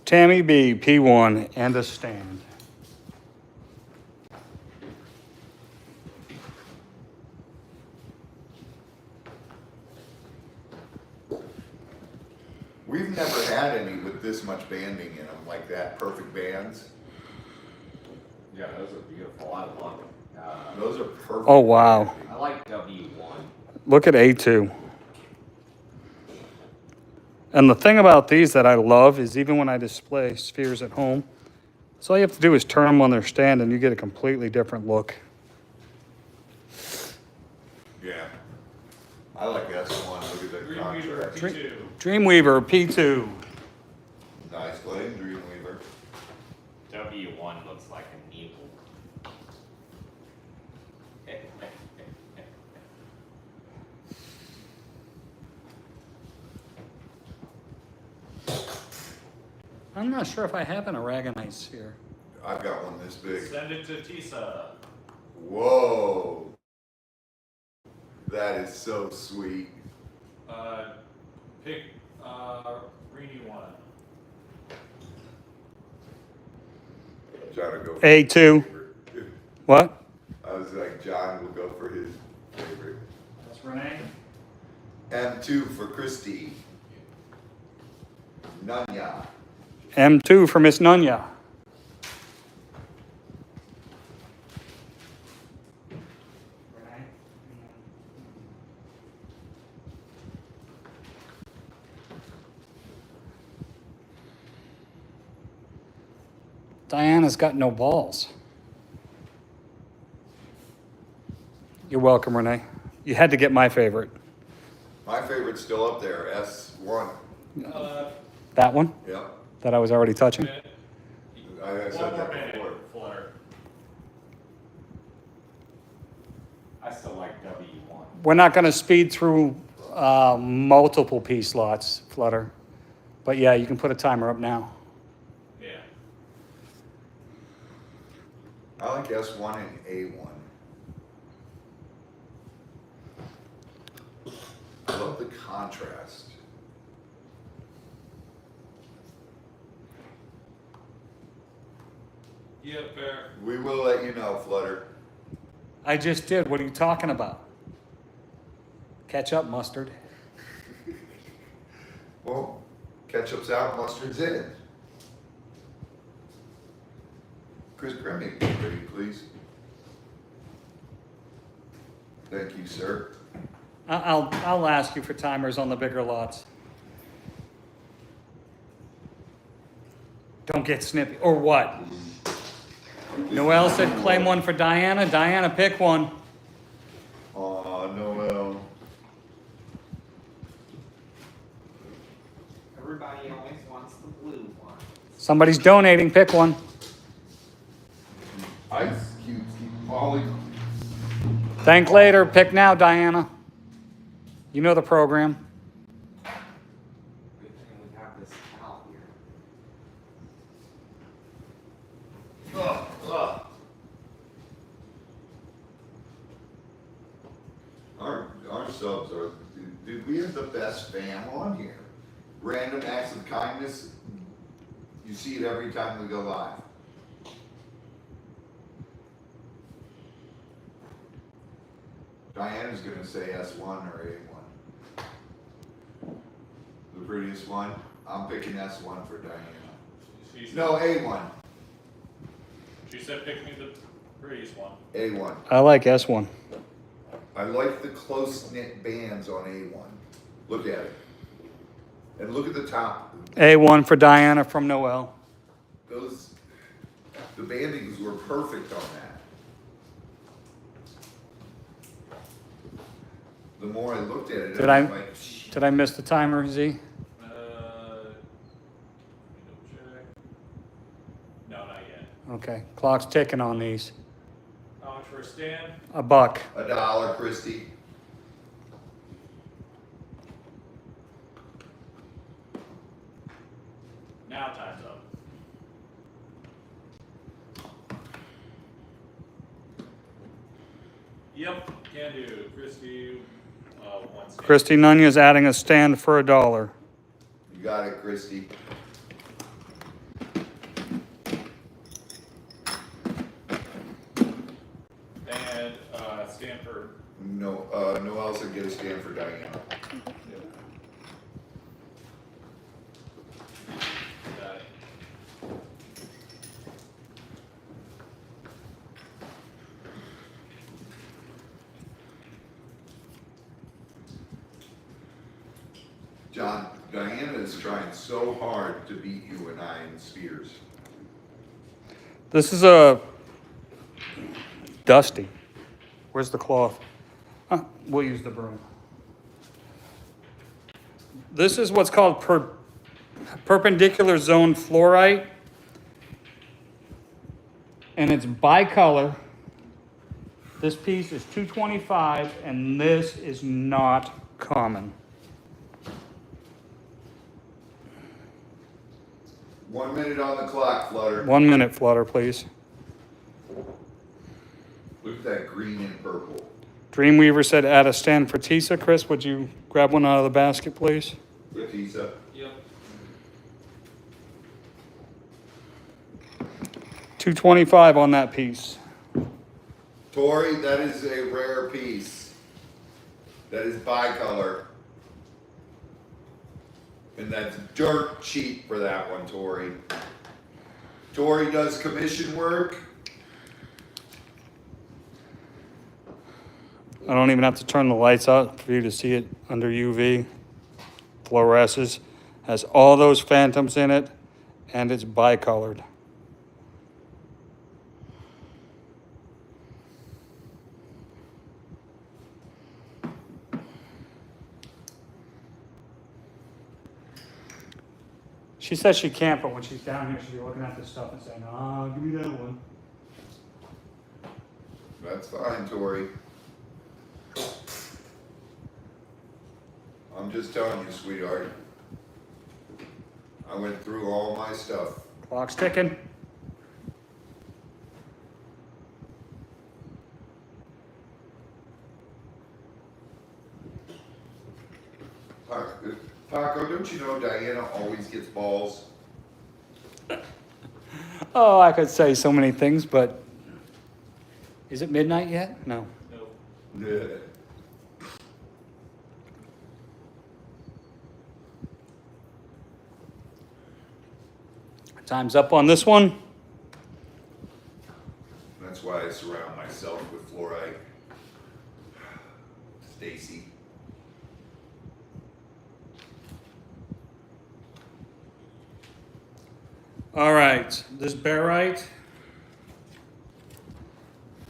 Tammy B, P1, and a stand. We've never had any with this much banding in them, like that, perfect bands. Yeah, those are beautiful. I love them. Those are perfect. Oh, wow. banding. I like W1. Look at A2. And the thing about these that I love is even when I display spheres at home, so all you have to do is turn them on their stand and you get a completely different look. Yeah. I like S1, look at that Dreamweaver, contrast. P2. Dreamweaver P2. Nice play, Dreamweaver. W1 looks like an eagle. I'm not sure if I have an aragonite sphere. I've got one this big. Send it to Tisa. Whoa. That is so sweet. Pick Greeny one. John will go for A2. his favorite. What? I was like, John will go for his favorite. That's Renee. M2 for Christy. Nunya. M2 for Miss Nunya. Diana's got no balls. You're welcome, Renee. You had to get my favorite. My favorite's still up there, S1. That one Yep. that I was already touching. I One said more that minute, before. Flutter. I still like W1. We're not going to speed through multiple P slots, Flutter. But yeah, you can put a timer up now. Yeah. I like S1 and A1. I love the contrast. Yeah, fair. We will let you know, Flutter. I just did. What are you talking about? Ketchup, mustard. Well, ketchup's out, mustard's in. Chris Kremnick, ready, please. Thank you, sir. I'll ask you for timers on the bigger lots. Don't get snippy. Or what? Noel said claim one for Diana. Diana, pick one. Aw, Noel. Everybody always wants the blue one. Somebody's donating. Pick one. Ice cubes keep falling. Thank later. Pick now, Diana. You know the program. Good thing we have this out here. Ugh, ugh. Our subs are, dude, we have the best fam on here. Random acts of kindness, you see it every time we go live. Diana's gonna say S1 or A1. The prettiest one, I'm picking S1 for Diana. She said, No, A1, She said pick me the prettiest one. A1. I like S1. I like the close-knit bands on A1. Look at it. And look at the top. A1 for Diana from Noel. Those, the bandings were perfect on that. The more I looked at it, Did I was I- like, Did I miss the timer, Z? Let me double check. No, not yet. Okay, clock's ticking on these. How much for a stand? $1. $1, Christy. Now time's up. Yep, can do. Christie, one stand. Christy Nunez adding a stand for $1. You got it, Christy. And Stanford. No, Noel said get a stand for Diana. Got it. John, Diana is trying so hard to beat you and I in Spears. This is a dusty. Where's the cloth? We'll use the broom. This is what's called perpendicular zone fluorite. And it's bicolor. This piece is $225 and this is not common. 1 minute on the clock, Flutter. 1 minute, Flutter, please. Look at that green and purple. Dreamweaver said add a stand for Tisa. Chris, would you grab one out of the basket, please? Leticia. Yep. $225 on that piece. Tori, that is a rare piece. That is bicolor. And that's dirt cheap for that one, Tori. Tori does commission work. I don't even have to turn the lights out for you to see it under UV. Fluoresces. Has all those phantoms in it, and it's bicolored. She says she can't, but when she's down here, she'll be looking at this stuff and saying, give me that one. That's fine, Tori. I'm just telling you, sweetheart. I went through all my stuff. Clock's ticking. Paco, don't you know Diana always gets balls? Oh, I could say so many things, but is it midnight yet? No. No. Yeah. Time's up on this one. That's why I surround myself with fluoride. Stacy. All right, this barite.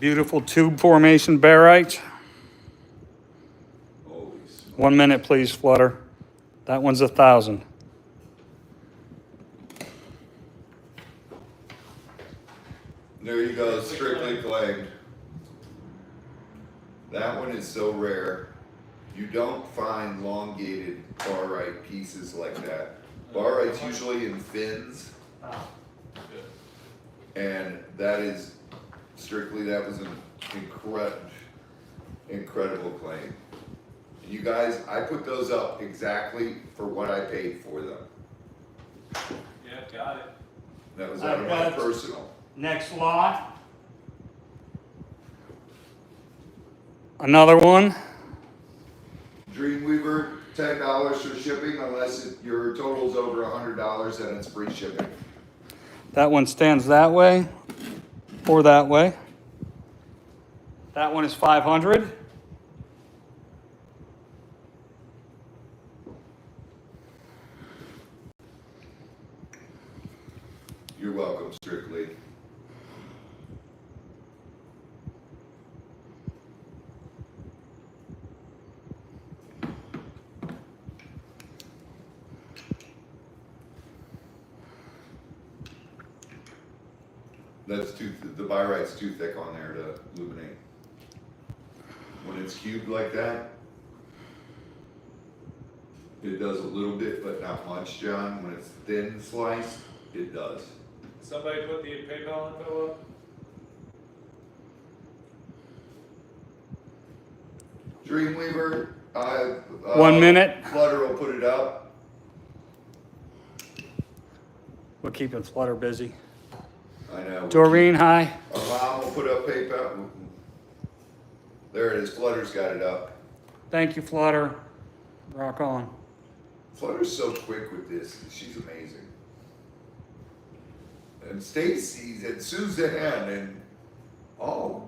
Beautiful tube formation barite. Holy smokes. 1 minute, please, Flutter. That one's 1,000. There you go, strictly claimed. That one is so rare. You don't find elongated barite pieces like that. Barite's usually in fins, Good. and that is strictly, that was an incredible claim. You guys, I put those up exactly for what I paid for them. Yeah, got it. That was out of my I've got- personal. Next lot. Another one. Dreamweaver, $10 for shipping unless your total's over $100, then it's free shipping. That one stands that way or that way. That one is 500. You're welcome, Strictly. That's the barite's too thick on there to illuminate. When it's cubed like that, it does a little bit, but not much, John. When it's thin sliced, it does. Somebody put the PayPal info up? Dreamweaver, 1 minute. Flutter will put it up. We're keeping Flutter busy. I know. Doreen, hi. Our mom will put up PayPal. There it is. Flutter's got it up. Thank you, Flutter. Rock on. Flutter's so quick with this. She's amazing. And Stacy's and Suzanne and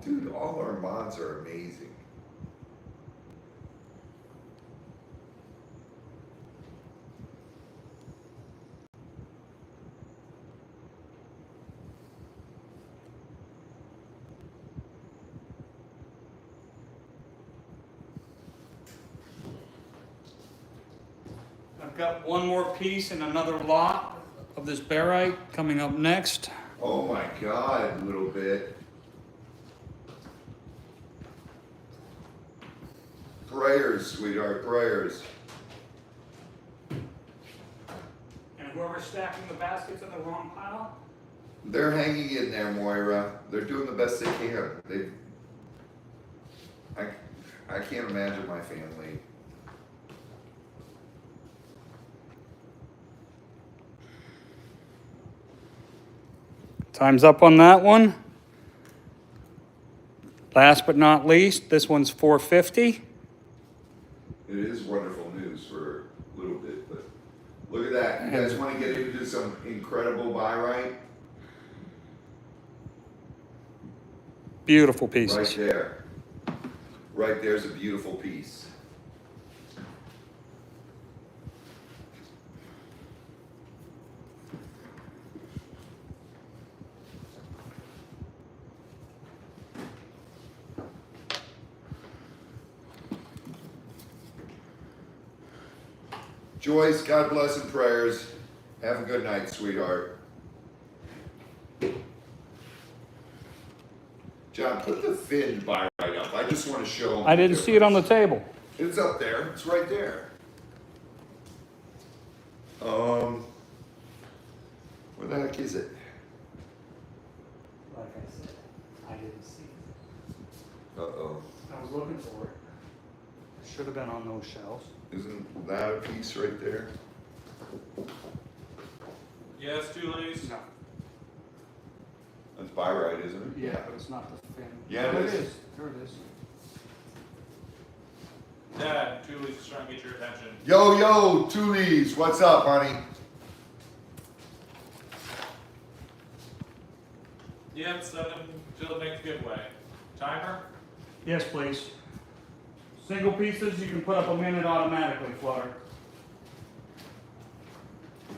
dude, all our mods are amazing. I've got one more piece and another lot of this barite coming up next. Oh my God, a little bit. Prayers, sweetheart, prayers. And whoever's stacking the baskets in the wrong pile? They're hanging in there, Moira. They're doing the best they can. I can't imagine my family. Time's up on that one. Last but not least, this one's 450. It is wonderful news for a little bit, but look at that. You guys want to get into some incredible barite? Beautiful pieces. Right there. Right there's a beautiful piece. Joyce, God bless and prayers. Have a good night, sweetheart. John, put the fin by right up. I just want to show 'em I the didn't see it on the difference. table. It's up there. It's right there. Where the heck is it? Like I said, I didn't see it. Uh-oh. I was looking for it. It should have been on those shelves. Isn't that a piece right there? Yes, Julie's. No. That's pyrite, isn't it? Yeah, but it's not the fin. Yeah, There it is. There it is. Dad, Julie's just trying to get your attention. Yo, yo, two leaves. What's up, honey? Yep, 7 till the next giveaway. Timer? Yes, please. Single pieces, you can put up a minute automatically, Flutter.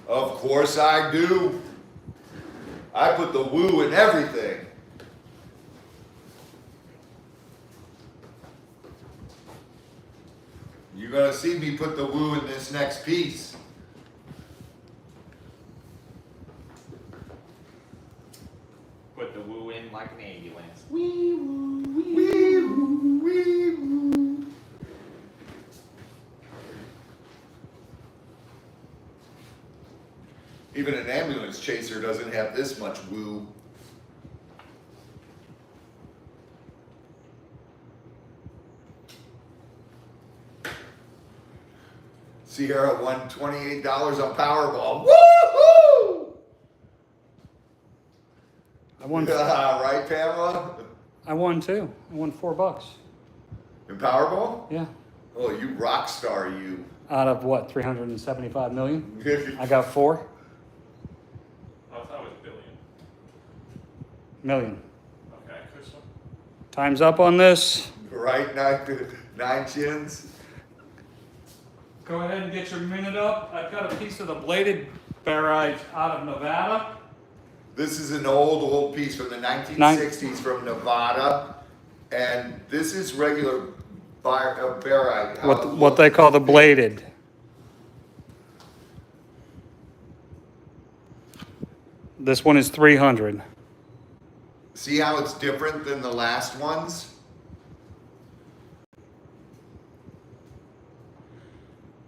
Of course I do. I put the woo in everything. You're gonna see me put the woo in this next piece. Put the woo in like an ambulance. Wee woo, wee woo. Even an ambulance chaser doesn't have this much woo. Sierra won $28 on Powerball. Woohoo! I won. Right, Pamela? I won too. I won $4. In Powerball? Yeah. Oh, you rock star, you. Out of what? 375 million. I got 4 Oh, I thought it was billion. million. Okay, Crystal. Time's up on this. Right, nine chins. Go ahead and get your minute up. I've got a piece of the bladed barite out of Nevada. This is an old piece from the 1960s from Nevada. And this is regular barite. how it What they call the bladed. This one is 300. See how it's different than the last ones?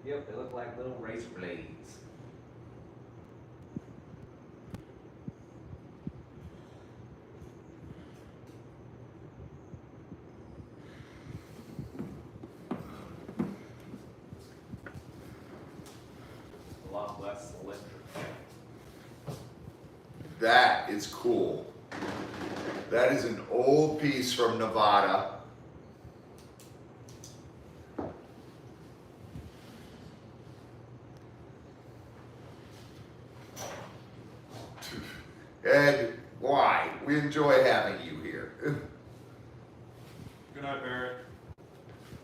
Yep, they look like little razor blades. A lot less electric. That is cool. That is an old piece from Nevada. And why? We enjoy having you here. Good night, Barry.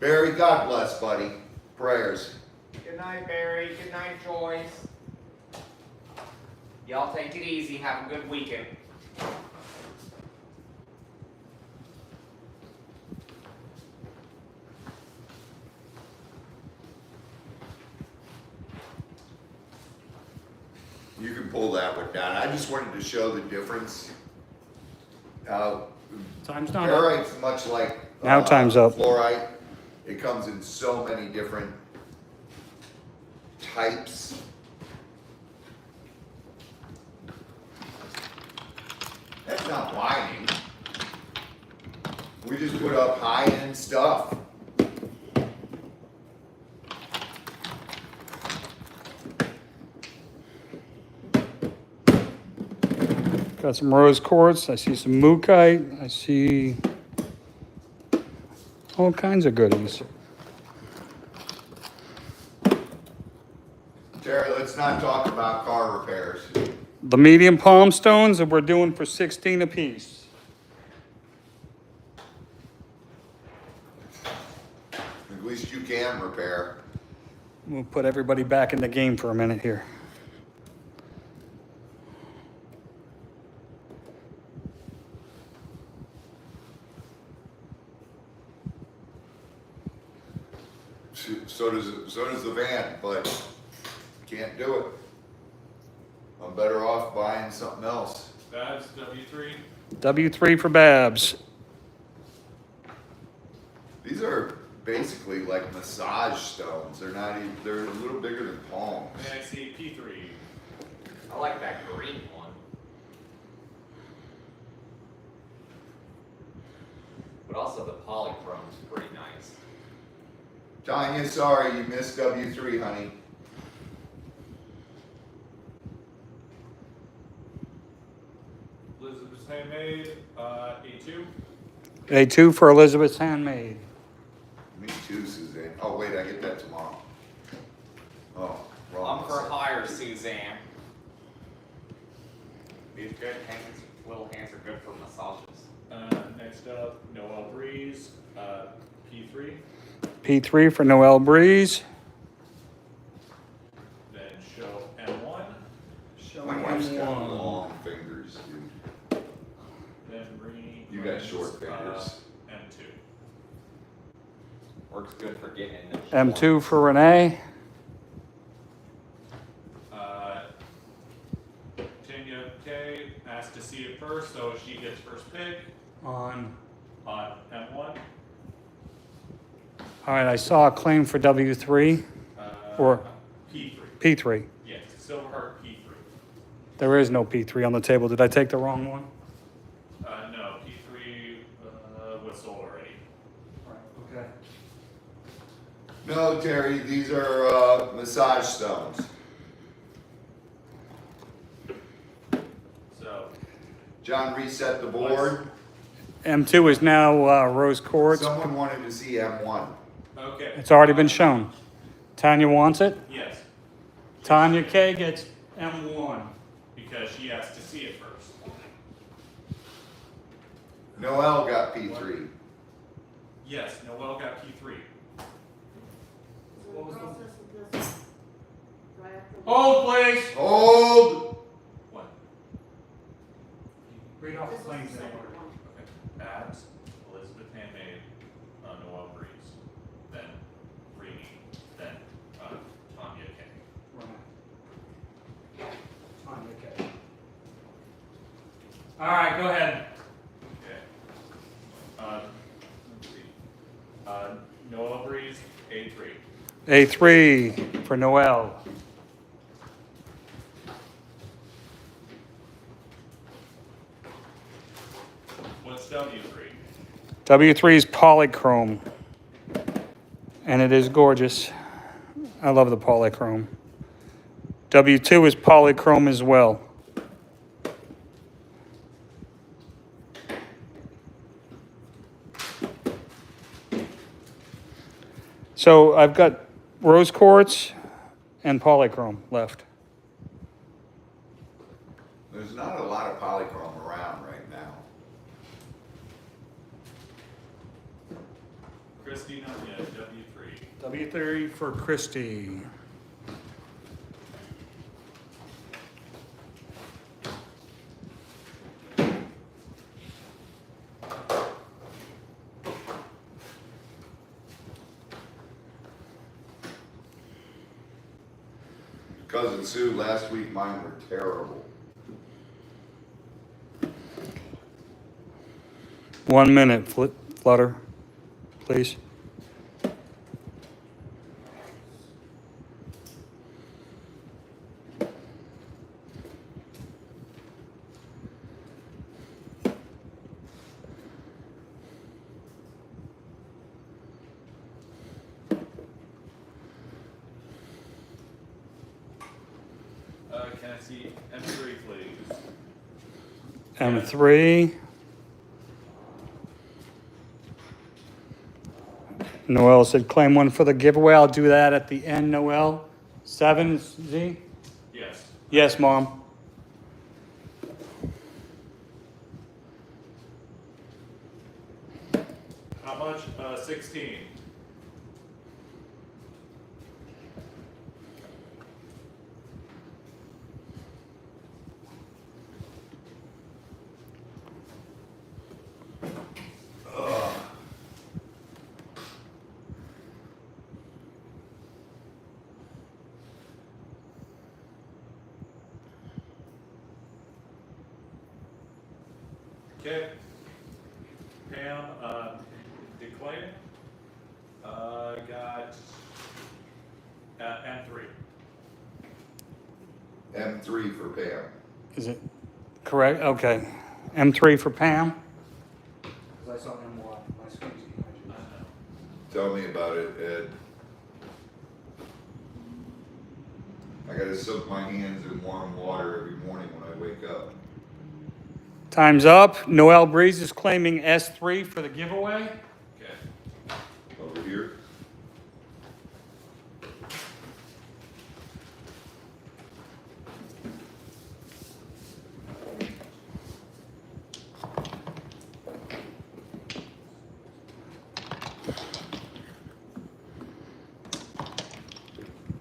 Barry, God bless, buddy. Prayers. Good night, Barry. Good night, Joyce. Y'all take it easy. Have a good weekend. You can pull that one down. I just wanted to show the difference. Time's not up. Barite's much like Now time's up. fluorite. It comes in so many different types. That's not whining. We just put up high-end stuff. Got some rose quartz. I see some mookaite. I see all kinds of goodies. Terry, let's not talk about car repairs. The medium palm stones that we're doing for 16 apiece. At least you can repair. We'll put everybody back in the game for a minute here. So does the van, but can't do it. I'm better off buying something else. Babs, W3. W3 for Babs. These are basically like massage stones. They're not even, they're a little bigger than palms. May I see P3? I like that green one. But also the polychrome's pretty nice. Tanya, sorry, you missed W3, honey. Elizabeth's Handmade, A2. A2 for Elizabeth's Handmade. Me too, Suzanne. Oh, wait, I get that tomorrow. Oh, wrong. I'm for hire, Suzanne. These good hands, little hands are good for massages. Next up, Noel Breeze, P3. P3 for Noel Breeze. Then show M1. My wife's got long fingers, dude. Then Rini. You got short fingers. M2. Works good for getting in the M2 for Renee. Tanya K asked to see it first, so she gets first pick On. on M1. All right, I saw a claim for W3 or P3. P3. Yes, Silverheart P3. There is no P3 on the table. Did I take the wrong one? No, P3 was sold already. Okay. No, Terry, these are massage stones. So, John reset the board. M2 is now rose quartz. Someone wanted to see M1. okay. It's already been shown. Tanya wants it. Yes, Tanya K gets M1. because she asked to see it first. Noel got P3. Yes, Noel got P3. So the process of this draft. Hold, please. Hold! What? Read off This the is claims. the second one. Okay. Babs, Elizabeth Handmade, Noel Breeze, then Rini, then Tanya K. Tanya K. All right, go ahead. Okay. Let's see. Noel Breeze, A3. A3 for Noel. What's W3? W3 is polychrome. And it is gorgeous. I love the polychrome. W2 is polychrome as well. So I've got rose quartz and polychrome left. There's not a lot of polychrome around right now. Christy, not yet, W3. W3 for Christy. Cousin Sue, last week mine were terrible. 1 minute, Flutter, please. Can I see M3, please? M3. Noel said claim one for the giveaway. I'll do that at the end, Noel. 7Z? Yes. Yes, Mom. How much? 16. Okay. Pam, declared, got, M3. M3 for Pam. Is it correct? Okay. M3 for Pam? Because I saw M1. My screen's behind you. Tell me about it, Ed. I gotta soak my hands in warm water every morning when I wake up. Time's up. Noel Breeze is claiming S3 for the giveaway. Okay. Over here.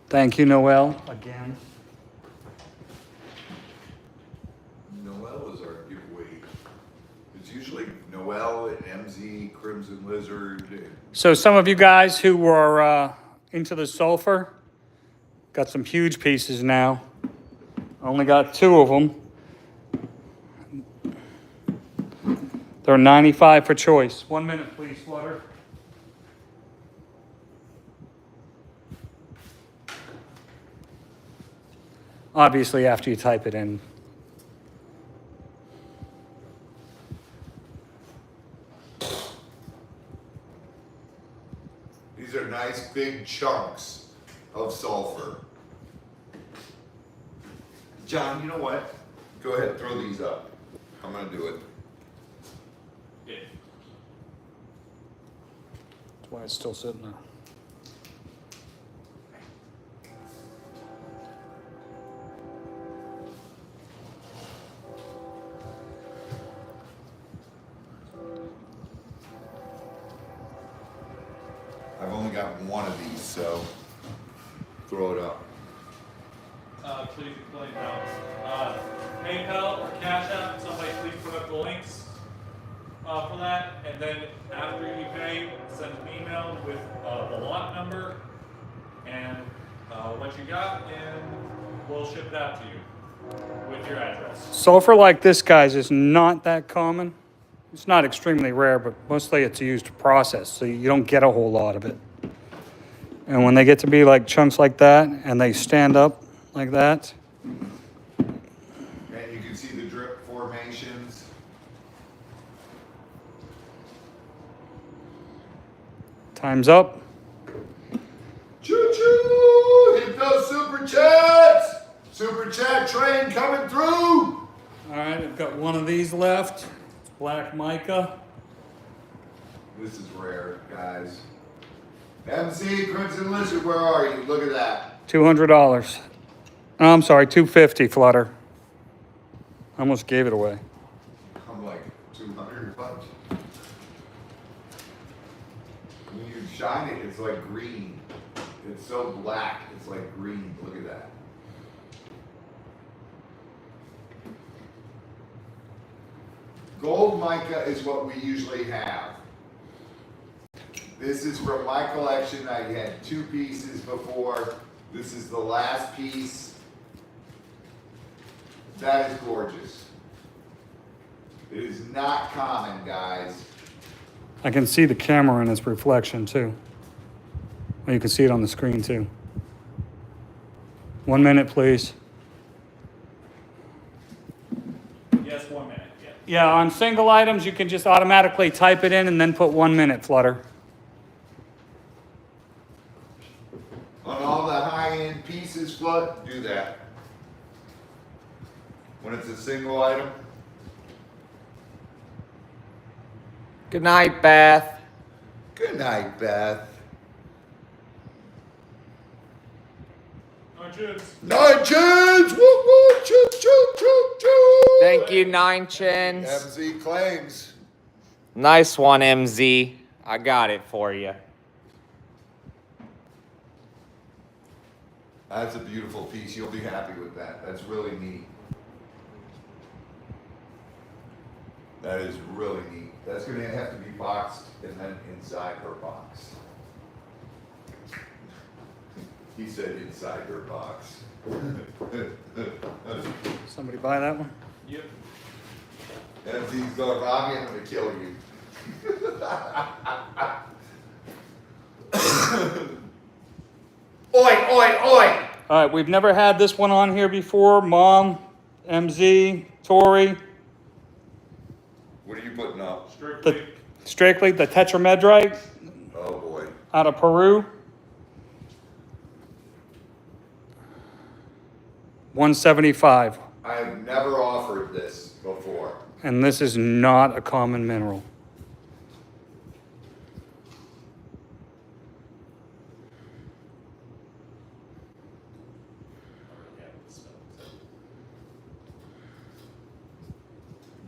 Thank you, Noel, again. Noel is our giveaway. It's usually Noel and MZ, Crimson Lizard. So some of you guys who were into the sulfur got some huge pieces now. I only got 2 of them. They're 95 for choice. 1 minute, please, Flutter. Obviously, after you type it in. These are nice big chunks of sulfur. John, you know what? Go ahead, throw these up. I'm gonna do it. Yeah. That's why it's still sitting there. I've only got one of these, so throw it up. Please explain now. PayPal or Cash App, somebody please put up the links for that. And then after you pay, send an email with the lot number and what you got, and we'll ship it out to you with your address. Sulfur like this, guys, is not that common. It's not extremely rare, but mostly it's used to process, so you don't get a whole lot of it. And when they get to be like chunks like that, and they stand up like that, And you can see the drip formations. time's up. Choo-choo! Hit those super chats! Super chat train coming through! All right, I've got one of these left. It's black mica. This is rare, guys. MC Crimson Lizard, where are you? Look at that. $200. Oh, I'm sorry, $250, Flutter. I almost gave it away. I'm like, 200 bucks. When you shine it, it's like green. It's so black, it's like green. Look at that. Gold mica is what we usually have. This is from my collection. I had 2 pieces before. This is the last piece. That is gorgeous. It is not common, guys. I can see the camera in its reflection, too. Oh, you can see it on the screen, too. 1 minute, please. Yes, 1 minute. Yeah. Yeah, on single items, you can just automatically type it in and then put 1 minute, Flutter. On all the high-end pieces, Flood, do that. When it's a single item, Good night, Beth. good night, Beth. No chips. 9 chins! Woo woo! Choo choo choo choo! Thank you, 9 Chins. MZ claims. Nice one, MZ. I got it for you. That's a beautiful piece. You'll be happy with that. That's really neat. That is really neat. That's going to have to be boxed and then inside her box. He said inside her box. Somebody buy that one? Yep. MZ's going, Robbie, I'm gonna kill you. Oi, oi, oi! All right, we've never had this one on here before. Mom, MZ, Tori, What are you putting up? Strictly. Strictly, the tetramedrite Oh boy. out of Peru. 175. I have never offered this before. And this is not a common mineral.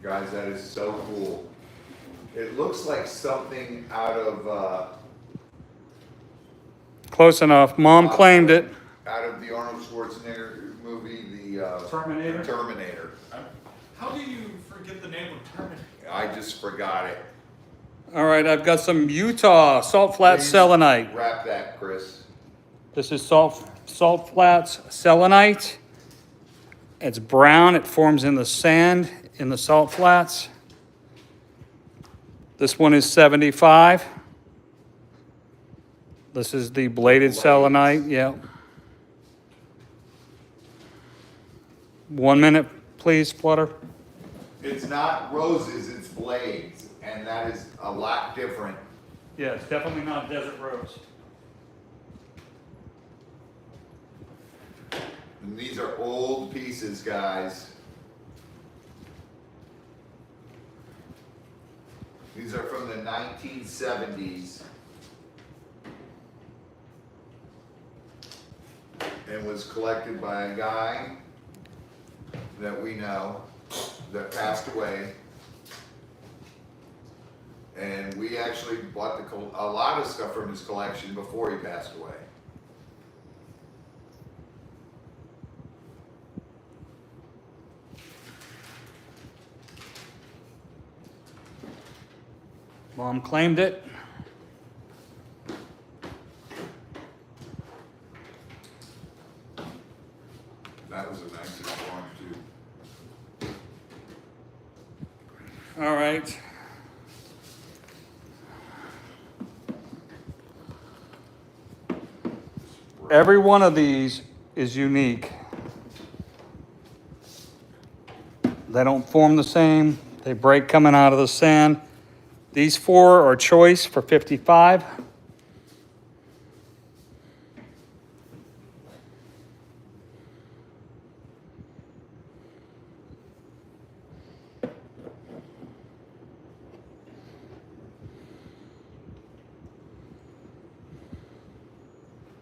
Guys, that is so cool. It looks like something out of Close enough. Claimed it. out of the Arnold Schwarzenegger movie, the Terminator? Terminator. How do you forget the name of Terminator? I just forgot it. All right, I've got some Utah salt flats Please selenite. Wrap that, Chris. This is salt flats selenite. It's brown. It forms in the sand in the salt flats. This one is 75. This is the bladed Blades. selenite. Yeah. 1 minute, please, Flutter. It's not roses, it's blades, and that is a lot different. Yeah, it's definitely not desert rose. And these are old pieces, guys. These are from the 1970s. And was collected by a guy that we know that passed away. And we actually bought a lot of stuff from his collection before he passed away. Mom claimed it. That was a nice one too. All right. Every one of these is unique. They don't form the same. They break coming out of the sand. These four are choice for 55.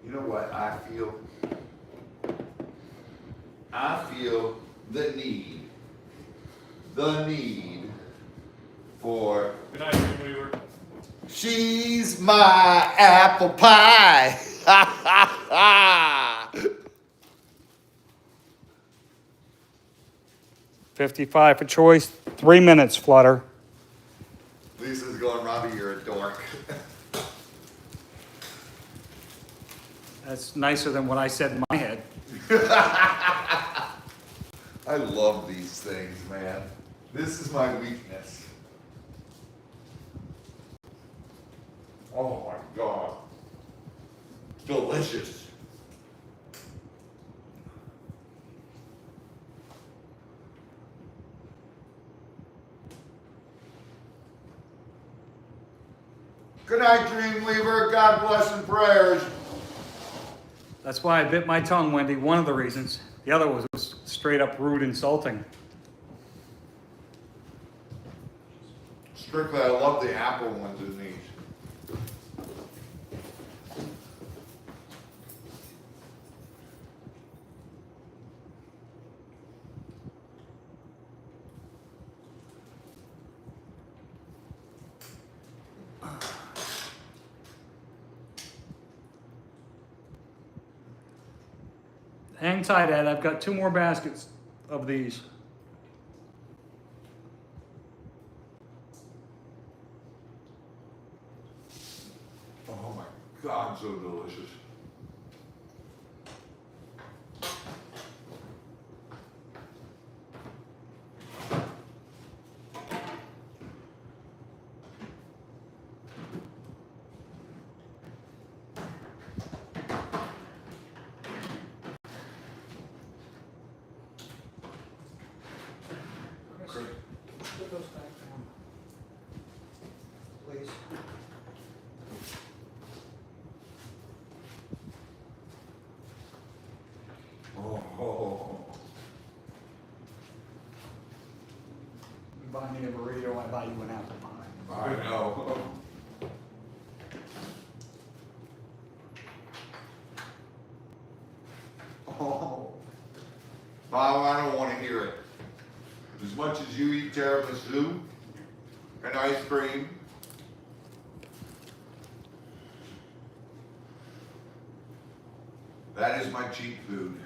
You know what I feel? I feel the need for Good night, Dreamweaver. she's my apple pie. 55 for choice. 3 minutes, Flutter. Lisa's going, Robbie, you're a dork. That's nicer than what I said in my head. I love these things, man. This is my weakness. Oh my God. Delicious. Good night, Dreamweaver. God bless and prayers. That's why I bit my tongue, Wendy. One of the reasons. The other was straight up rude, insulting. Strictly, I love the apple ones in these. Hang tight, Ed. I've got 2 more baskets of these. Oh my God, so delicious. those back down, please. Oh, You buy me a burrito, I buy you an apple pie. I know. Oh, Bob, I don't want to hear it. As much as you eat tiramisu and ice cream, that is my cheap food.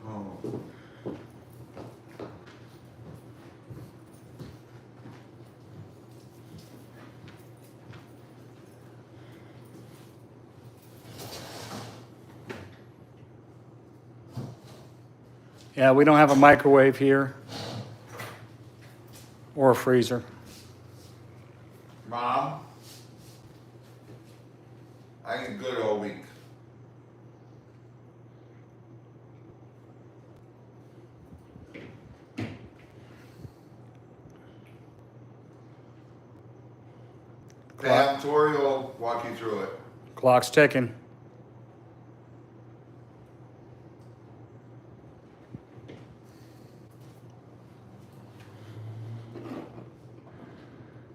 Oh. Yeah, we don't have a microwave here or a freezer. Mom, I eat good all week. Pam, Tori will walk you through it. Clock's ticking.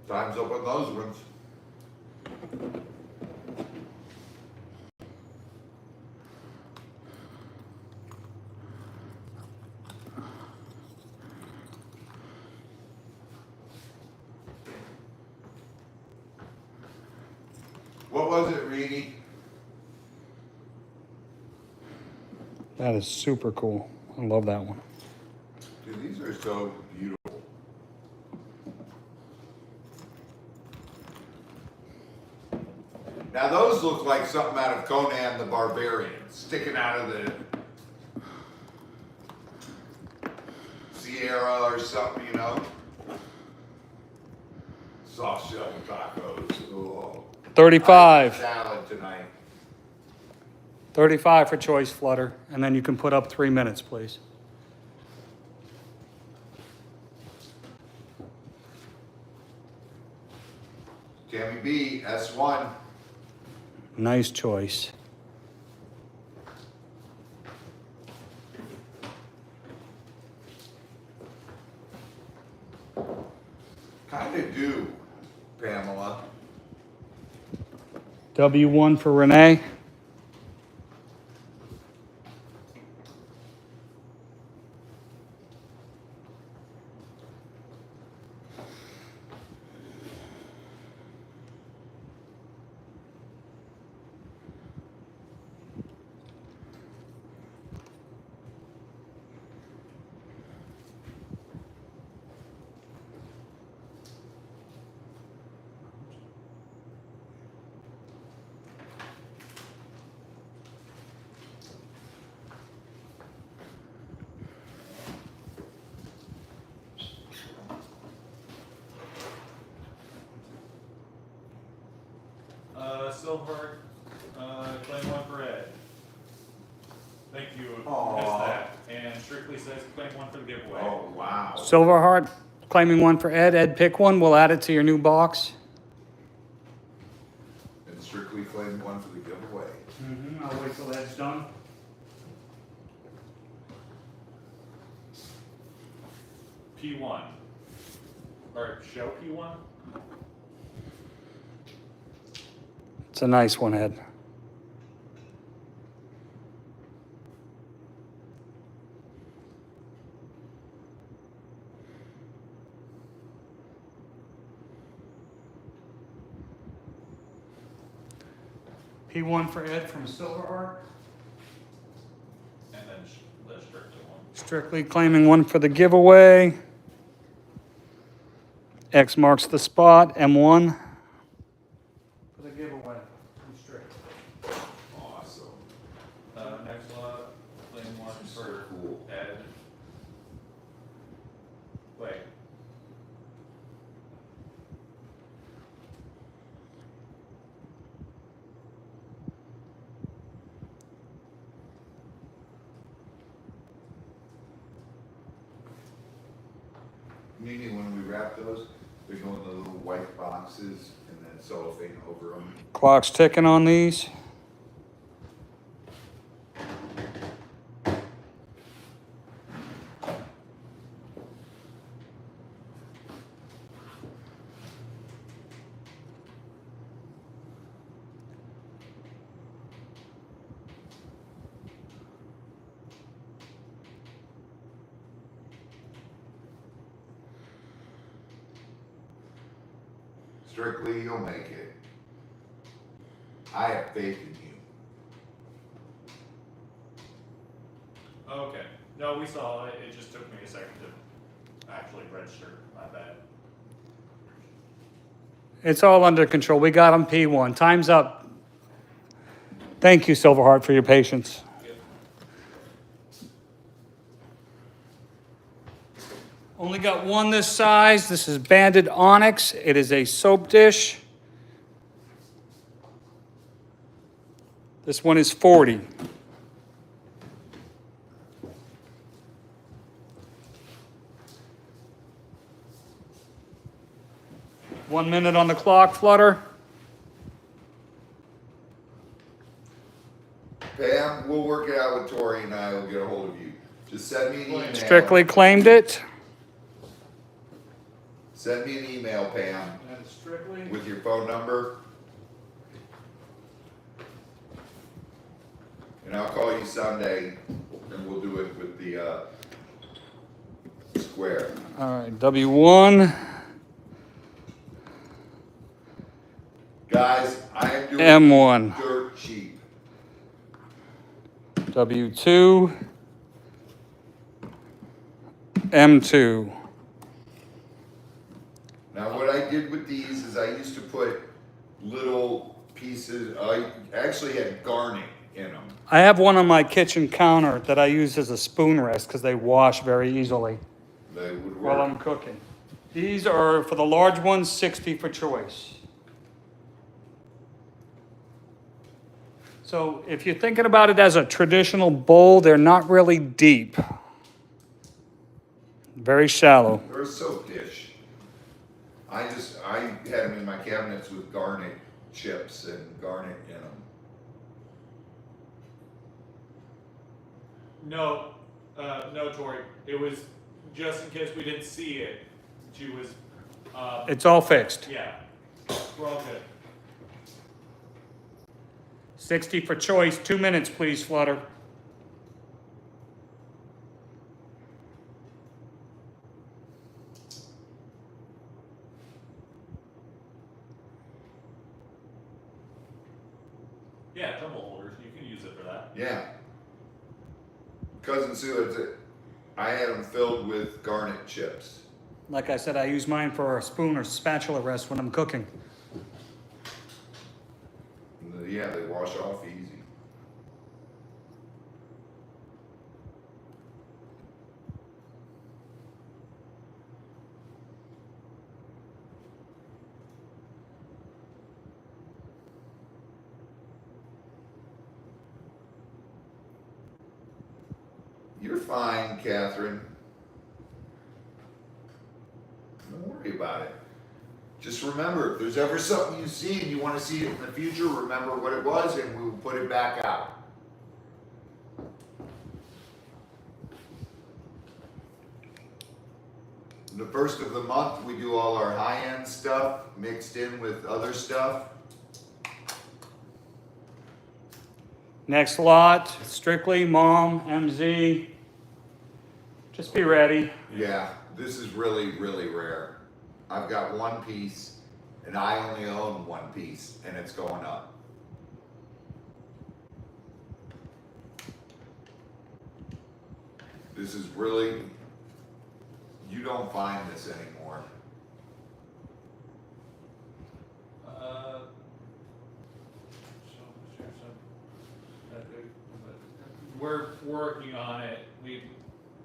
Time's up on those ones. What was it, Reedy? That is super cool. I love that one. Dude, these are so beautiful. Now those look like something out of Conan the Barbarian, sticking out of the Sierra or something, you know? Soft shell tacos. Oh. 35. Salad tonight. 35 for choice flutter, and then you can put up 3 minutes, please. Tammy B, S1. Nice choice. Kinda do, Pamela. W1 for Renee. Silver, claim one for Ed. Thank you. Aw. Missed that. And Strictly says claim one for the giveaway. Oh, wow. Silverheart, claiming one for Ed. Ed, pick one. We'll add it to your new box. And Strictly claimed one for the giveaway. I'll wait till that's done. P1. Or show P1? It's a nice one, Ed. P1 for Ed from Silverheart. And then the Strictly one. Strictly claiming one for the giveaway. X marks the spot. M1 for the giveaway from Strictly. Awesome. Nexla, claim one So for cool. Ed. Wait. Mimi, when we wrap those, they go in the little white boxes and then cellophane over them. Clock's ticking on these. Strictly, you'll make it. I have faith in you. Okay. No, we saw it. It just took me a second to actually register. My bad. It's all under control. We got them P1. Time's up. Thank you, Silverheart, for your patience. Only got one this size. This is Banded Onyx. It is a soap dish. This one is 40. One minute on the clock, Flutter. Pam, we'll work it out with Tori and I will get a hold of you. Just send me an email. Strictly claimed it. Send me an email, Pam, And Strictly. with your phone number. And I'll call you Sunday and we'll do it with the square. All right, W1, Guys, I am doing M1, dirt cheap. W2, M2. Now what I did with these is I used to put little pieces, I actually had garnet in them. I have one on my kitchen counter that I use as a spoon rest because they wash very easily They would while work. I'm cooking. These are, for the large ones, 60 for choice. So if you're thinking about it as a traditional bowl, they're not really deep. Very shallow. They're a soap dish. I had them in my cabinets with garnet chips and garnet in them. No, no, Tori. It was just in case we didn't see it. She was, It's all fixed. yeah. We're all good. 60 for choice. 2 minutes, please, Flutter. Yeah, tumble holders. You can use it for that. Yeah. Cousin Sue, I had them filled with garnet chips. Like I said, I use mine for a spoon or spatula rest when I'm cooking. Yeah, they wash off easy. You're fine, Catherine. Don't worry about it. Just remember, if there's ever something you see and you want to see it in the future, remember what it was and we will put it back out. The first of the month, we do all our high-end stuff mixed in with other stuff. Next lot, Strictly, Mom, MZ. Just be ready. Yeah, this is really, really rare. I've got one piece and I only own one piece and it's going up. This is really, you don't find this anymore. We're working on it.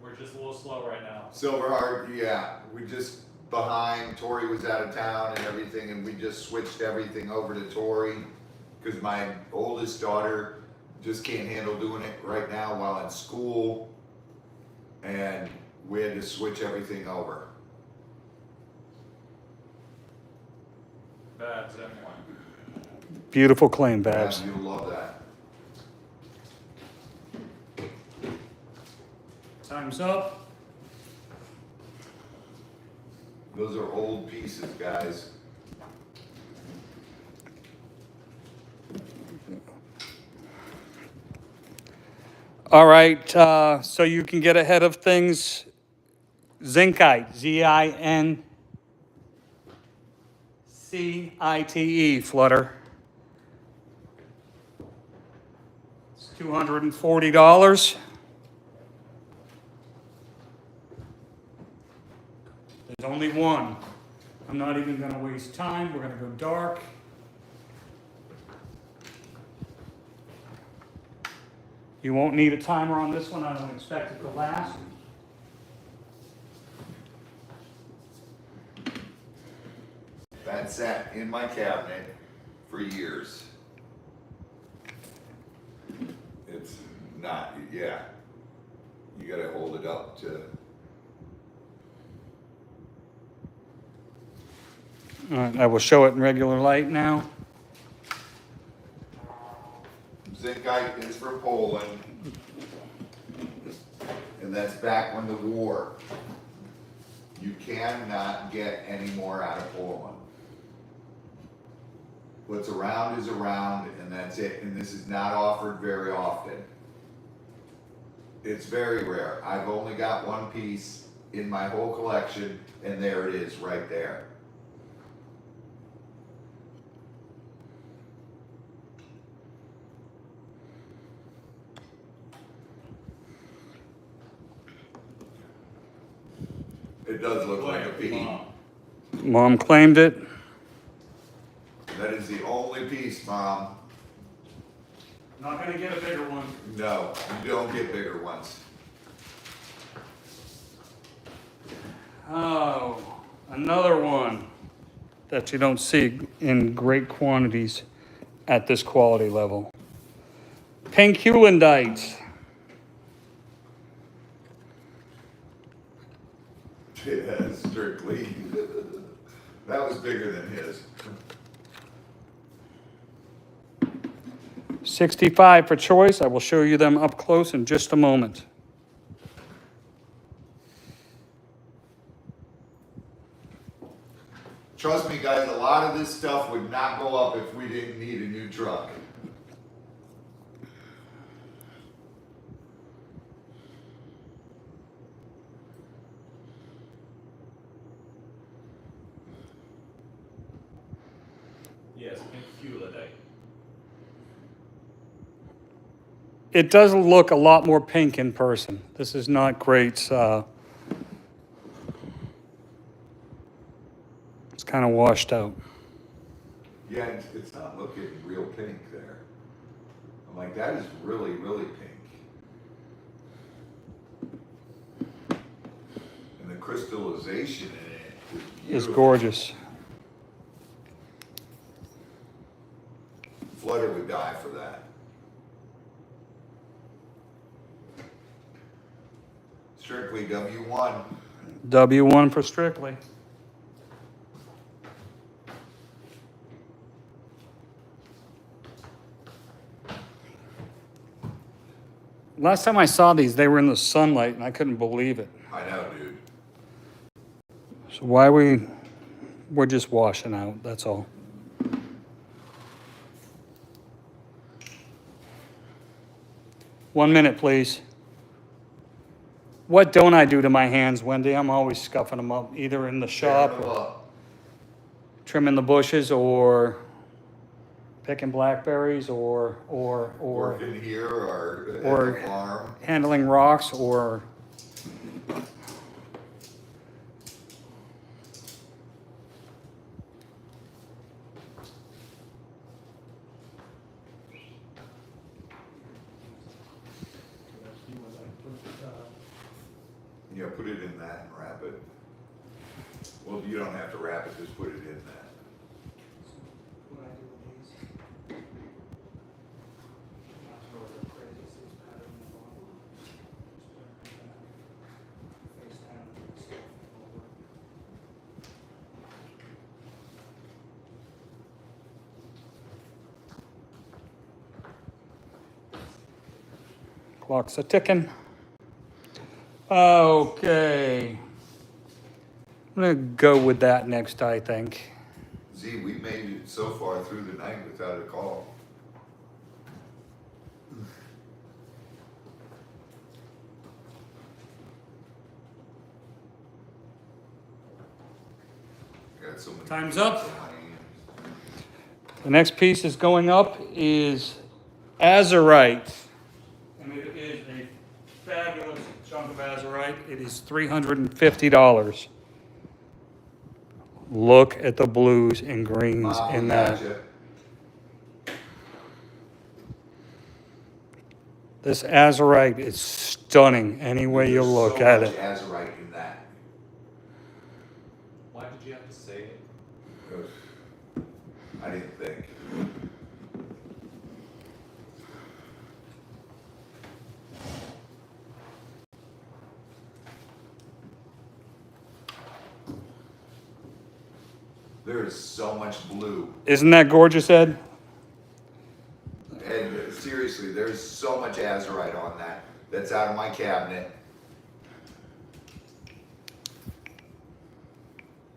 We're just a little slow right now. Silverheart, yeah, we just behind, Tori was out of town and everything, and we just switched everything over to Tori, because my oldest daughter just can't handle doing it right now while in school, and we had to switch everything over. Babs anyway. Beautiful claim, Yeah, Babs. you'll love that. Time's up. Those are old pieces, guys. All right, so you can get ahead of things. Zincite, Zincite, Flutter. It's $240. There's only one. I'm not even gonna waste time. We're gonna go dark. You won't need a timer on this one. I don't expect it to last. That sat in my cabinet for years. It's not, yeah. You gotta hold it up to, All right, I will show it in regular light now. Zincite is for Poland. And that's back when the war. You cannot get any more out of Poland. What's around is around, and that's it. And this is not offered very often. It's very rare. I've only got one piece in my whole collection, and there it is right there. It does look like a pea. Mom claimed it. That is the only piece, Mom. Not gonna get a bigger one. No, you don't get bigger ones. Oh, another one that you don't see in great quantities at this quality level. Pink Hewlandite. Yeah, strictly. That was bigger than his. 65 for choice. I will show you them up close in just a moment. Trust me, guys, a lot of this stuff would not go up if we didn't need a new truck. Yes, pink Hewlandite. It does look a lot more pink in person. This is not great. It's kind of washed out. Yeah, it's not looking real pink there. I'm like, that is really, really pink. And the crystallization in it is It's beautiful. gorgeous. Flutter would die for that. Strictly W1. W1 for Strictly. Last time I saw these, they were in the sunlight, and I couldn't believe it. I know, dude. So we're just washing out, that's all. One minute, please. What don't I do to my hands, Wendy? I'm always scuffing them up, either in the shop, Tear them or up. trimming the bushes, or picking blackberries, or Working here or at or- the farm. handling rocks, or Yeah, put it in that and wrap it. Well, you don't have to wrap it, just put it in that. Clock's a ticking. Okay. I'm gonna go with that next, I think. Z, we made it so far through the night without a call. Got so many Time's people up. in my hands. The next piece is going up is azurite. And it is a fabulous chunk of azurite. It is $350. Look at the blues and greens Mom, in we that. gotcha. This azurite is stunning any way you There's look so at much it. azurite in that. Why did you have to say it? Ugh. I didn't think. There is so much blue. Isn't that gorgeous, Ed? And seriously, there's so much azurite on that. That's out of my cabinet.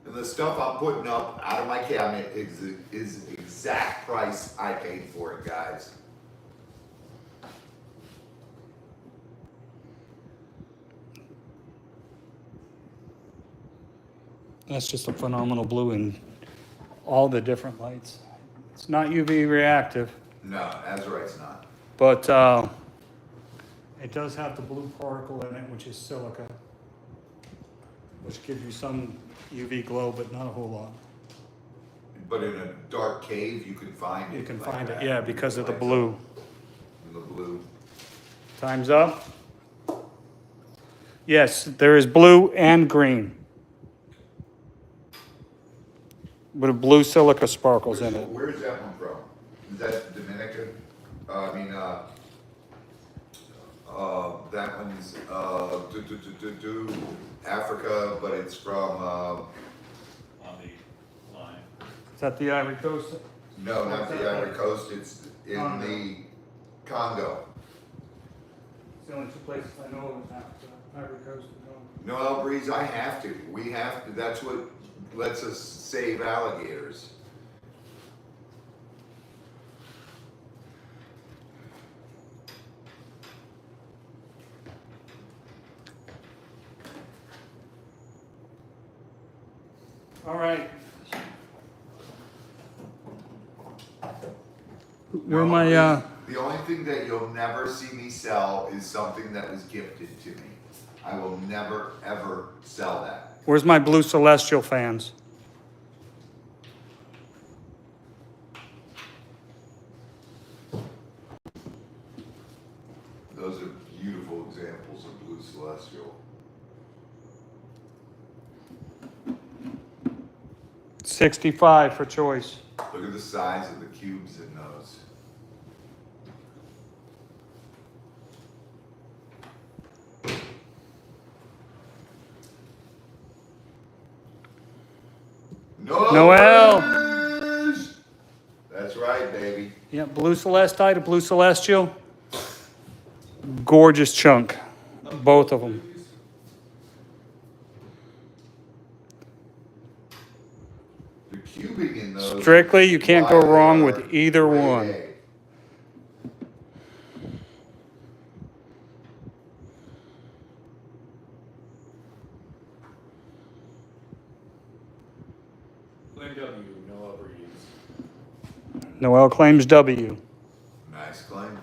And the stuff I'm putting up out of my cabinet is the exact price I paid for it, guys. That's just a phenomenal blue in all the different lights. It's not UV reactive, No, azurite's not. but it does have the blue particle in it, which is silica, which gives you some UV glow, but not a whole lot. But in a dark cave, you can find it. You can like find it, that. yeah, because of the Lights blue. up in the blue. Time's up. Yes, there is blue and green. With blue silica sparkles in it. Where's that one from? Is that Dominican? That one's Africa, but it's from On the line. Is that the Ivory Coast? no, not the Ivory Coast. It's in Congo. the Congo. It's the only two places I know of in Africa, Ivory Coast and Congo. No, Breeze, I have to. We have to. That's what lets us save alligators. All right. Where my, The only thing that you'll never see me sell is something that was gifted to me. I will never, ever sell that. where's my blue celestial fans? Those are beautiful examples of blue celestial. 65 for choice. Look at the size of the cubes in those. Noel. That's right, baby. Yeah, blue celestite, a blue celestial. Gorgeous chunk. Both of them. The cubing in those. Strictly, you can't go why they wrong are with either grade one. A. Claim W, no other use. Noel claims W. Nice claim.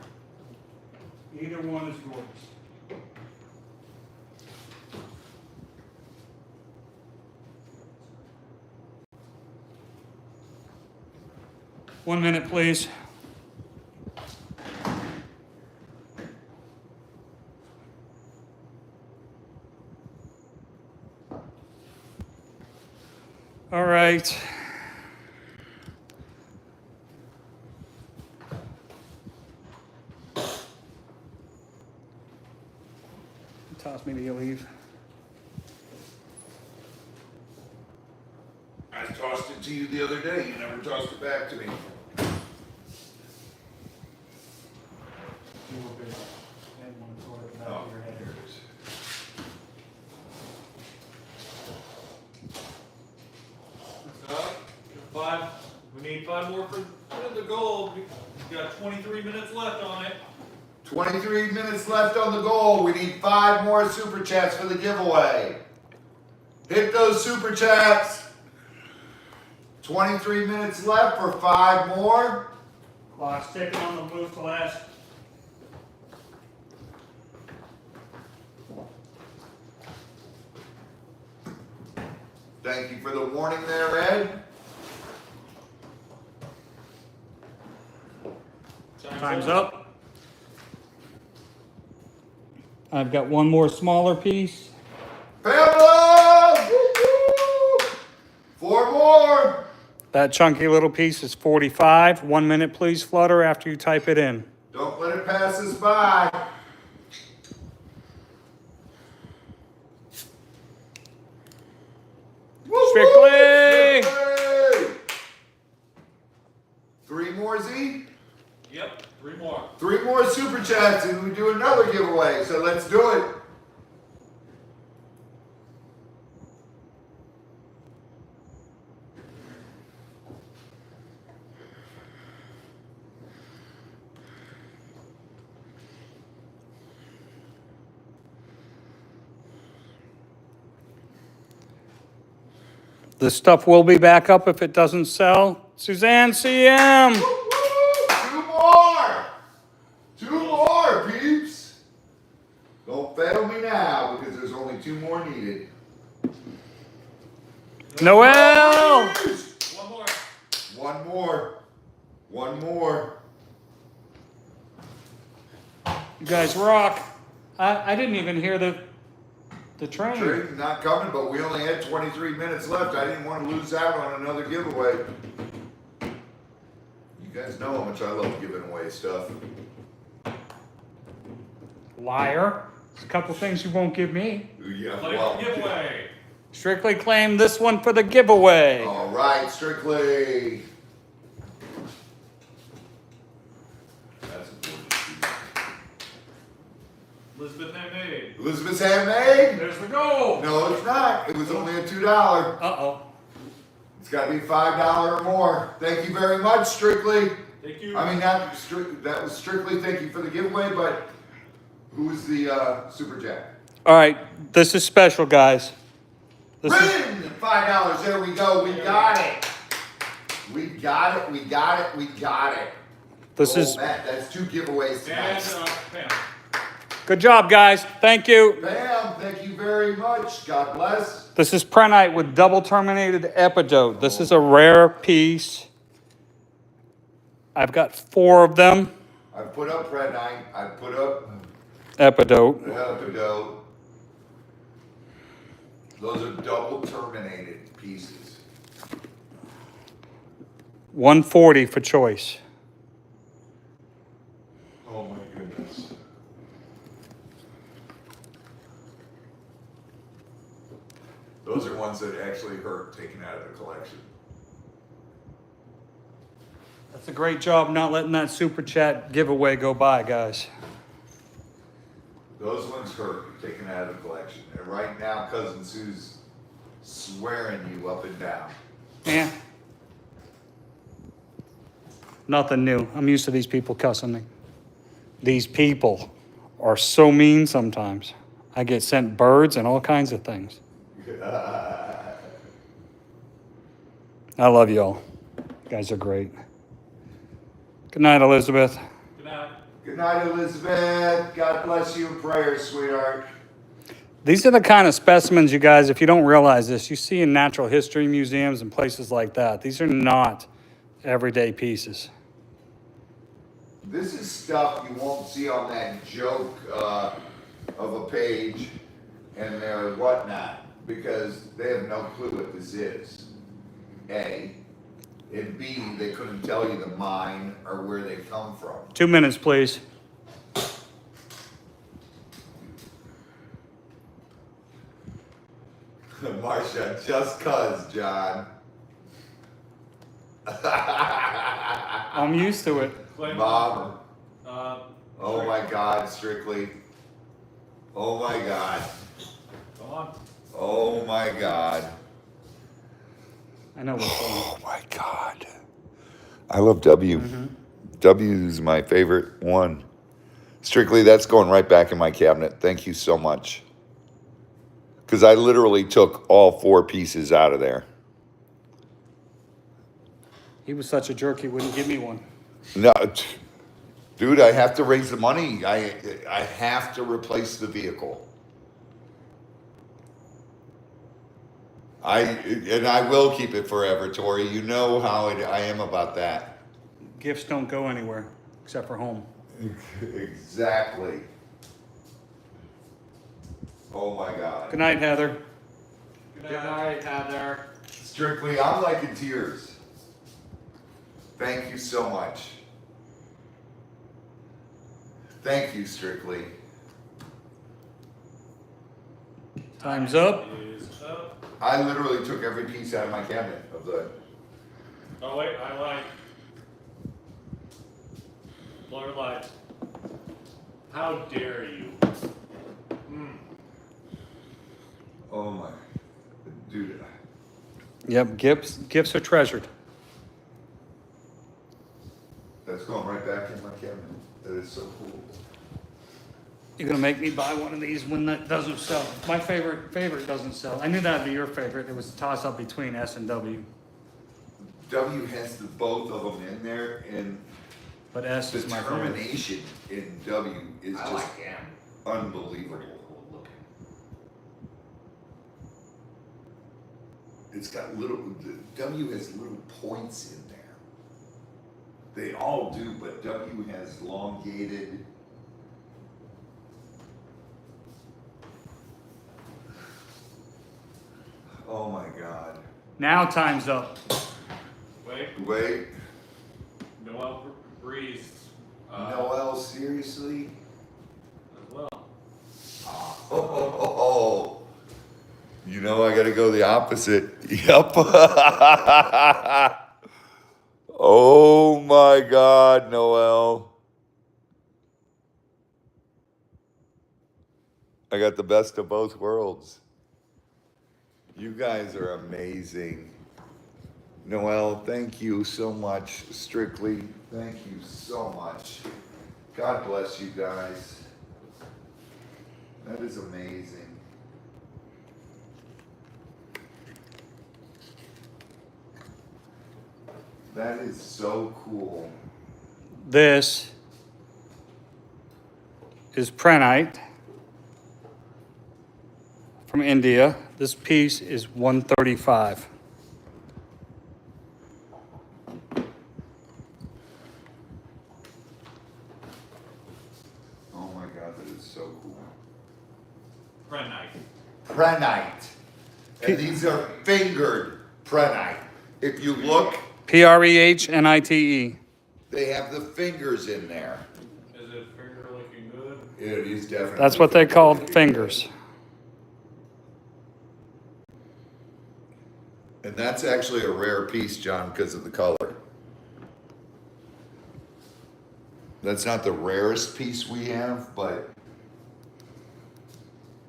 Either one is gorgeous. One minute, please. All right. Toss me to leave. I tossed it to you the other day. You never tossed it back to me. You will be. goal. You got 23 minutes left on it. 23 minutes left on the goal. We need 5 more super chats for the giveaway. Hit those super chats. 23 minutes left for 5 more. Clock's ticking on the blue flash. Thank you for the warning there, Ed. Time's up. I've got one more smaller piece. Pamela! Woo-hoo! 4 more. That chunky little piece is 45. 1 minute, please, Flutter, after you type it in. Don't let it pass us by. Strictly! Strictly! 3 more, Z? Yep, 3 more. 3 more super chats and we do another giveaway. So let's do it. This stuff will be back up if it doesn't sell. Suzanne CM! Woo-hoo! 2 more! 2 more, peeps! Don't fail me now because there's only 2 more needed. Noel! 1 more. 1 more. 1 more. You guys rock. I didn't even hear the train. Train's not coming, but we only had 23 minutes left. I didn't want to lose out on another giveaway. You guys know how much I love giving away stuff. Liar. There's a couple things you won't give me. Yeah, Play well. the giveaway. Strictly claim this one for the giveaway. All right, Strictly. That's important. Elizabeth Handmade. Elizabeth's handmade? There's the goal. No, it's not. It was only a $2. Uh-oh. It's got to be $5 or more. Thank you very much, Strictly. Thank you. I mean, that was Strictly. Thank you for the giveaway, but who was the super chat? All right, this is special, guys. This is, Rin! $5. There we go. We got it. We got it. We got it. We got it. this is Matt, that's 2 giveaways And tonight. Pam. good job, guys. Thank you. Bam! Thank you very much. God bless. This is Prenite with double terminated epidote. This is a rare piece. I've got 4 of them. I put up Red Knight. I put up Epidote. Epidote. Those are double terminated pieces. 140 for choice. Oh my goodness. Those are ones that actually hurt taken out of the collection. That's a great job not letting that super chat giveaway go by, guys. Those ones hurt taken out of the collection. And right now, Cousin Sue's swearing you up and down. Yeah. Nothing new. I'm used to these people cussing me. These people are so mean sometimes. I get sent birds and all kinds of things. I love y'all. You guys are great. Good night, Elizabeth. Good night. Good night, Elizabeth. God bless you in prayers, sweetheart. These are the kind of specimens, you guys, if you don't realize this, you see in natural history museums and places like that. These are not everyday pieces. This is stuff you won't see on that joke of a page and their whatnot, because they have no clue what this is. A. And B, they couldn't tell you the mine or where they come from. 2 minutes, please. Marcia, just cuz, John. I'm used to it. Claim Mom. Oh Strictly. my God, Strictly. Oh my God. Come on. Oh my God. I know what's going on. Oh my God. I love W. W is my favorite one. Strictly, that's going right back in my cabinet. Thank you so much. Because I literally took all 4 pieces out of there. He was such a jerk, he wouldn't give me one. No, dude, I have to raise the money. I have to replace the vehicle. I will keep it forever, Tori. You know how I am about that. Gifts don't go anywhere except for home. Exactly. Oh my God. Good night, Heather. Good night, Heather. Strictly, I'm like in tears. Thank you so much. Thank you, Strictly. Time's up. Is up. I literally took every piece out of my cabinet of the. Oh wait, I lied. Lord lied. How dare you? Oh my, dude. Yep, gifts are treasured. That's going right back in my cabinet. That is so cool. You're gonna make me buy one of these when that doesn't sell. My favorite doesn't sell. I knew that'd be your favorite. It was a toss up between S and W, W has both of them in there, and but S the is my favorite. determination in W is I just like him. unbelievable. Pretty cool looking. It's got W has little points in there. They all do, but W has elongated. Oh my God. Now time's up. Wait, Noel Breeze. Noel, seriously? As well. Oh, you know I gotta go the opposite. Yep. Oh my God, Noel. I got the best of both worlds. You guys are amazing. Noel, thank you so much. Strictly, thank you so much. God bless you guys. That is amazing. That is so cool. This is Prenite from India. This piece is $135. Oh my God, that is so cool. Prenite. Prenite. And these are fingered prenite. If you look, Prehnite. they have the fingers in there. Is it finger looking good? It is definitely. That's what they called fingers. And that's actually a rare piece, John, because of the color. That's not the rarest piece we have, but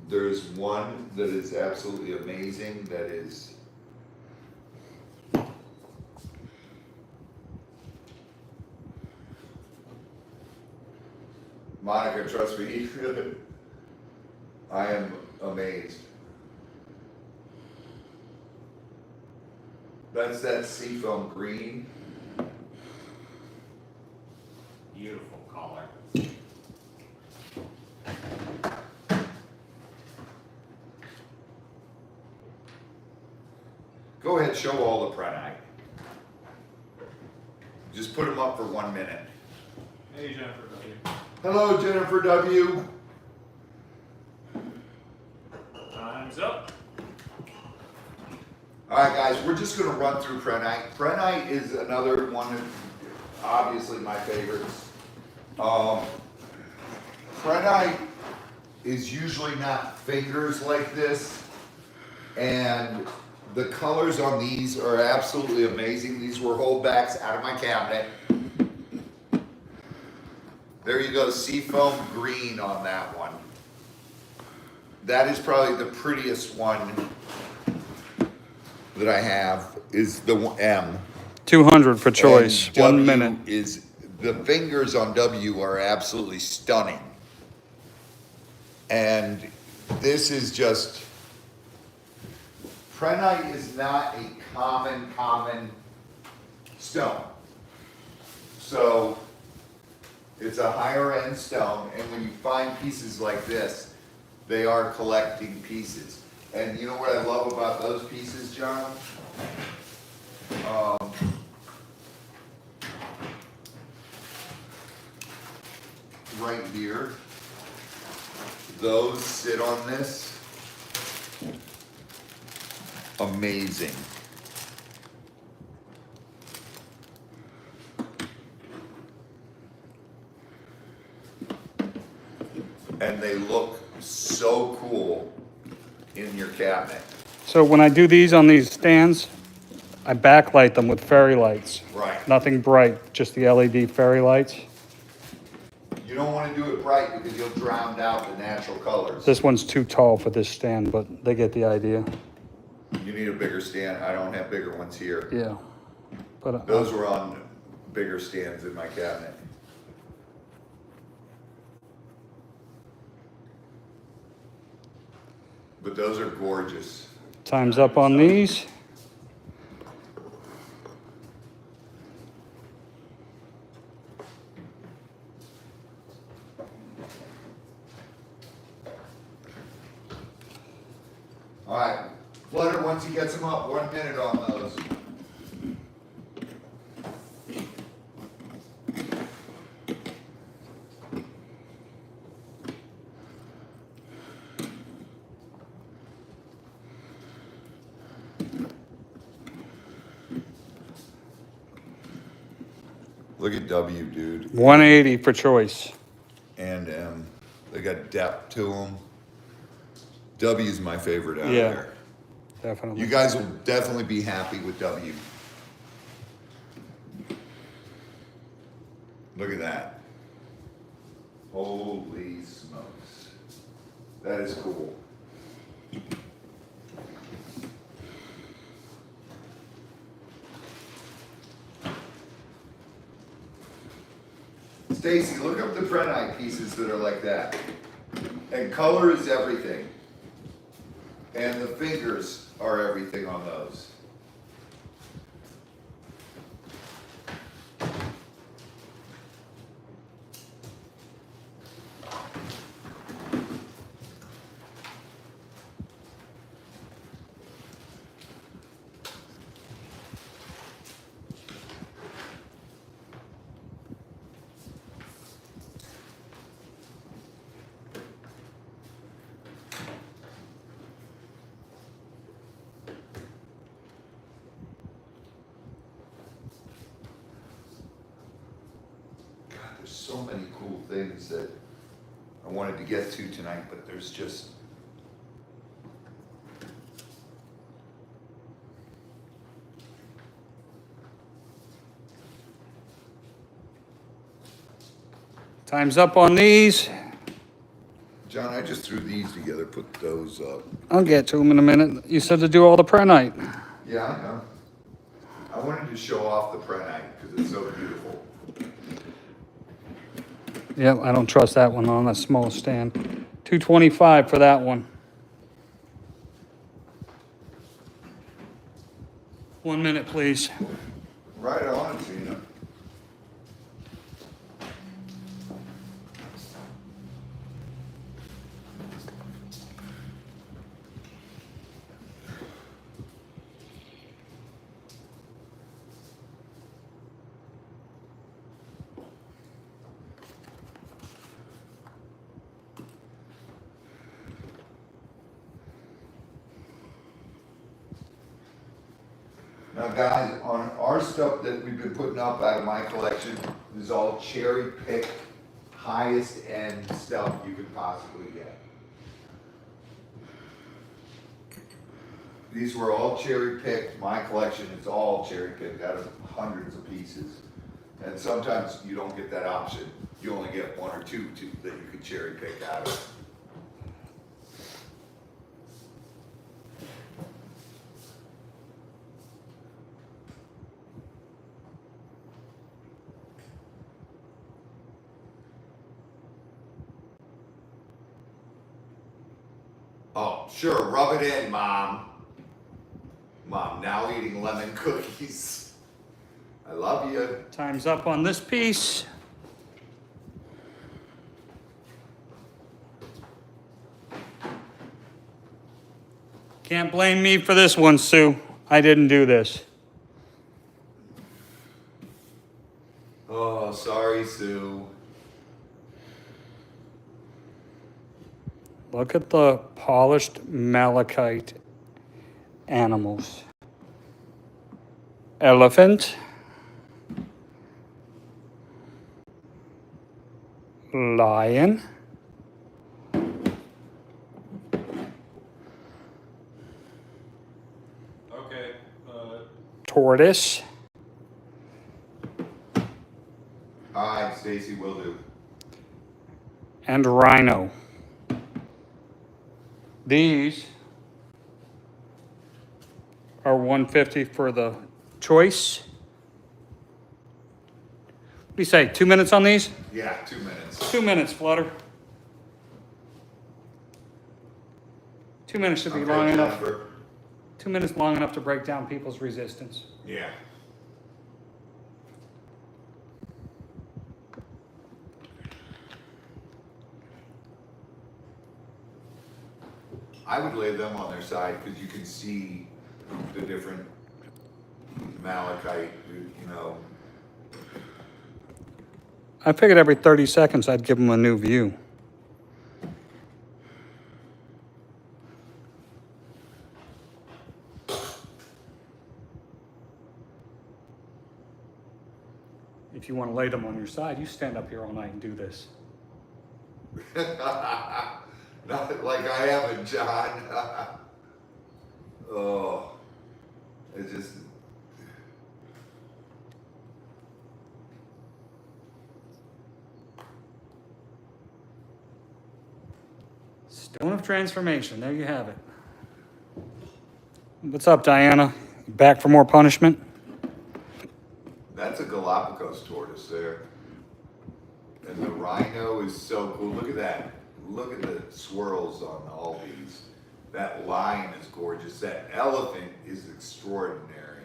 there's one that is absolutely amazing that is. Monica, trust me, I am amazed. That's that seafoam green. Beautiful color. Go ahead, show all the prenite. Just put them up for 1 minute. Hey Jennifer W. Hello, Jennifer W. Time's up. All right, guys, we're just going to run through Prenite. Prenite is another one of, obviously, my favorites. Prenite is usually not fingers like this, and the colors on these are absolutely amazing. These were holdbacks out of my cabinet. There you go, seafoam green on that one. That is probably the prettiest one that I have, is the M. 200 for choice. And 1 minute. W is the fingers on W are absolutely stunning. And this is just, Prenite is not a common stone. So it's a higher end stone, and when you find pieces like this, they are collecting pieces. And you know what I love about those pieces, John? Right here, those sit on this. Amazing. And they look so cool in your cabinet. So when I do these on these stands, I backlight them with fairy lights. Right. Nothing bright, just the LED fairy lights. You don't want to do it bright because you'll drown out the natural colors. This one's too tall for this stand, but they get the idea. You need a bigger stand. I don't have bigger ones here. Yeah. But Those were on bigger stands in my cabinet. But those are gorgeous. time's up on these. All right, Flutter, once he gets them up, 1 minute on those. Look at W, dude. 180 for choice. And they got depth to them. W's my favorite out Yeah. there. Definitely. You guys will definitely be happy with W. Look at that. Holy smokes. That is cool. Stacy, look up the Prenite pieces that are like that. And color is everything. And the fingers are everything on those. There's so many cool things that I wanted to get to tonight, but there's just Time's up on these. John, I just threw these together, put those up. I'll get to them in a minute. You said to do all the Prenite. Yeah, I know. I wanted to show off the Prenite because it's so beautiful. Yep, I don't trust that one on a small stand. 225 for that one. 1 minute, please. Right on, Gina. Now guys, on our stuff that we've been putting up out of my collection is all cherry picked, highest end stuff you could possibly get. These were all cherry picked. My collection is all cherry picked out of hundreds of pieces. And sometimes you don't get that option. You only get one or two that you can cherry pick out of. Oh, sure, rub it in, Mom. Mom, now eating lemon cookies. I love you. Time's up on this piece. Can't blame me for this one, Sue. I didn't do this. Oh, sorry, Sue. Look at the polished malachite animals. Elephant. Lion. Okay. Tortoise. Hi, Stacy, will do. And rhino. These are $150 for the choice. What do you say, 2 minutes on these? Yeah, 2 minutes. 2 minutes, Flutter. 2 minutes should be Okay, long enough. Jennifer. 2 minutes long enough to break down people's resistance. Yeah. I would lay them on their side because you can see the different malachite, you know. I figured every 30 seconds I'd give them a new view. If you want to lay them on your side, you stand up here all night and do this. Not like I haven't, John. Oh, it just. Stone of Transformation, there you have it. What's up, Diana? You back for more punishment? That's a Galapagos tortoise there. And the rhino is so cool. Look at that. Look at the swirls on all these. That lion is gorgeous. That elephant is extraordinary.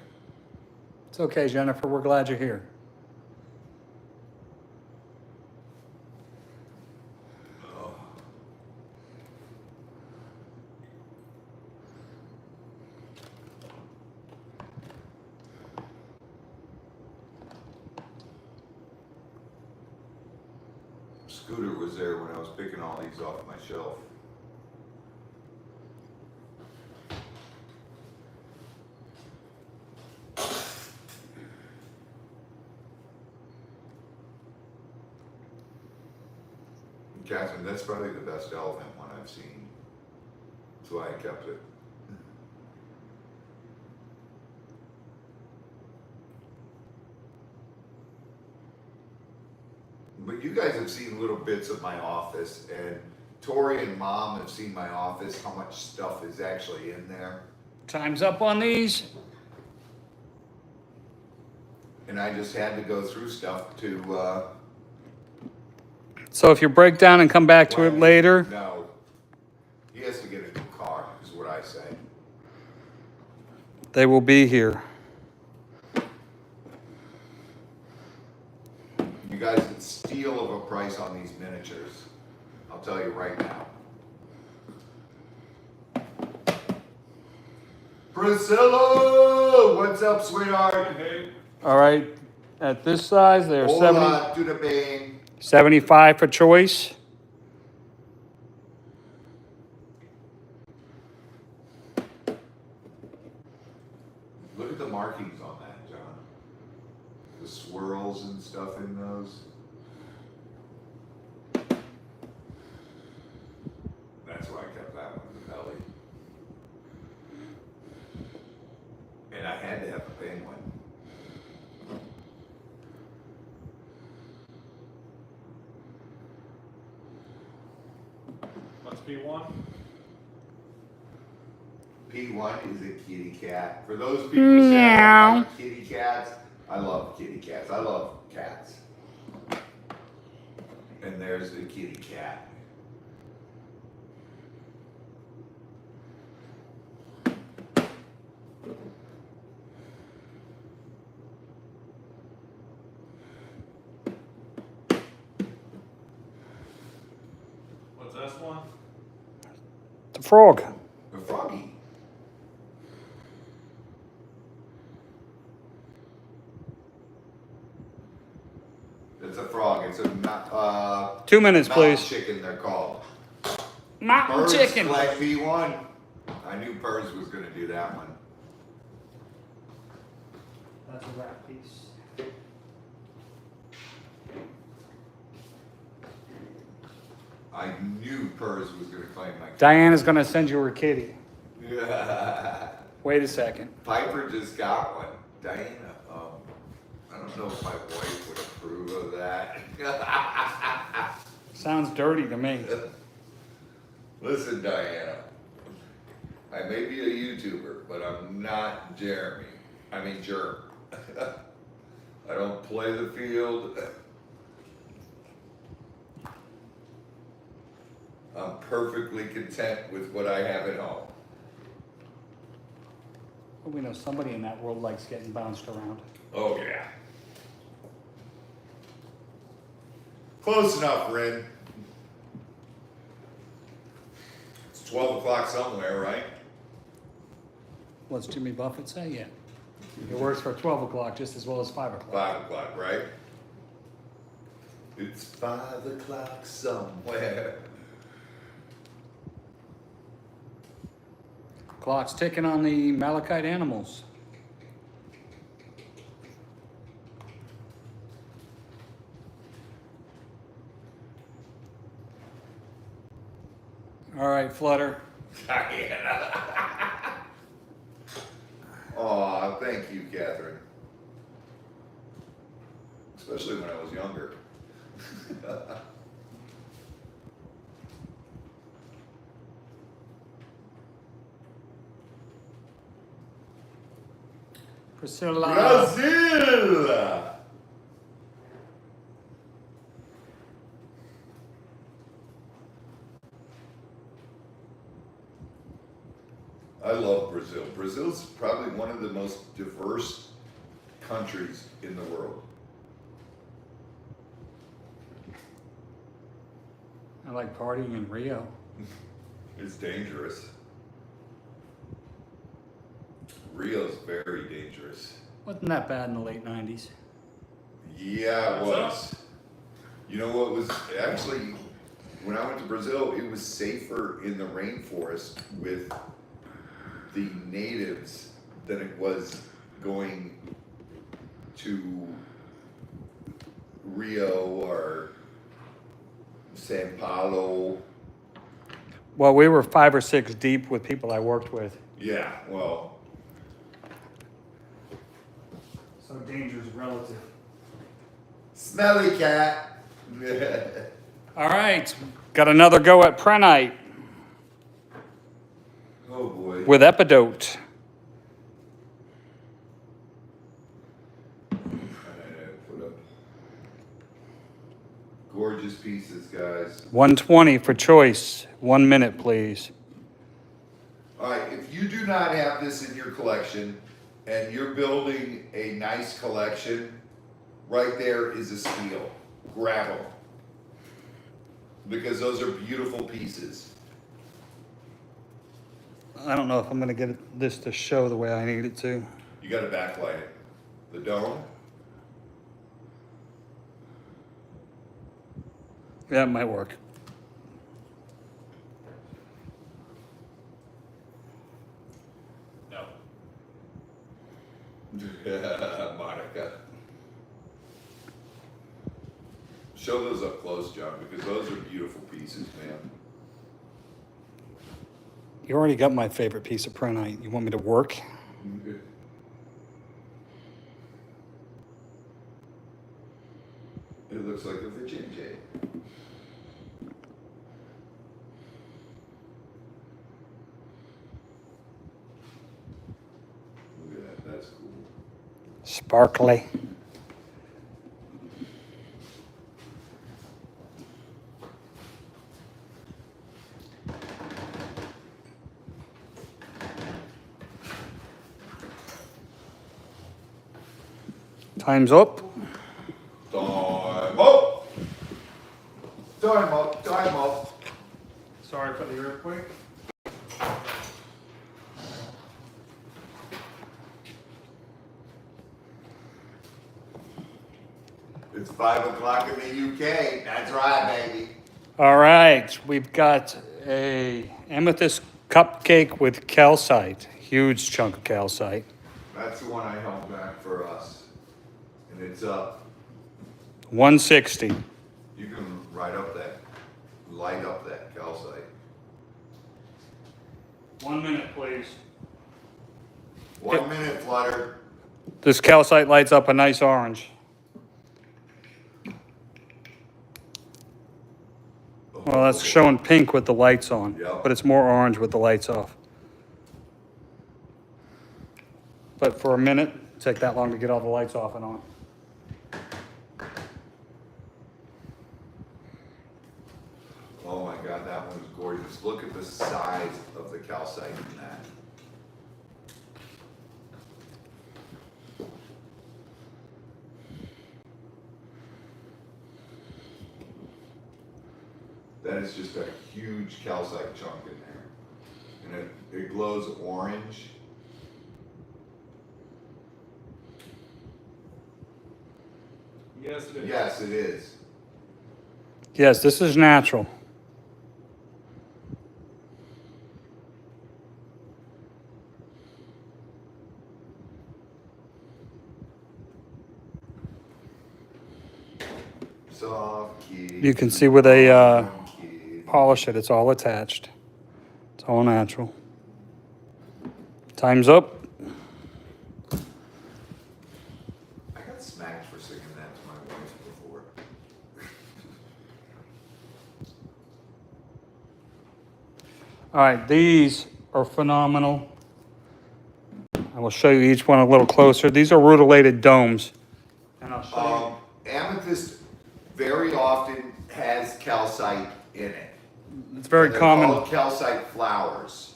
It's okay, Jennifer. We're glad you're here. Oh. Scooter was there when I was picking all these off my shelf. Catherine, that's probably the best elephant one I've seen. That's why I kept it. But you guys have seen little bits of my office, and Tori and Mom have seen my office, how much stuff is actually in there. Time's up on these. And I just had to go through stuff to, So if you break down and come back to it later, No. He has to get a new car, is what I say. they will be here. You guys can steal of a price on these miniatures. I'll tell you right now. Priscilla! What's up, sweetheart? Hey. All right, at this size, they're Hola, to the bean. 75 for choice. Look at the markings on that, John. The swirls and stuff in those. That's why I kept that one in the belly. And I had to have a penguin. What's P1? P1 is a kitty cat. For those people who say I don't like kitty cats, I love kitty cats. I love cats. And there's the kitty cat. one? The frog. A froggy. It's a frog. It's a 2 minutes, mountain please. chicken. They're called. Mountain Purrs chicken. Collect V1. I knew Purrs was going to do that one. That's a wrap piece. I knew Purrs was going to claim my. Diana's gonna send you her kitty. Yeah. Wait a second. Piper just got one. Diana, I don't know if my wife would approve of that. Sounds dirty to me. Listen, Diana. I may be a YouTuber, but I'm not Jeremy. I mean, Jerm. I don't play the field. I'm perfectly content with what I have at home. But we know somebody in that world likes getting bounced around. Oh, yeah. Close enough, Ren. It's 12 o'clock somewhere, right? What's Jimmy Buffett say? Yeah. It works for 12 o'clock just as well as 5 o'clock. 5 o'clock, right? It's 5 o'clock somewhere. Clock's ticking on the malachite animals. All right, Flutter. Diana. Aw, thank you, Catherine. Especially when I was younger. Priscilla. Brazil! I love Brazil. Brazil's probably one of the most diverse countries in the world. I like partying in Rio. It's dangerous. Rio's very dangerous. Wasn't that bad in the late 90s. Yeah, it was. You know what was actually, when I went to Brazil, it was safer in the rainforest with the natives than it was going to Rio or Sao Paulo. Well, we were 5 or 6 deep with people I worked with. Yeah, well, So danger's relative. smelly cat. All right, got another go at Prenite Oh boy. with Epidote. Put up gorgeous pieces, guys. 120 for choice. 1 minute, please. All right, if you do not have this in your collection and you're building a nice collection, right there is a steal. Grab them. Because those are beautiful pieces. I don't know if I'm going to get this to show the way I need it to. You got to backlight it. The dome. Yeah, it might work. No. Monica. Show those up close, John, because those are beautiful pieces, man. You already got my favorite piece of Prenite. You want me to work? It looks like a Virginia. Look at that, that's cool. Sparkly. Time's up. Time up! Time up, time up. It's 5 o'clock in the UK. That's right, baby. All right, we've got a amethyst cupcake with calcite. Huge chunk of calcite. That's the one I held back for us. And it's up. 160. You can light up that calcite. 1 minute, please. 1 minute, Flutter. This calcite lights up a nice orange. Well, that's showing pink with the lights on, Yep. but it's more orange with the lights off. But for a minute, take that long to get all the lights off and on. Oh my God, that one's gorgeous. Look at the size of the calcite in that. That is just a huge calcite chunk in there. And it glows orange. Yes, it is. Yes, it is. Yes, this is natural. Soft key. You can see where they key. polish it. It's all attached. It's all natural. Time's up. I got smacked for singing that to my wife before. All right, these are phenomenal. I will show you each one a little closer. These are rutilated domes. And I'll show Amethyst very often has calcite in it. you. It's very They're common, called calcite flowers.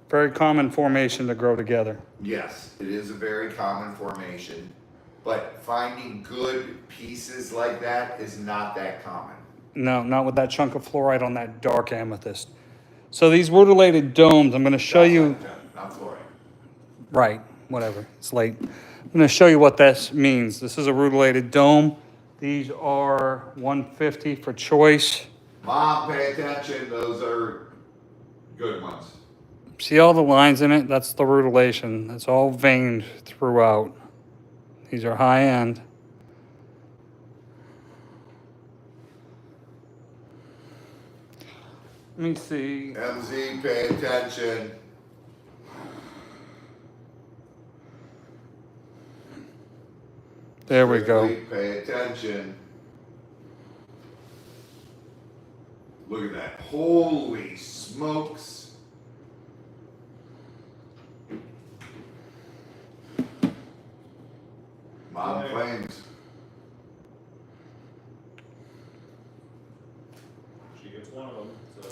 very common formation to grow together. Yes, it is a very common formation, but finding good pieces like that is not that common. No, not with that chunk of fluorite on that dark amethyst. So these rutilated domes, I'm going to show you. Calcite, not fluorite. Right, whatever, it's late. I'm going to show you what this means. This is a rutilated dome. These are 150 for choice. Mom, pay attention. Those are good ones. See all the lines in it? That's the rutilation. It's all veined throughout. These are high end. Let me see. MZ, pay attention. There we go. Strictly pay attention. Look at that. Holy smokes. Mom Yeah. claims. She gets one of them, so.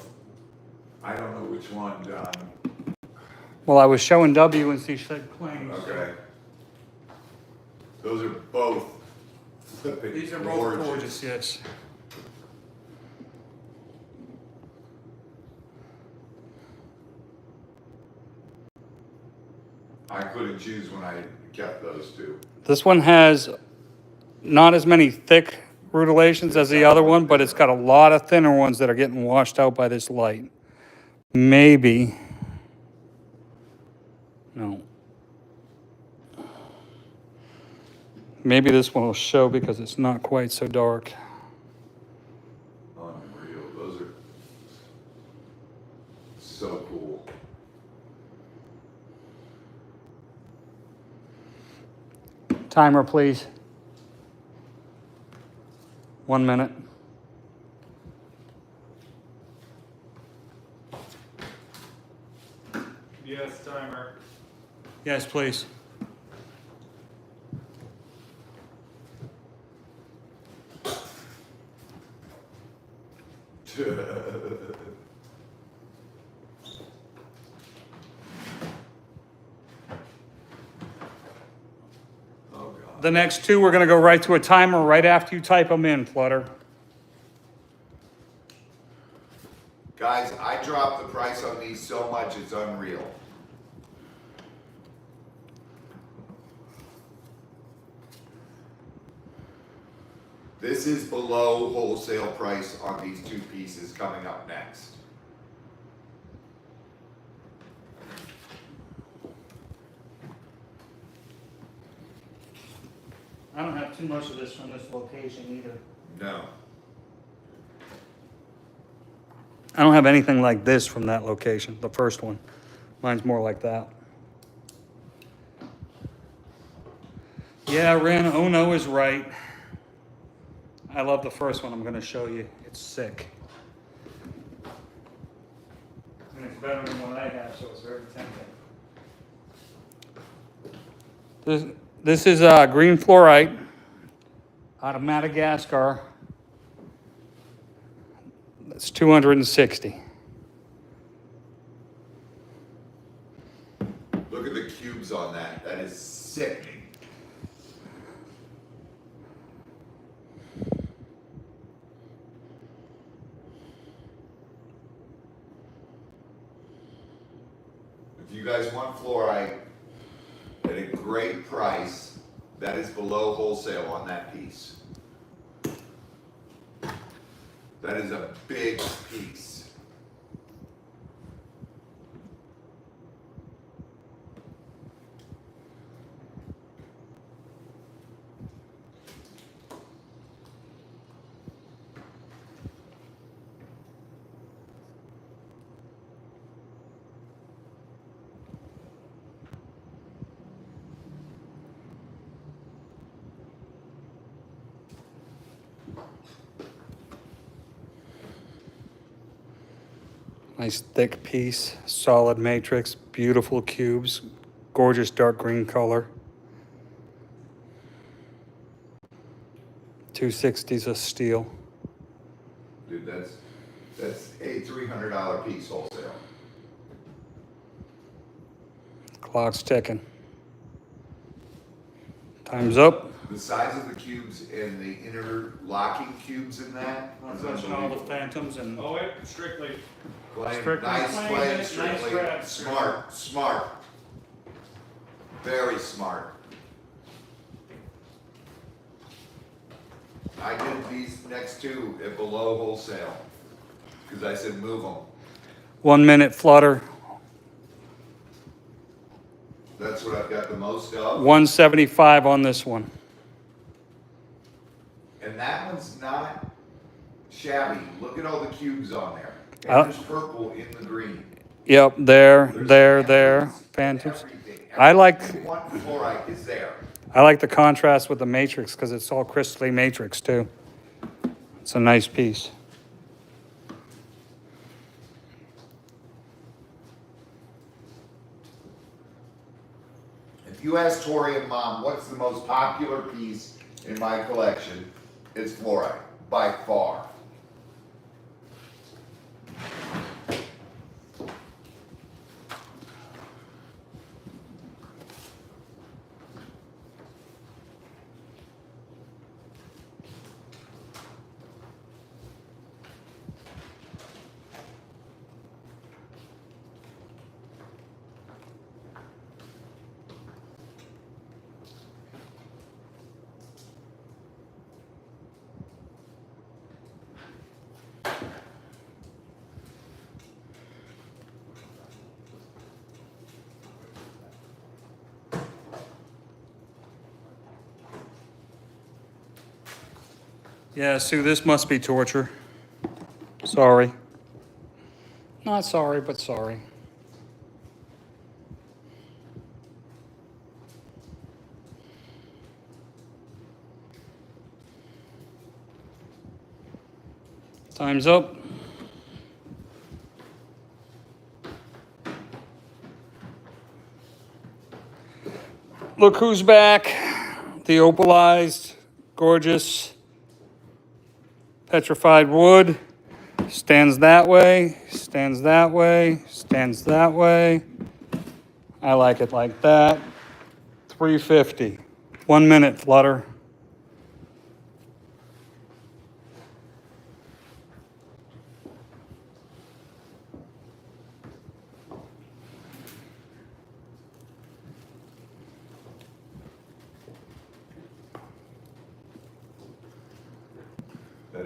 I don't know which one, John. Well, I was showing W and she said claims. Okay. Those are both flipping These are both gorgeous, yes. I couldn't choose when I kept those two. This one has not as many thick rutilations as the other one, but it's got a lot of thinner ones that are getting washed out by this light. Maybe. No. Maybe this one will show because it's not quite so dark. Unreal. Those are so cool. Timer, please. 1 minute. Yes, timer. Yes, please. Oh God. The next two, we're going to go right to a timer right after you type them in, Flutter. Guys, I dropped the price on these so much, it's unreal. This is below wholesale price on these two pieces coming up next. I don't have too much of this from this location either. No. I don't have anything like this from that location, the first one. Mine's more like that. Yeah, Ren, oh no is right. I love the first one I'm going to show you. It's sick. And it's better than what I have, so it's very tempting. This is green fluorite out of Madagascar. That's 260. Look at the cubes on that. That is sickening. If you guys want fluorite at a great price, that is below wholesale on that piece. That is a big piece. Nice thick piece, solid matrix, beautiful cubes, gorgeous dark green color. 260's a steal. Dude, that's a $300 piece wholesale. Clock's ticking. Time's up. The size of the cubes and the interlocking cubes in that is unbelievable. phantoms and Oh, wait, strictly. Strictly. Nice play, Nice strictly. grab. Smart. Very smart. I did these next two at below wholesale because I said move them. 1 minute flutter, That's what I've got the most of. 175 on this one. And that one's not shabby. Look at all the cubes on there. And there's purple in the green. Yep, there, There's phantoms. everything. I like- Everything you want in fluorite is there. I like the contrast with the matrix because it's all crystally matrix too. It's a nice piece. If you ask Tori and Mom, what's the most popular piece in my collection, it's fluorite, by far. Yeah, Sue, this must be torture. Sorry. Not sorry, but sorry. Time's up. Look who's back. The opalized, gorgeous, petrified wood. Stands that way, stands that way, stands that way. I like it like that. 350. 1 minute flutter.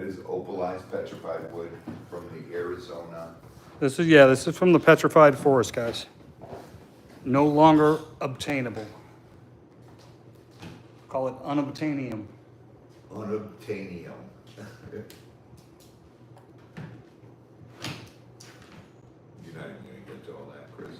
That is opalized petrified wood from the Arizona. This is from the petrified forest, guys. No longer obtainable. Call it unobtainium. Unobtainium. You're not even gonna get to all that, Chris.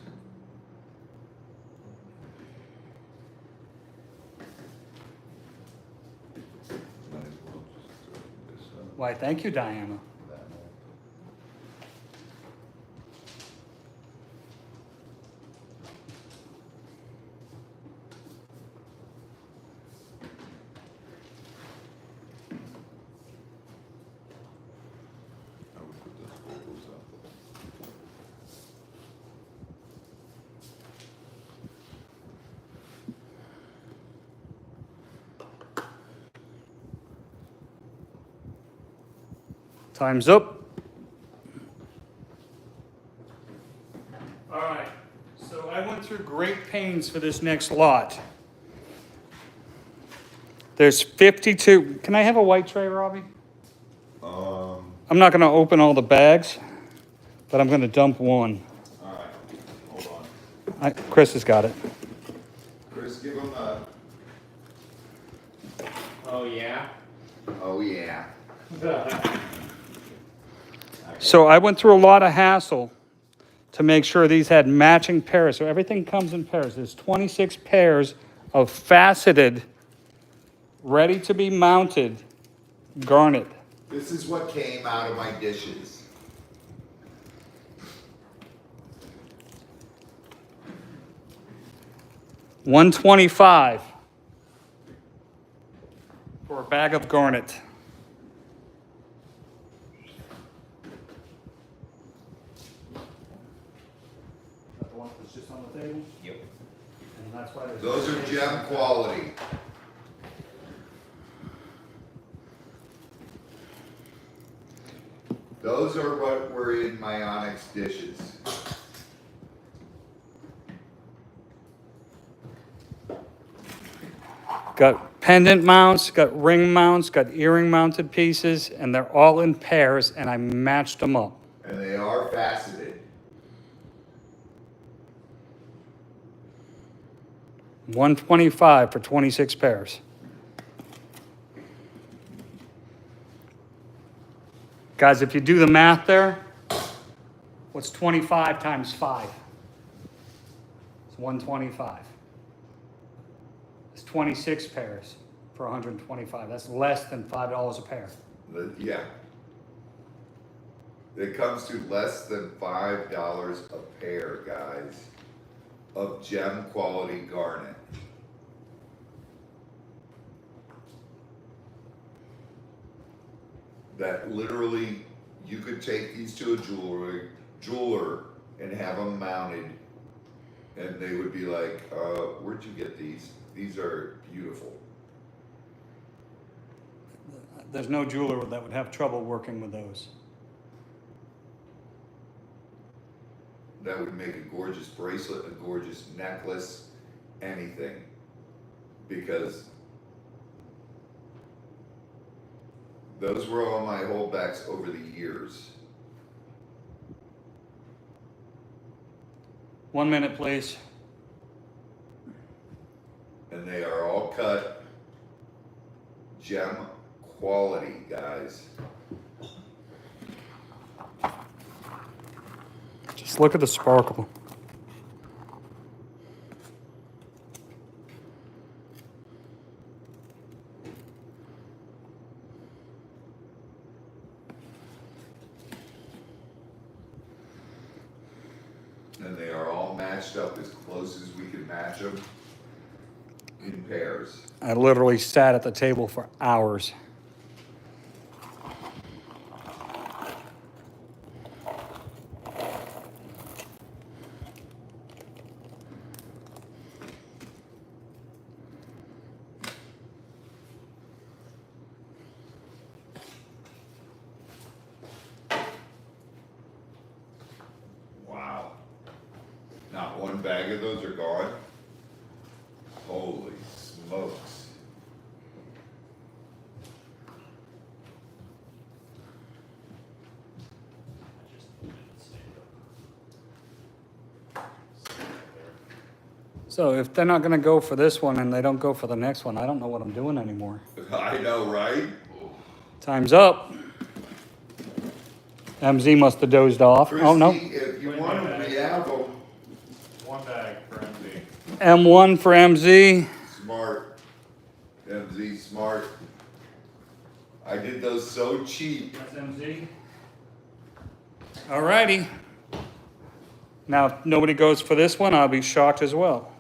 Might as well just throw this up. Why, thank you, Diana. That one. I would put those photos up. Time's up. All right, so I went through great pains for this next lot. There's 52, can I have a white tray, Robbie? I'm not gonna open all the bags, but I'm gonna dump one. All right, hold on. Chris has got it. Chris, give him a. Oh, yeah? Oh yeah. So I went through a lot of hassle to make sure these had matching pairs. So everything comes in pairs. There's 26 pairs of faceted, ready to be mounted garnet. This is what came out of my dishes. $125 for a bag of garnet. That the one that's just on the table? Yep. And that's why there's- Those are gem quality. Those are what were in my onyx dishes. Got pendant mounts, got ring mounts, got earring mounted pieces, and they're all in pairs, and I matched them up. And they are faceted. $125 for 26 pairs. Guys, if you do the math there, what's 25 times 5? It's 125. It's 26 pairs for 125. That's less than $5 a pair. Yeah. It comes to less than $5 a pair, guys, of gem quality garnet. That literally, you could take these to a jeweler and have them mounted, and they would be like, where'd you get these? These are beautiful. There's no jeweler that would have trouble working with those. That would make a gorgeous bracelet, a gorgeous necklace, anything. Because those were all my holdbacks over the years. 1 minute, please. And they are all cut gem quality, guys. Just look at the sparkle. And they are all matched up as close as we can match them in pairs. I literally sat at the table for hours. Wow. Not one bag of those are gone. Holy smokes. So if they're not gonna go for this one and they don't go for the next one, I don't know what I'm doing anymore. I know, right? Time's up. MZ must have dozed off. Oh, no. Christie, if you want them, we have them. One bag for MD. M1 for MZ. Smart. MZ smart. I did those so cheap. That's MZ. Alrighty. Now, if nobody goes for this one, I'll be shocked as well.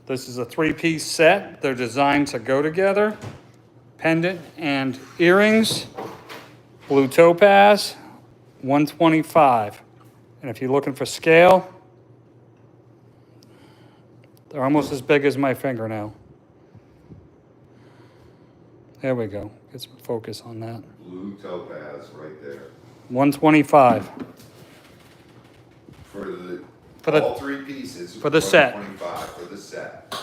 This is a 3-piece set. They're designed to go together. Pendant and earrings. Blue topaz, 125. And if you're looking for scale, they're almost as big as my fingernail. There we go. Get some focus on that. Blue topaz right there. 125 For the, For the- all three pieces. for the set. 125 for the set.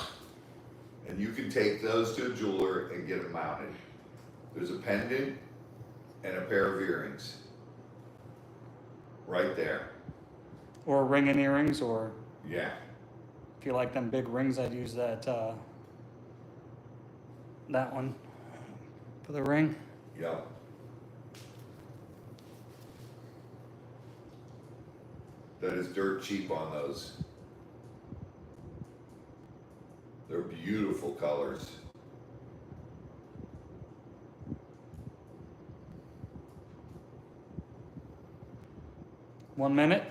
And you can take those to a jeweler and get them mounted. There's a pendant and a pair of earrings. Right there. or ring and earrings, or Yeah. if you like them big rings, I'd use that one for the ring. Yep. That is dirt cheap on those. They're beautiful colors. One minute.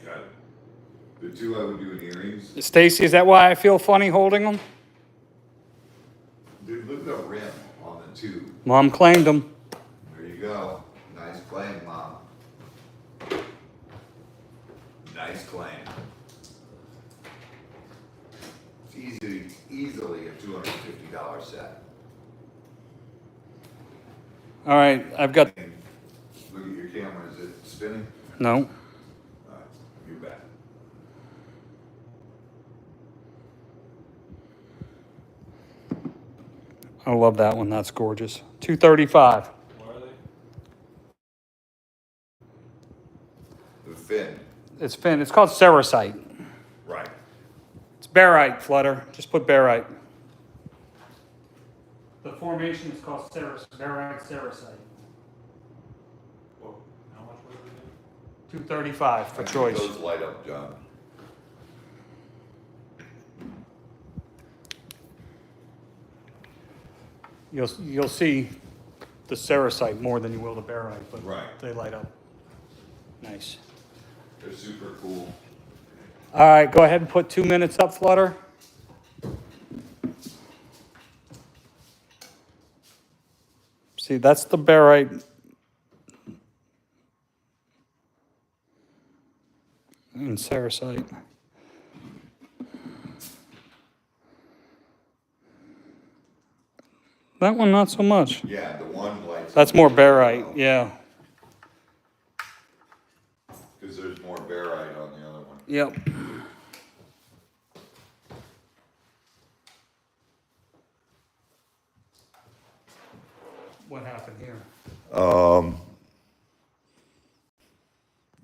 Got it. The two I would do in earrings. Stacy, is that why I feel funny holding them? Dude, look at the rim on the two. Mom claimed them. There you go. Nice claim, Mom. Nice claim. It's easily a $250 set. All right, I've got, And look at your camera. Is it spinning? no. All right, you bet. I love that one. That's gorgeous. 235. What are they? The fin. It's fin. It's called Ceresite. Right. It's barite, Flutter. Just put barite. The formation is called barite ceresite. Whoa, how much was it again? 235 for I think choice. those light up, John. You'll see the ceresite more than you will the barite, but Right. they light up. Nice. They're super cool. All right, go ahead and put 2 minutes up, Flutter. See, that's the barite. And ceresite. That one, not so much. Yeah, the one lights. That's more barite, yeah. Because there's more barite on the other one. Yep. What happened here?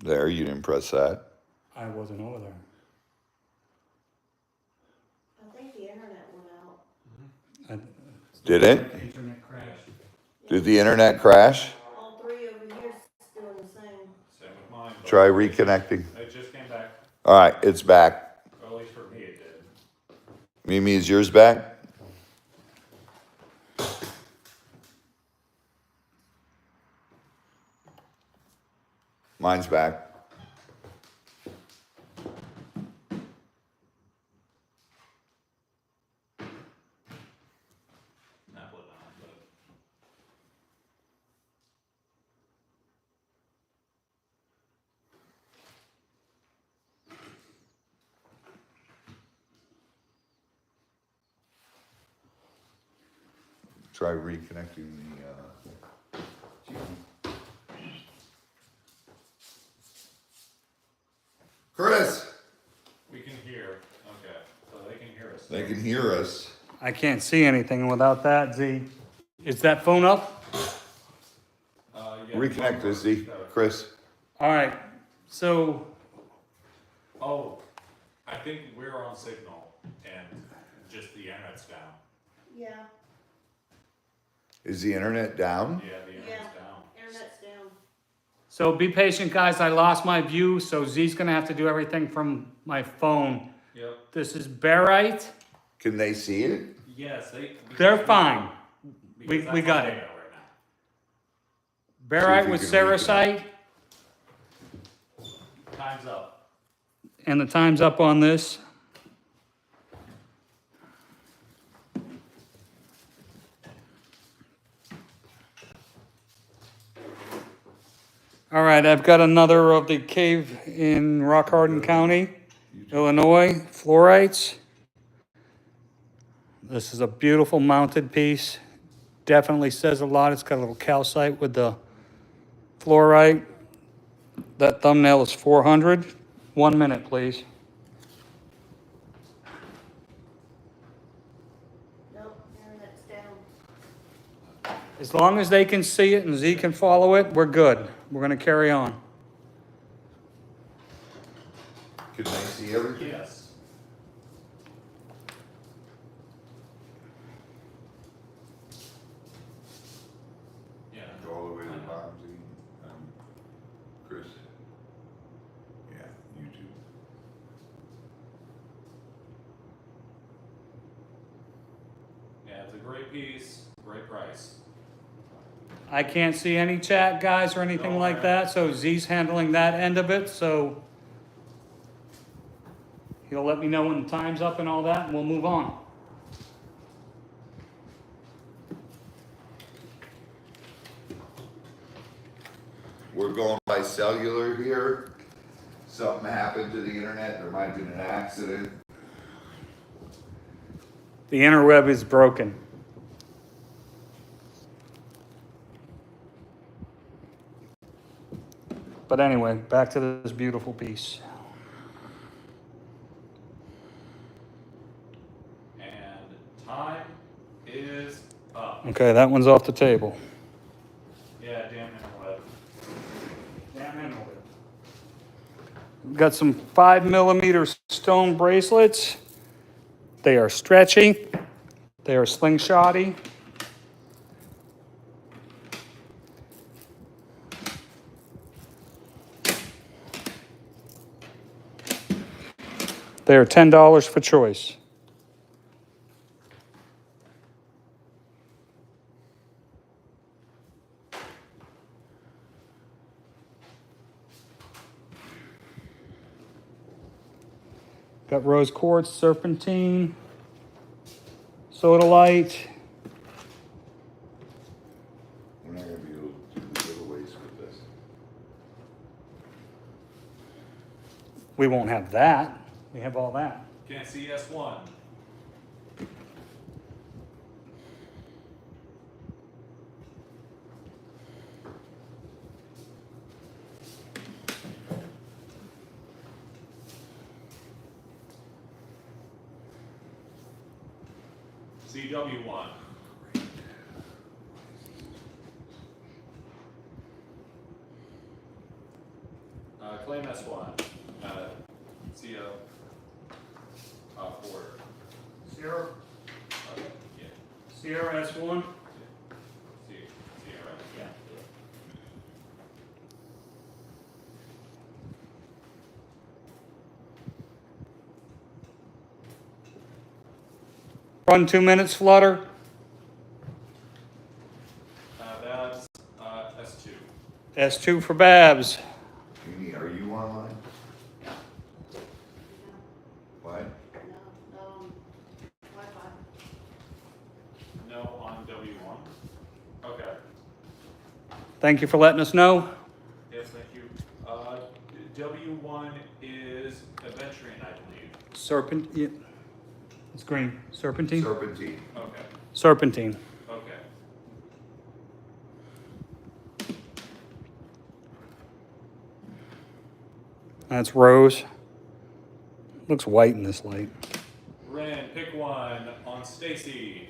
There, you didn't press that. I wasn't over there. I think the internet went out. Did it? Internet crashed. Did the internet crash? All three over here doing the same. Same with mine. but Try reconnecting. It just came back, All right, it's back. or at least for me it did. Mimi, is yours back? Mine's back. Not put it on, but. Try reconnecting the, Chris, We can hear. Okay, so they can hear us. they can hear us. I can't see anything without that, Z. Is that phone up? Yeah. Reconnect this, Z. Chris. All right, so Oh, I think we're on signal and just the internet's down. Yeah, Is the internet down? Yeah, the internet's down. internet's down. So be patient, guys. I lost my view, so Z's gonna have to do everything from my phone. Yep. This is Barite. Can they see it? Yes, They're fine. because we that's got on it. data right now. Barite you with can reconnect. Serosite, Time's up. and the time's up on this. All right, I've got another of the cave in Rockharden County, Illinois, fluorites. This is a beautiful mounted piece. Definitely says a lot. It's got a little calcite with the fluorite. That thumbnail is 400. 1 minute, please. Nope, internet's down. As long as they can see it and Z can follow it, we're good. We're gonna carry on. Can they see everything? Yes. Yeah. Go all the way to the bottom, Z. Chris. Yeah, YouTube. Yeah, it's a great piece, great price. I can't see any chat, guys, or anything No, like that, so Z's handling that end of it, so he'll let me know when the time's up and all that, and we'll move on. We're going by cellular here. Something happened to the internet. There might have been an accident. The interweb is broken. But anyway, back to this beautiful piece. And time is up. Okay, that one's off the table. Yeah, damn interweb. Got some 5mm stone bracelets. They are stretchy. They are slingshotty. They are $10 for choice. Got rose quartz, serpentine, sodalite. We're not gonna be able to do the giveaways with this. We won't have that. We have all that. Can't see S1. CW1. Claim S1. CO. 4. Sierra, Yeah. Sierra S1. Sierra. Yeah. Run 2 minutes, Flutter. That's S2. S2 for Babs. Jeannie, are you online? What? No, Wi-Fi. No on W1. Okay. Thank you for letting us know. Yes, thank you. W1 is Adventuring, I believe. Serpent, yeah. It's green. Serpentine? Serpentine. Okay. Serpentine. Okay. That's rose. Looks white in this light. Ren, pick one on Stacy.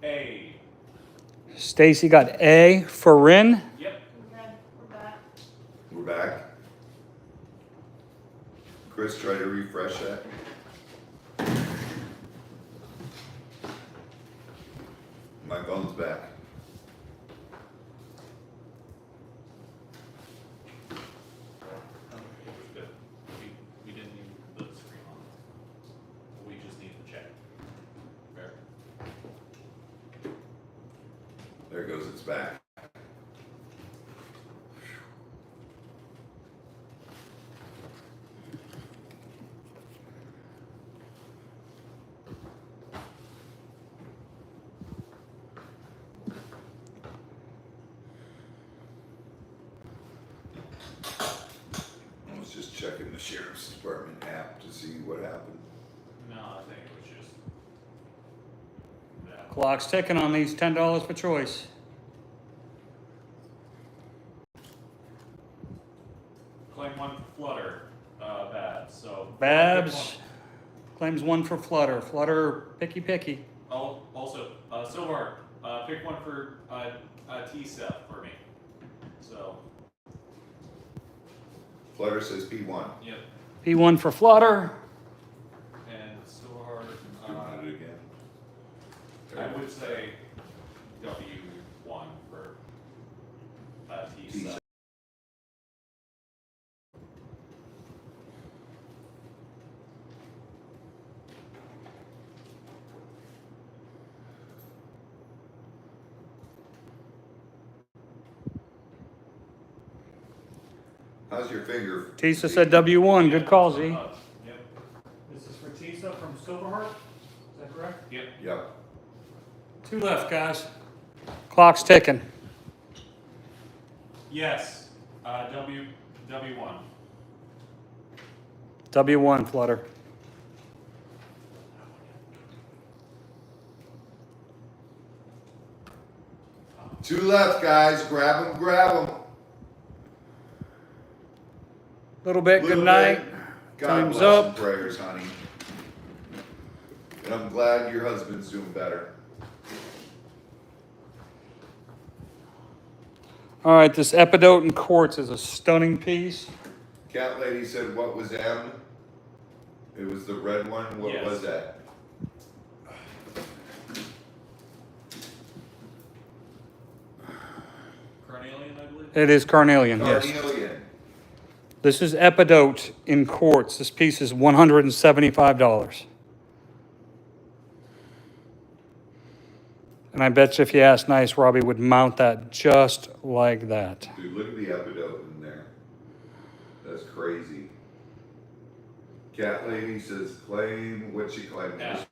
A. Stacy got A for Rin. Yep. Okay, we're back. We're back. Chris, try to refresh that. My phone's back. Good. We didn't need the screen on. We just need to check. Fair. There it goes, it's back. I was just checking the sheriff's department app to see what happened. No, I think it was just that. Clock's ticking on these, $10 per choice. Claim one flutter, bad. So Babs claims one for Flutter. Flutter, picky. Also, Silver, pick one for T-Step for me. So, Flutter says P1. yep. P1 for Flutter. And Silver, Doing it again. I would say W1 for T-Step. How's your finger? Tisa said W1. Good call, Z. Yep. This is for Tisa from Silverheart, is that correct? Yep. Yep. 2 left, guys. Clock's ticking. Yes. W1. W1, Flutter. Two left, guys. Grab them, grab them. Little bit. Good night. God Time's bless up. and prayers, honey. And I'm glad your husband's doing better. All right, this Epidote in quartz is a stunning piece. Cat lady said, what was M? It was the red one. What Yes. was that? Carnelian, I believe. It is carnelian, yes. Carnelian. This is Epidote in quartz. This piece is $175. And I bet you if you asked nice, Robbie would mount that just like that. Dude, look at the epidote in there. That's crazy. Cat lady says claim. What's she claiming? F.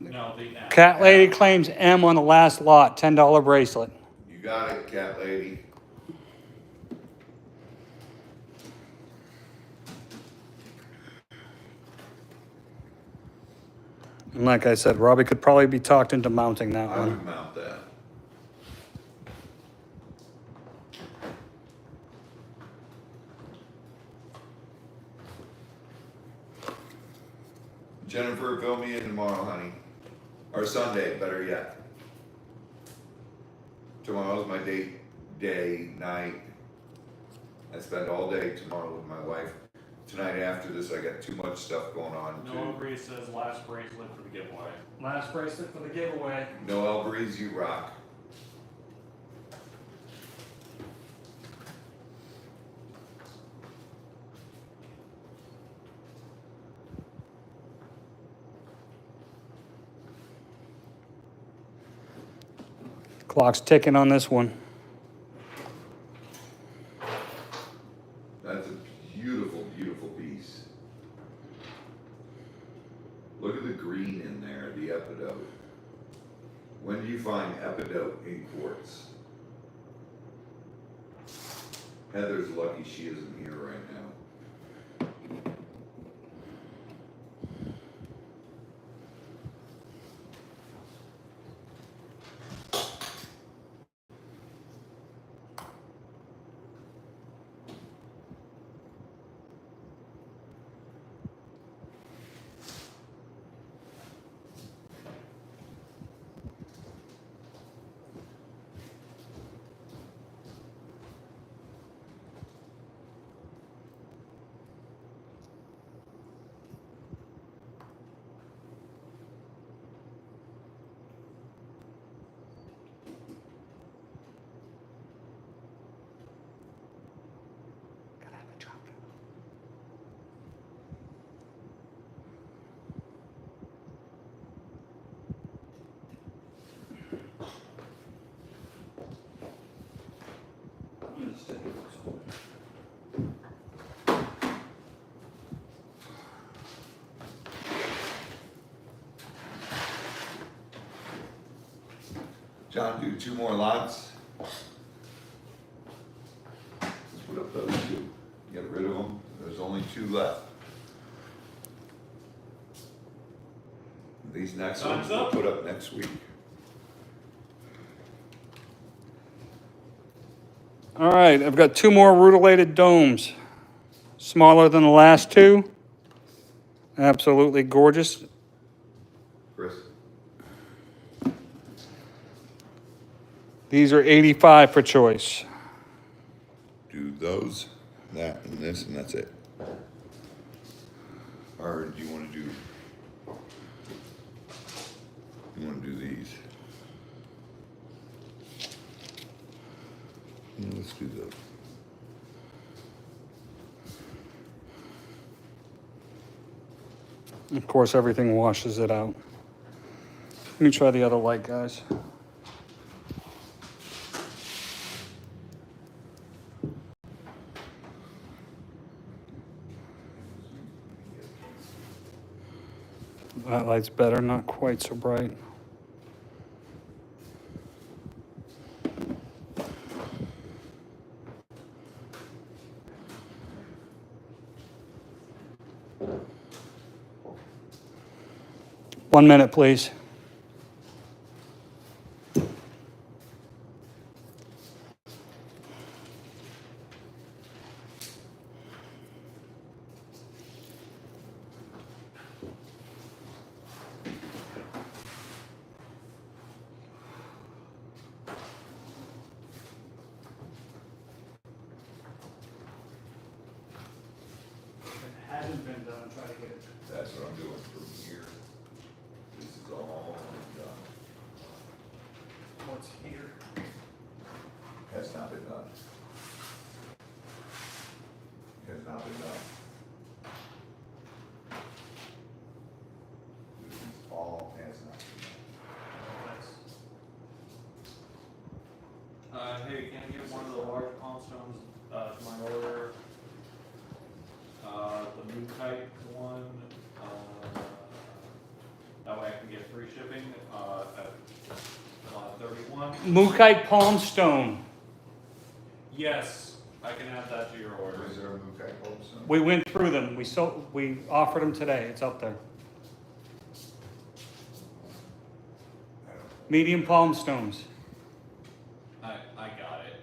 No, the F. Cat Lady claims M on the last lot, $10 bracelet. You got it, cat lady. And like I said, Robbie could probably be talked into mounting that I one. would mount that. Jennifer, fill me in tomorrow, honey. Or Sunday, better yet. Tomorrow's my day, night. I spend all day tomorrow with my wife. Tonight after this, I got too much stuff going on Noah too. Bree says last bracelet for the giveaway. Last bracelet for the giveaway. Noel Breeze, you rock. Clock's ticking on this one. That's a beautiful, beautiful piece. Look at the green in there, the epidote. When do you find epidote in quartz? Heather's lucky she isn't here right now. John do 2 more lots? Let's put up those 2. Get rid of them. There's only 2 left. These next ones Time's we'll up. put up next week. All right, I've got 2 more rutilated domes. Smaller than the last 2. Absolutely gorgeous. Chris? These are 85 per choice. Do those, that, and this, and that's it. Or do you want to do? You want to do these? No, let's do those. Of course, everything washes it out. Let me try the other light, guys. That light's better, not quite so bright. One minute, please. It hasn't been done, try to get it. That's what I'm doing from here. This is all done. What's here? Has not been done. Has not been done. This is all has not been done. Hey, can I get one of the large palm stones to my order? The new type one, that way I can get free shipping, at 31. Mookite palm stone. Yes, I can add that to your order. Is there a Mukai Colson? We went through them. We offered them today. It's up there. Medium palm stones. I got it,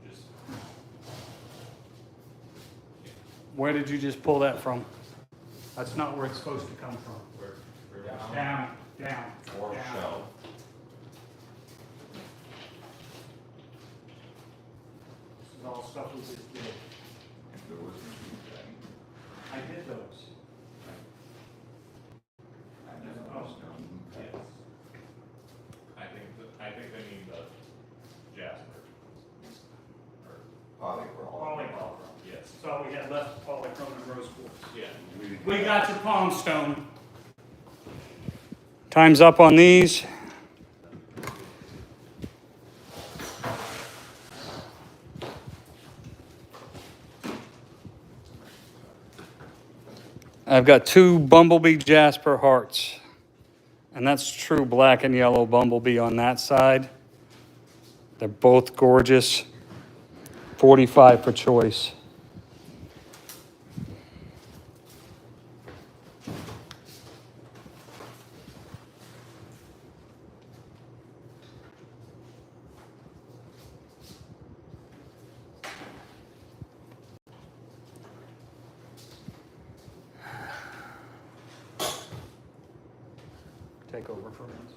just, Where did you just pull that from? That's not where it's supposed to come from. we're down. Down. Or down. show. This is all stuff we just did. There was no Mukai. I did those. I know, Oh. there's no Mukai. Yes. I think they need the Jasper. Polychrome. Polychrome. Yes, That's all we had left, polychrome and rose quartz. yeah. We got your palm stone. Time's up on these. I've got 2 Bumblebee Jasper hearts. And that's true black and yellow Bumblebee on that side. They're both gorgeous. 45 per choice. Take over for a minute.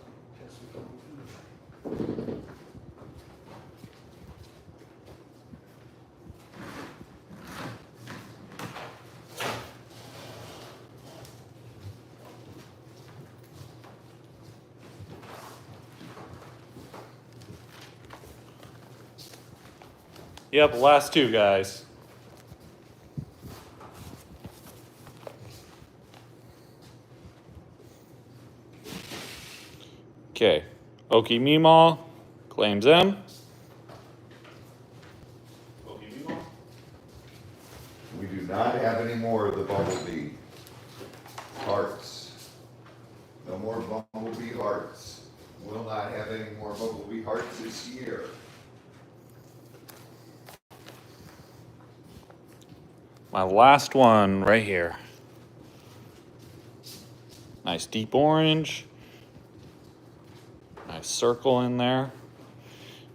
Yep, last 2 guys. Okay, Oki Meemaw claims them. We do not have any more of the Bumblebee hearts. No more Bumblebee hearts. Will not have any more Bumblebee hearts My last one right here. Nice deep orange. Nice circle in there.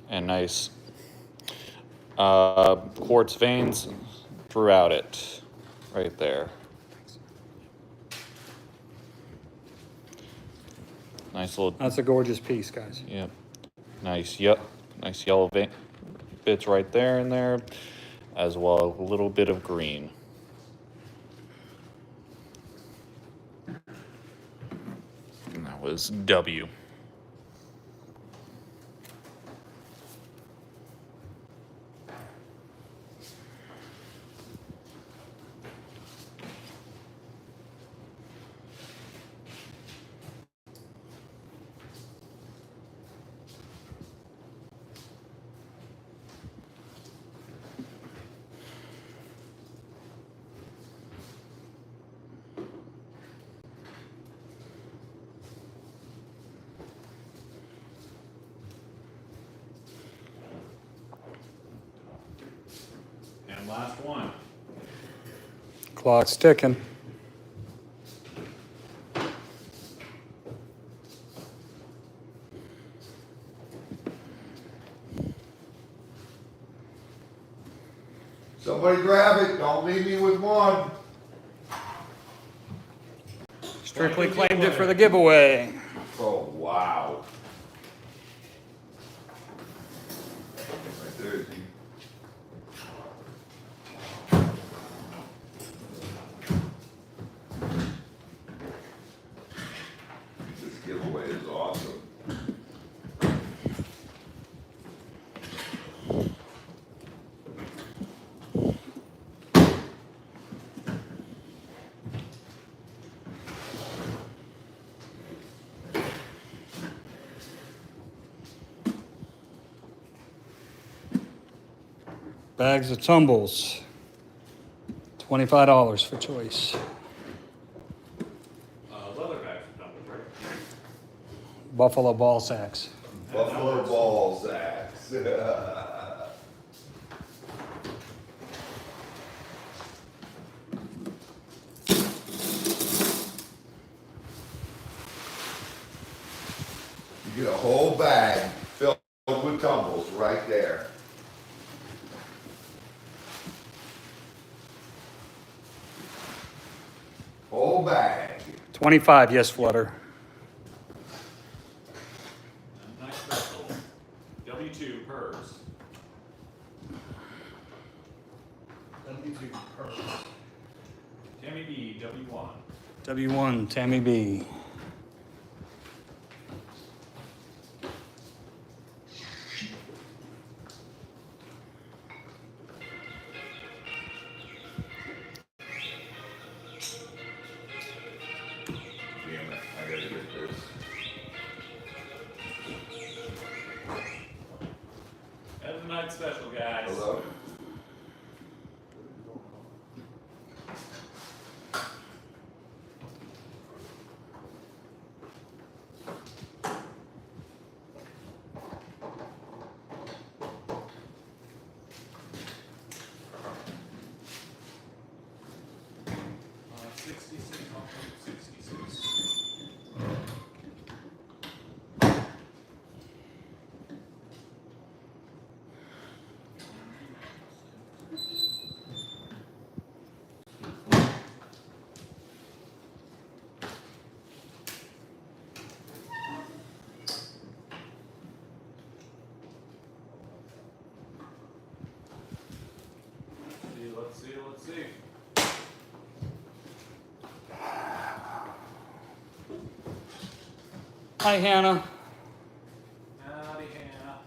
And nice quartz veins throughout it. Right there. Nice little, That's a gorgeous piece, guys. yep. Nice, yep. Nice yellow vein bits right there in there. As well, a little bit of green. And that was W. And last one. Clock's ticking. Somebody grab it. Don't leave me with one. Strictly claimed it for the giveaway. Oh, wow. Right there, see? This giveaway is awesome. Bags of tumbles. $25 for choice. Leather bags are done with, right? Buffalo ball sacks. Buffalo ball sacks. You get a whole bag filled with tumbles right there. Whole bag. 25, yes, Flutter. Nice special. W2 purrs. W2 purrs. Tammy B, W1. W1, Tammy B. Damn it, I gotta get this. That's a night special, guys. Hello? Uh, 66, 66. Let's see, let's see. Hi, Hannah. Howdy, Hannah.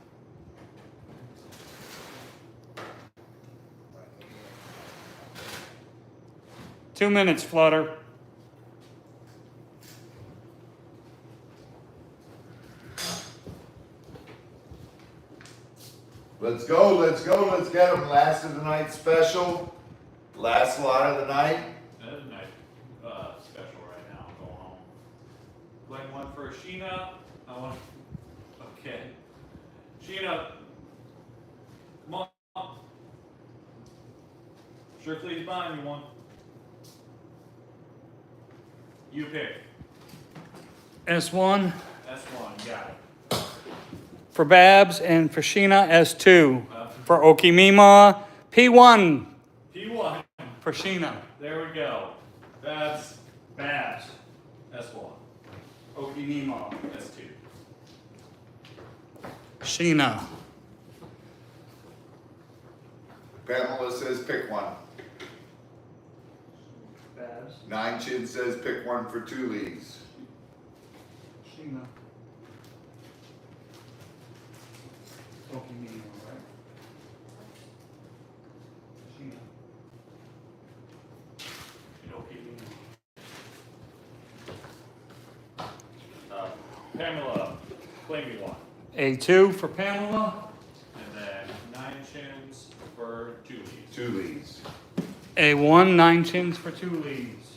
Two minutes, Flutter. Let's go, let's go, let's get them. Last of the night special. Last lot of the night. That is a nice special right now. I'm going home. Playing one for Sheena. I want. Okay. Sheena. Come on. Strictly buying you one. You pick. S1 S1, you got it. for Babs and for Sheena, S2 for Okimima, P1 P1. for Sheena. There we go. That's Babs, S1. Okimima, S2. Sheena. Pamela says pick one. Babs, Nine Chin says pick one for 2 leagues. Sheena. Okimima, right? Sheena. Pamela, claim me one. A2 for Pamela, And then 9 chins for 2 leads. 2 leagues. A1, 9 chins for 2 leads.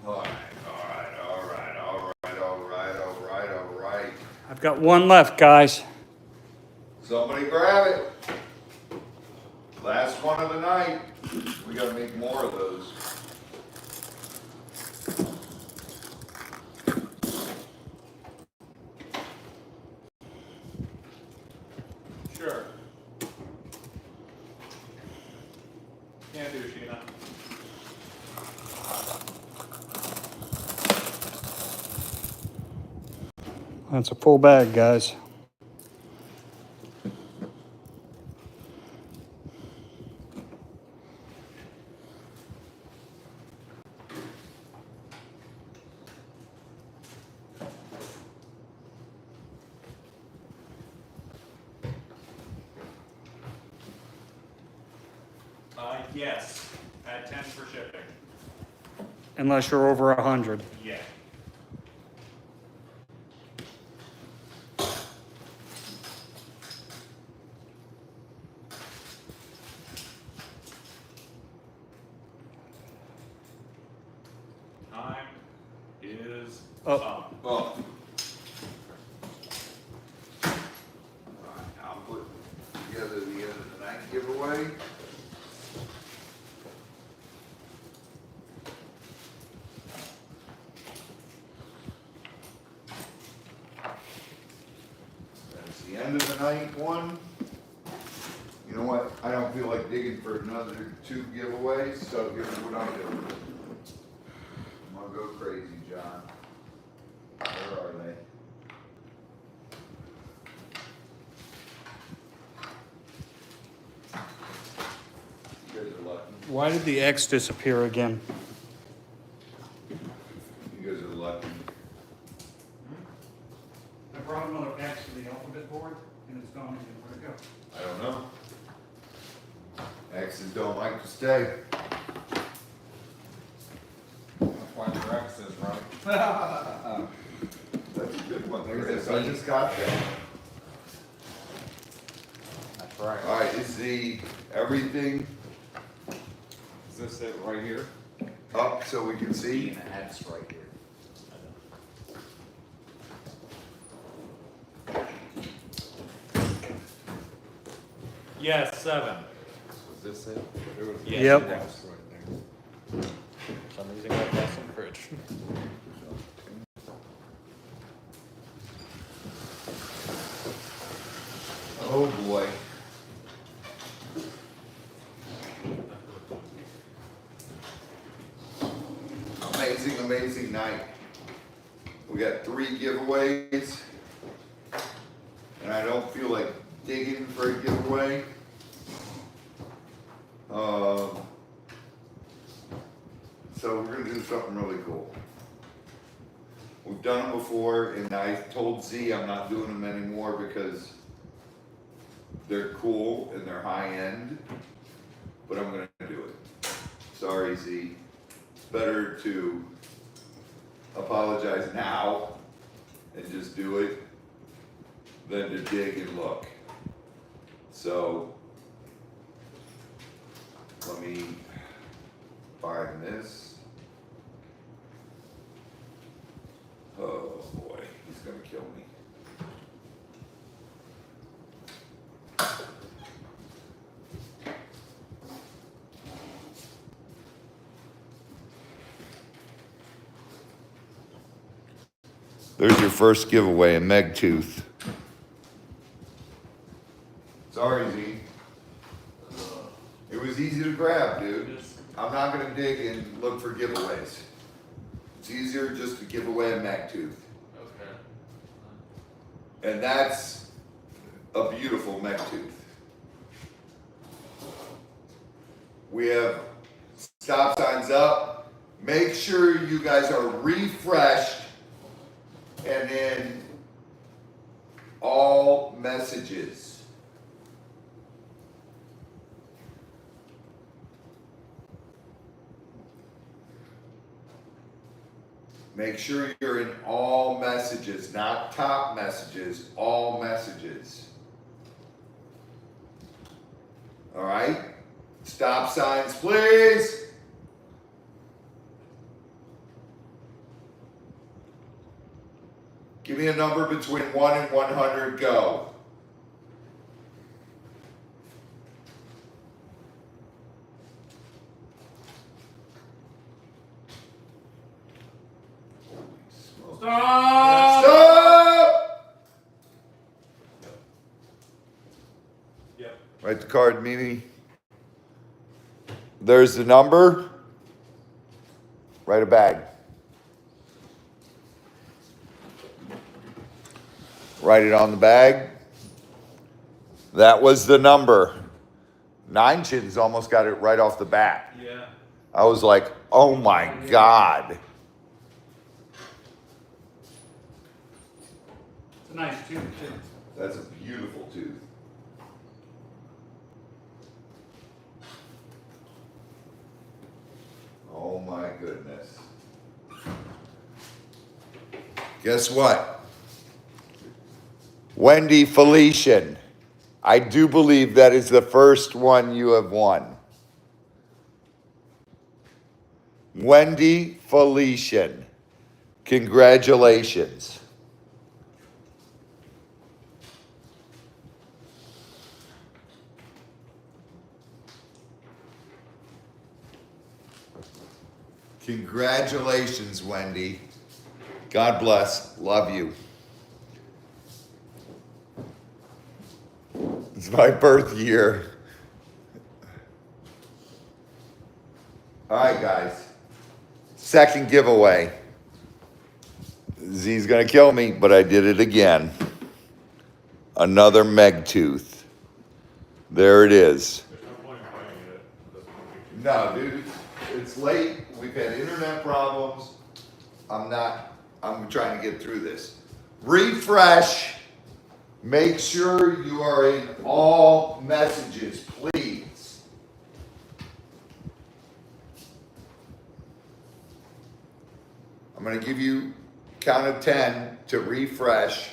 All right. I've got one left, guys. Somebody grab it. Last one of the night. We gotta make more of those. Sure. Can't do, Sheena. That's a full bag, guys. Yes. At 10 for shipping. Unless you're over 100. Yeah. Time is Up. up. Oh. All right, I'll put together the end of the night giveaway. That's the end of the night one. You know what? I don't feel like digging for another 2 giveaways, so here's what I'm doing. I'm gonna go crazy, John. Where are they? You guys are lucky. Why did the X disappear again? You guys are lucky. I brought another X to the alphabet board, and it's gone again. Where'd it go? I don't know. X's don't like to stay. Why your X is right. That's a good one, Chris. I just got that. That's right. All right, is the everything Is this it right here? up so we can see? And an X right here. Yes, 7. Was this it? Yes, Yep. it was. For some reason, I got some fridge. Oh, boy. Amazing, amazing night. We got 3 giveaways. And I don't feel like digging for a giveaway. So we're gonna do something really cool. We've done them before, and I told Z I'm not doing them anymore because they're cool and they're high end, but I'm gonna do it. Sorry, Z. It's better to apologize now and just do it than to dig and look. So, let me find this. Oh boy, he's gonna kill me. There's your first giveaway, a Meg tooth. Sorry, Z. It was easy to grab, dude. I'm not gonna dig and look for giveaways. It's easier just to give away a Meg tooth. Okay. And that's a beautiful Meg tooth. We have stop signs up. Make sure you guys are refreshed and in all messages. Make sure you're in all messages, not top messages, all messages. All right? Stop signs, please. Give me a number between 1 and 100, go. Stop! Stop! Yep. Write the card, Mimi. There's the number. Write a bag. Write it on the bag. That was the number. 9 Chins almost got it right off the bat. Yeah. I was like, oh my God. It's a nice tooth too. That's a beautiful tooth. Oh my goodness. Guess what? Wendy Felician. I do believe that is the first one you have won. Wendy Felician. Congratulations. Congratulations, Wendy. God bless. Love you. It's my birth year. All right, guys. Second giveaway. Z's gonna kill me, but I did it again. Another Meg tooth. There it is. There's no point in playing it. It doesn't make you- No, dude, it's late. We've had internet problems. I'm trying to get through this. Refresh. Make sure you are in all messages, please. I'm going to give you count of 10 to refresh.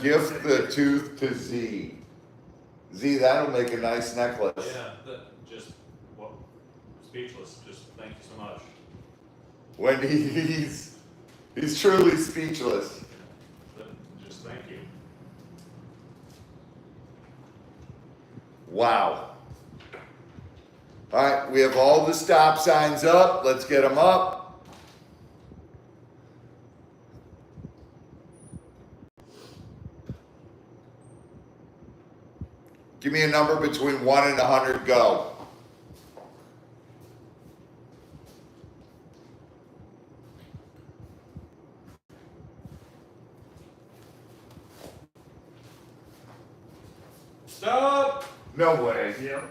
Gift the tooth to Z. Z, that'll make a nice necklace. Yeah, just, well, speechless. Just thank you so much. When he's truly speechless. Just thank you. Wow. All right, we have all the stop signs up. Let's get them up. Give me a number between 1 and 100, go. Stop! No way. Yep.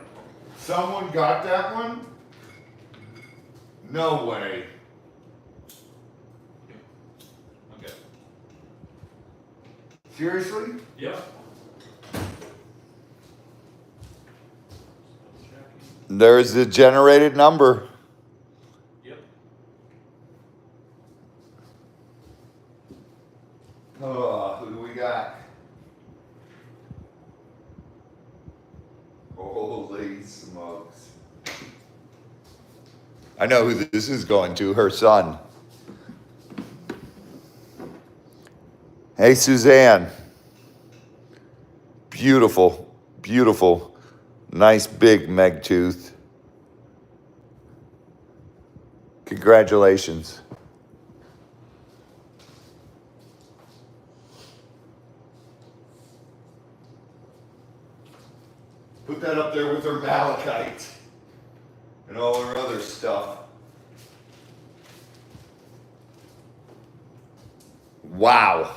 Someone got that one? No way. Okay. Seriously? Yep. There's the generated number. Yep. Oh, who do we got? Holy smokes. I know who this is going to, her son. Hey, Suzanne. Beautiful, beautiful, nice big Meg tooth. Congratulations. other stuff. Wow.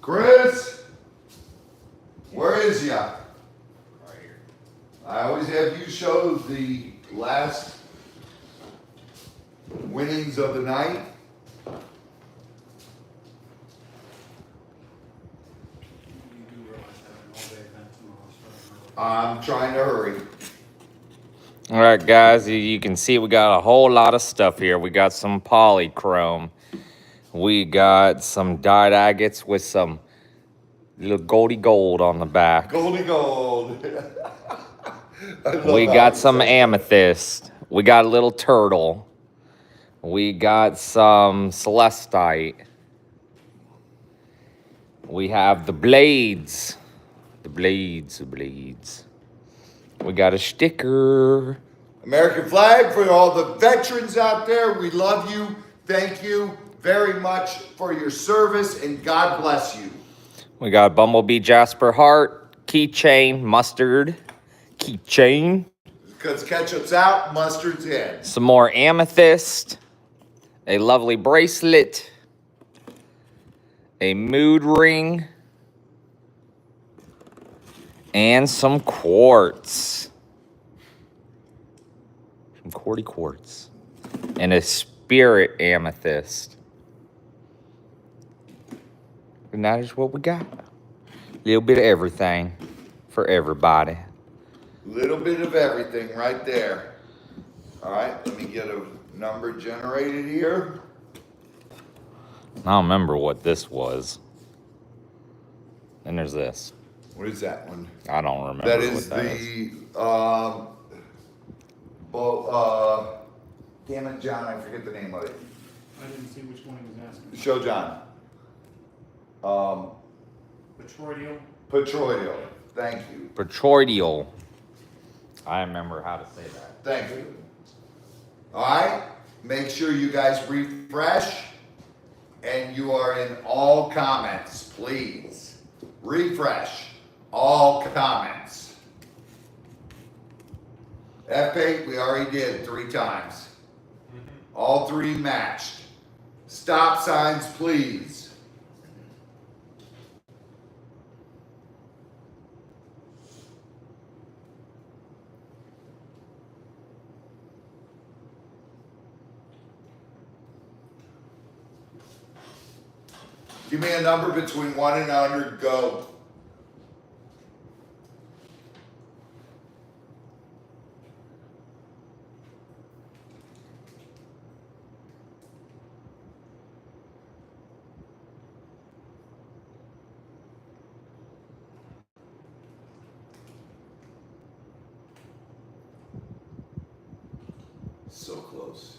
Chris, where is ya? Right here. I always have you show the last winnings of the night. You do realize that an all-day event tomorrow, so. I'm trying to hurry. All right, guys, you can see we got a whole lot of stuff here. We got some polychrome. We got some dyed agates with some little goldy gold on the back. Goldie gold. I love We how got he some says that. amethyst. We got a little turtle. We got some celestite. We have the blades. The blades. We got a sticker. American flag for all the veterans out there. We love you. Thank you very much for your service, and God bless you. We got Bumblebee Jasper Heart, keychain, mustard, keychain. Because ketchup's out, mustard's in. Some more amethyst, a lovely bracelet, a mood ring, and some quartz. Some quartz. And a spirit amethyst. And that is what we got. A little bit of everything for everybody. Little bit of everything right there. All right, let me get a number generated here. I don't remember what this was. And there's this. What is that one? I don't remember That what is that is. damn it, John, I forget the name of it. I didn't see which one he was asking. Show John. Petroleum. Petroleum. Thank you. Petroleum. I remember how to say that. Thank you. All right, make sure you guys refresh and you are in all comments, please. Refresh all comments. F8, we already did 3 times. All 3 matched. Stop signs, please. Give me a number between 1 and 100, go. So close.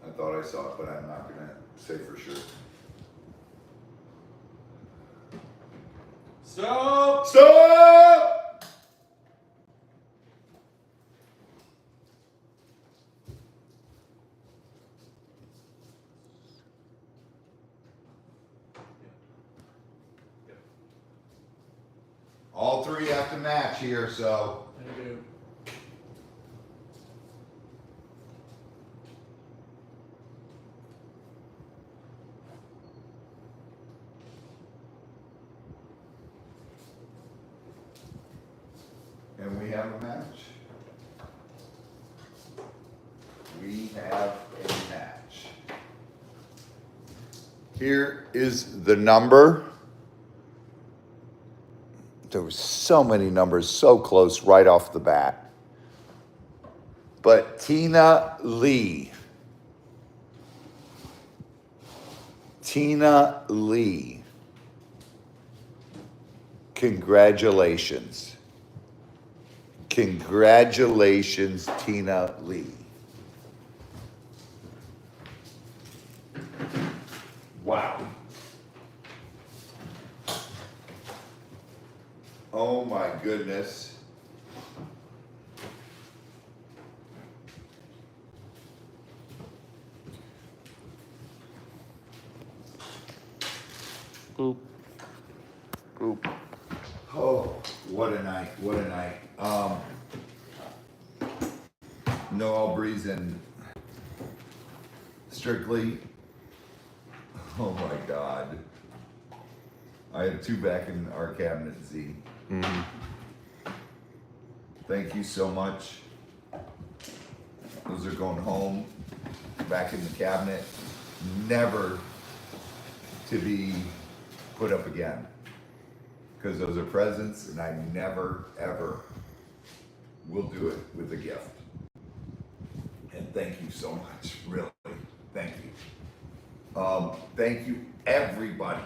I thought I saw it, but I'm not gonna say for sure. Stop! Stop! All 3 have to match here, so. They do. And we have a match. We have a match. Here is the number. There were so many numbers so close right off the bat. But Tina Lee. Congratulations. Congratulations, Tina Lee. Wow. Oh my goodness. Boop. Boop. Oh, what a night, what a night. Noel Breeze and Strictly. Oh my God. I have 2 back in our cabinet, Z. Thank you so much. Those are going home, back in the cabinet, never to be put up again. Because those are presents, and I never, ever will do it with a gift. And thank you so much, really. Thank you. Thank you, everybody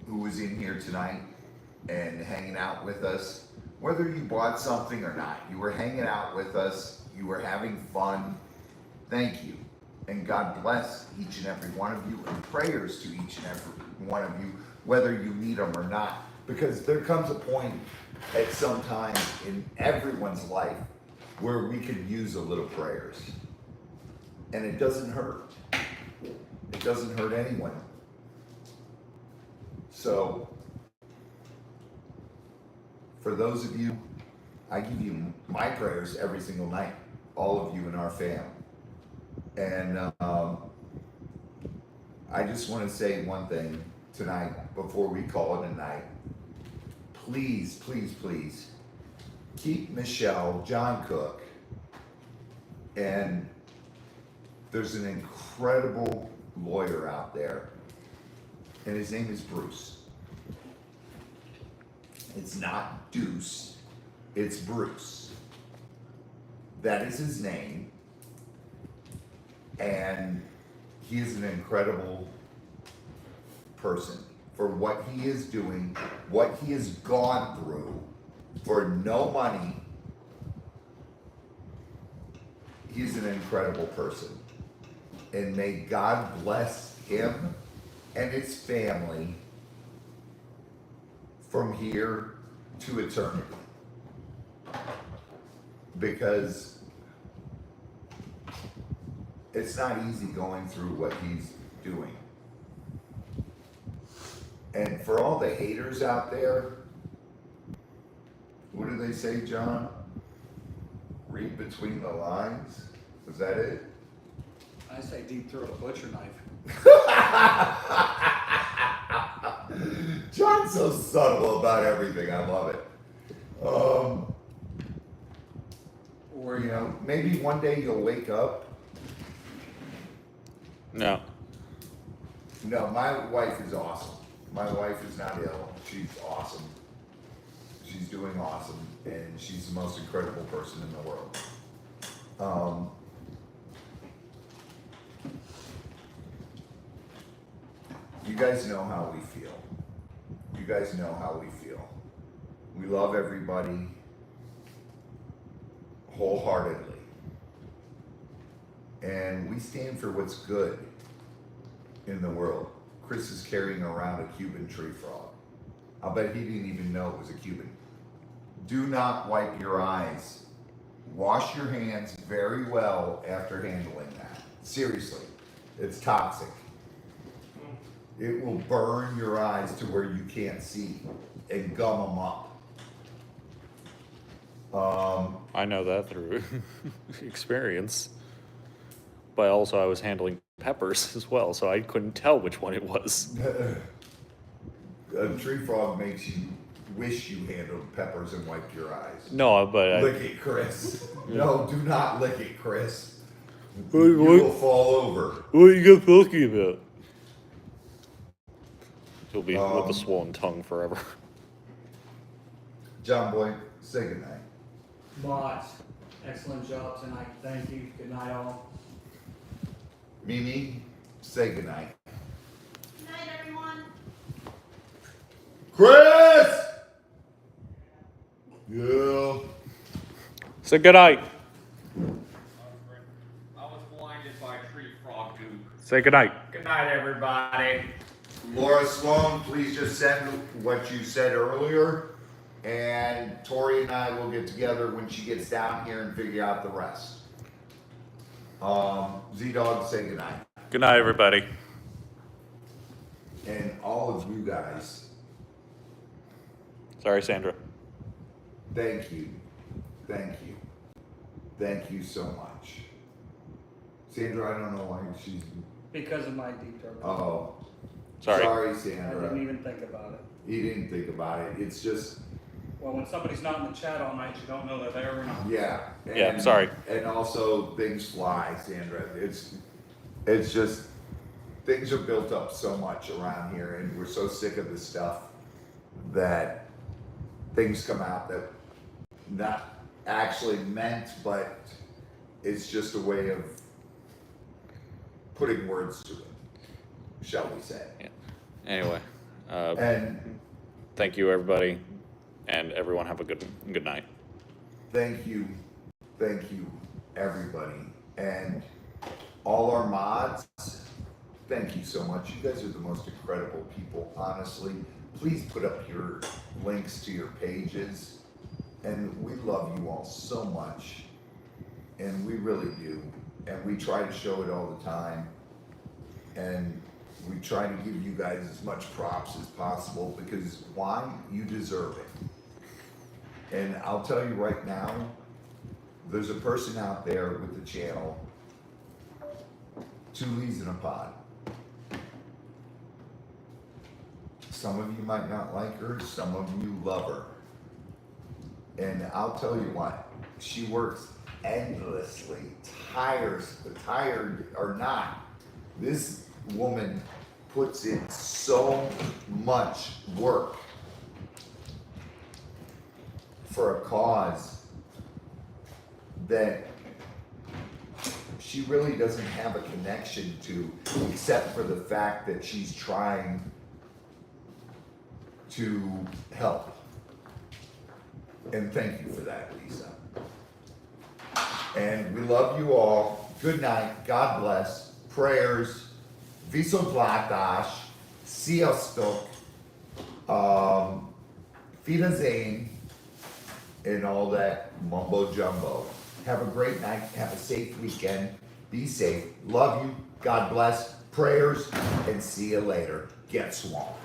who was in here tonight and hanging out with us. Whether you bought something or not, you were hanging out with us, you were having fun. Thank you. And God bless each and every one of you, and prayers to each and every one of you, whether you need them or not. Because there comes a point at some time in everyone's life where we could use a little prayers. And it doesn't hurt. It doesn't hurt anyone. So, for those of you, I give you my prayers every single night, all of you in our fam. And I just want to say one thing tonight before we call it a night. Please, please, please keep Michelle, John Cook, and there's an incredible lawyer out there, and his name is Bruce. It's not Deuce, it's Bruce. That is his name, and he is an incredible person for what he is doing, what he has gone through for no money. He's an incredible person. And may God bless him and his family from here to eternity. Because it's not easy going through what he's doing. And for all the haters out there, what do they say, John? Read between the lines? Was that it? I say deep throat a butcher knife. John's so subtle about everything. I love it. Or, you know, maybe one day you'll wake up. No. No, my wife is awesome. My wife is not ill. She's awesome. She's doing awesome, and she's the most incredible person in the world. You guys know how we feel. You guys know how we feel. We love everybody wholeheartedly. And we stand for what's good in the world. Chris is carrying around a Cuban tree frog. I'll bet he didn't even know it was a Cuban. Do not wipe your eyes. Wash your hands very well after handling that. Seriously, it's toxic. It will burn your eyes to where you can't see and gum them up. I know that through experience. But also I was handling peppers as well, so I couldn't tell which one it was. A tree frog makes you wish you handled peppers and wiped your eyes. No, but Lick it, Chris. No, do not lick it, Chris. What? You will fall over. What are you guys talking about? You'll be with the swollen tongue forever. John Boy, say goodnight. Boss, excellent job tonight. Thank you. Good night, all. Mimi, say goodnight. Good night, everyone. Chris! Yeah. So good night. I was blinded by tree frog goop. Say good night. Good night, everybody. Laura Sloan, please just send what you said earlier, and Tori and I will get together when she gets down here and figure out the rest. Z-Dog, say goodnight. Good night, everybody. And all of you guys, Sorry, Sandra. thank you. Thank you. Thank you so much. Sandra, I don't know why she's, Because of my detour. oh. Sorry. I Sandra. didn't even think about it. He didn't think about it. It's just, Well, when somebody's not in the chat all night, you don't know they're there or not. yeah. Yeah, I'm sorry. And also things fly, Sandra. It's just, things are built up so much around here and we're so sick of this stuff that things come out that not actually meant, but it's just a way of putting words to it, shall we say. Yeah. Anyway, And thank you, everybody, and everyone have a good night. thank you, everybody. And all our mods, thank you so much. You guys are the most incredible people, honestly. Please put up your links to your pages. And we love you all so much. And we really do. And we try to show it all the time. And we try to give you guys as much props as possible because why? You deserve it. And I'll tell you right now, there's a person out there with the channel, 2 leaves in a pod. Some of you might not like her, some of you love her. And I'll tell you what, she works endlessly, tired or not. This woman puts in so much work for a cause that she really doesn't have a connection to, except for the fact that she's trying to help. And thank you for that, Lisa. And we love you all. Good night. God bless. Prayers. Visoplatash. Sziasztok. Wiedersehen. And all that mumbo jumbo. Have a great night. Have a safe weekend. Be safe. Love you. God bless. Prayers. And see you later. Get swamped.